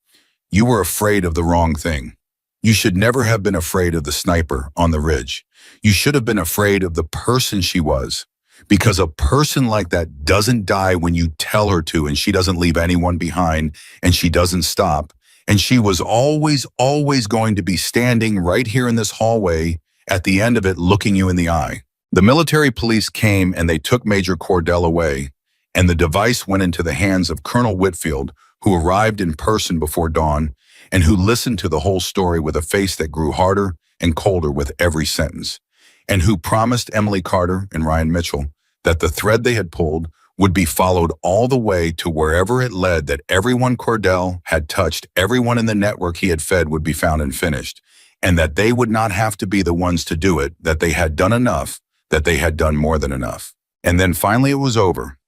You were afraid of the wrong thing. You should never have been afraid of the sniper on the ridge. You should have been afraid of the person she was. Because a person like that doesn't die when you tell her to, and she doesn't leave anyone behind, and she doesn't stop. And she was always going to be standing right here in this hallway at the end of it looking you in the eye. The military police came and they took Major Cordell away, and the device went into the hands of Colonel Whitfield, who arrived in person before dawn and who listened to the whole story with a face that grew harder and colder with every sentence, and who promised Emily Carter and Ryan Mitchell that the thread they had pulled would be followed all the way to wherever it led, that everyone Cordell had touched, everyone in the network he had fed would be found and finished, and that they would not have to be the ones to do it, that they had done enough, that they had done more than enough. And then finally it was over,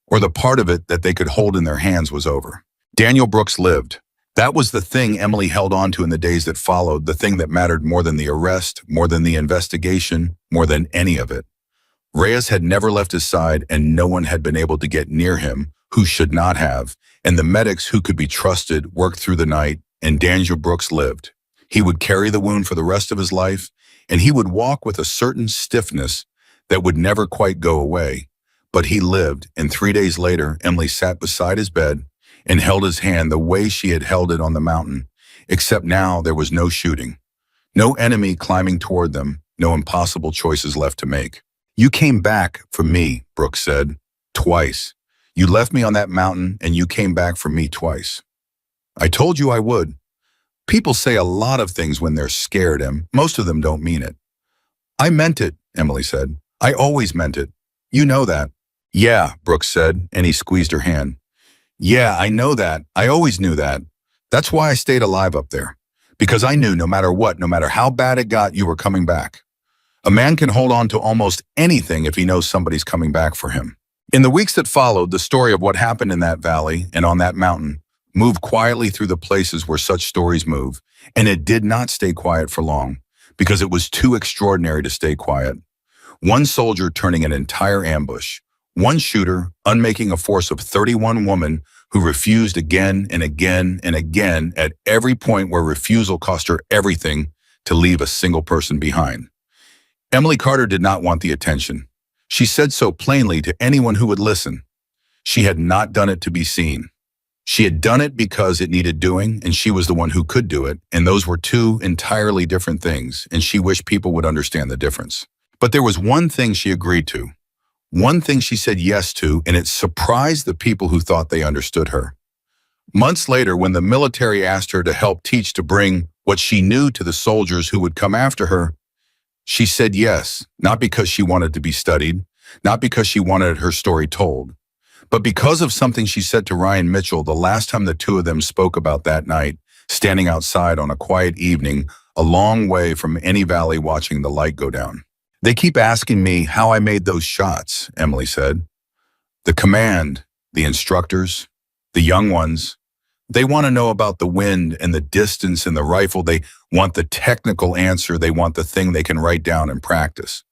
or the part of it that they could hold in their hands was over. Daniel Brooks lived. That was the thing Emily held on to in the days that followed, the thing that mattered more than the arrest, more than the investigation, more than any of it. Reyes had never left his side, and no one had been able to get near him who should not have, and the medics who could be trusted worked through the night, and Daniel Brooks lived. He would carry the wound for the rest of his life, and he would walk with a certain stiffness that would never quite go away. But he lived, and 3 days later, Emily sat beside his bed and held his hand the way she had held it on the mountain, except now there was no shooting, no enemy climbing toward them, no impossible choices left to make. You came back for me, Brooks said, twice. You left me on that mountain, and you came back for me twice. I told you I would. People say a lot of things when they're scared, and most of them don't mean it. I meant it, Emily said. I always meant it. You know that. Yeah, Brooks said, and he squeezed her hand. Yeah, I know that. I always knew that. That's why I stayed alive up there. Because I knew no matter what, no matter how bad it got, you were coming back. A man can hold on to almost anything if he knows somebody's coming back for him. In the weeks that followed, the story of what happened in that valley and on that mountain moved quietly through the places where such stories move, and it did not stay quiet for long, because it was too extraordinary to stay quiet. One soldier turning an entire ambush, one shooter unmaking a force of 31 women who refused again and again and again at every point where refusal cost her everything to leave a single person behind. Emily Carter did not want the attention. She said so plainly to anyone who would listen. She had not done it to be seen. She had done it because it needed doing, and she was the one who could do it, and those were two entirely different things, and she wished people would understand the difference. But there was one thing she agreed to, one thing she said yes to, and it surprised the people who thought they understood her. Months later, when the military asked her to help teach to bring what she knew to the soldiers who would come after her, she said yes, not because she wanted to be studied, not because she wanted her story told, but because of something she said to Ryan Mitchell the last time the two of them spoke about that night, standing outside on a quiet evening, a long way from any valley watching the light go down. "They keep asking me how I made those shots," Emily said. "The command, the instructors, the young ones, they want to know about the wind and the distance and the rifle. They want the technical answer. They want the thing they can write down and practice."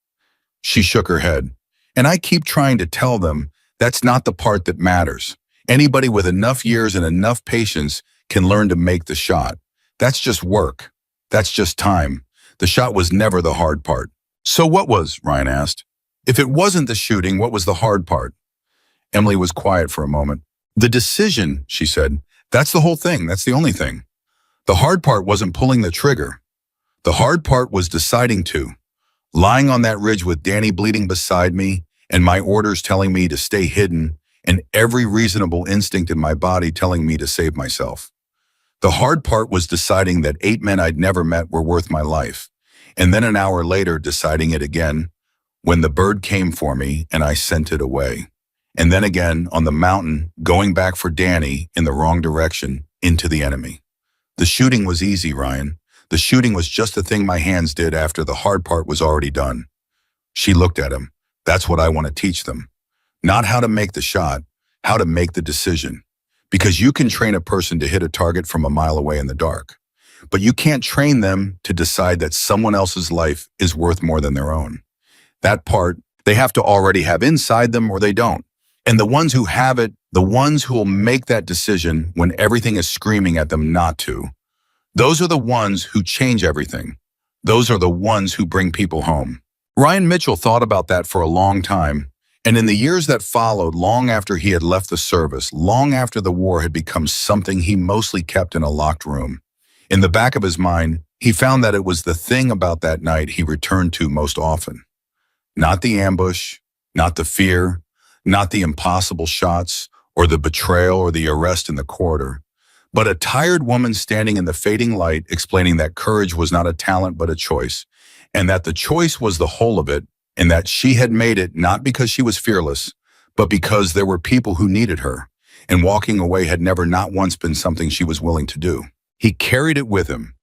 She shook her head. "And I keep trying to tell them that's not the part that matters. Anybody with enough years and enough patience can learn to make the shot. That's just work. That's just time. The shot was never the hard part." "So what was?" Ryan asked. "If it wasn't the shooting, what was the hard part?" Emily was quiet for a moment. "The decision," she said. "That's the whole thing. That's the only thing. The hard part wasn't pulling the trigger. The hard part was deciding to. Lying on that ridge with Danny bleeding beside me, and my orders telling me to stay hidden, and every reasonable instinct in my body telling me to save myself. The hard part was deciding that 8 men I'd never met were worth my life, and then an hour later deciding it again, when the bird came for me and I sent it away. And then again on the mountain, going back for Danny in the wrong direction, into the enemy. The shooting was easy, Ryan. The shooting was just the thing my hands did after the hard part was already done." She looked at him. "That's what I want to teach them. Not how to make the shot, how to make the decision. Because you can train a person to hit a target from a mile away in the dark, but you can't train them to decide that someone else's life is worth more than their own. That part, they have to already have inside them or they don't. And the ones who have it, the ones who will make that decision when everything is screaming at them not to, those are the ones who change everything. Those are the ones who bring people home." Ryan Mitchell thought about that for a long time, and in the years that followed, long after he had left the service, long after the war had become something he mostly kept in a locked room, in the back of his mind, he found that it was the thing about that night he returned to most often. Not the ambush, not the fear, not the impossible shots, or the betrayal or the arrest in the corridor, but a tired woman standing in the fading light explaining that courage was not a talent but a choice, and that the choice was the whole of it, and that she had made it not because she was fearless, but because there were people who needed her, and walking away had never not once been something she was willing to do. He carried it with him.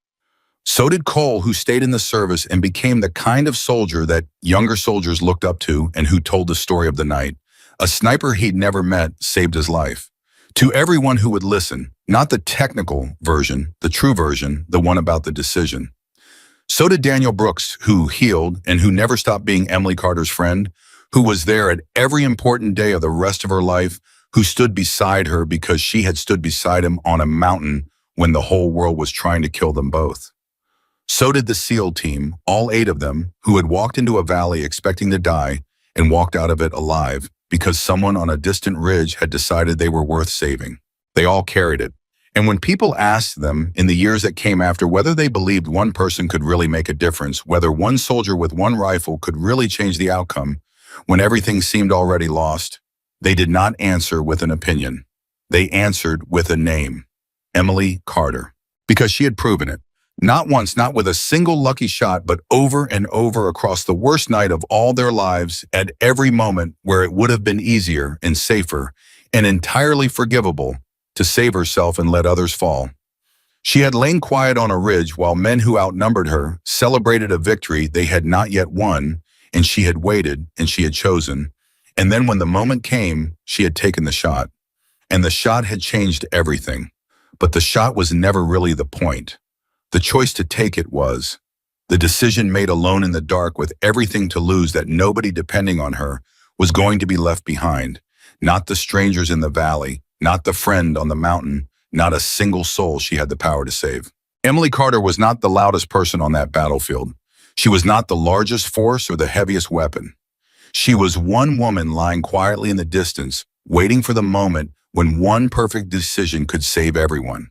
So did Cole, who stayed in the service and became the kind of soldier that younger soldiers looked up to and who told the story of the night. A sniper he'd never met saved his life. To everyone who would listen, not the technical version, the true version, the one about the decision. So did Daniel Brooks, who healed and who never stopped being Emily Carter's friend, who was there at every important day of the rest of her life, who stood beside her because she had stood beside him on a mountain when the whole world was trying to kill them both. So did the SEAL team, all 8 of them, who had walked into a valley expecting to die and walked out of it alive because someone on a distant ridge had decided they were worth saving. They all carried it. And when people asked them in the years that came after whether they believed one person could really make a difference, whether one soldier with one rifle could really change the outcome, when everything seemed already lost, they did not answer with an opinion. They answered with a name, Emily Carter, because she had proven it. Not once, not with a single lucky shot, but over and over across the worst night of all their lives, at every moment where it would have been easier and safer and entirely forgivable to save herself and let others fall. She had lain quiet on a ridge while men who outnumbered her celebrated a victory they had not yet won, and she had waited and she had chosen. And then when the moment came, she had taken the shot. And the shot had changed everything. But the shot was never really the point. The choice to take it was. The decision made alone in the dark with everything to lose that nobody depending on her was going to be left behind. Not the strangers in the valley, not the friend on the mountain, not a single soul she had the power to save. Emily Carter was not the loudest person on that battlefield. She was not the largest force or the heaviest weapon. She was one woman lying quietly in the distance, waiting for the moment when one perfect decision could save everyone.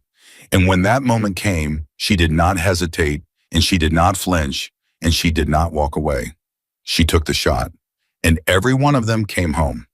And when that moment came, she did not hesitate, and she did not flinch, and she did not walk away. She took the shot, and every one of them came home.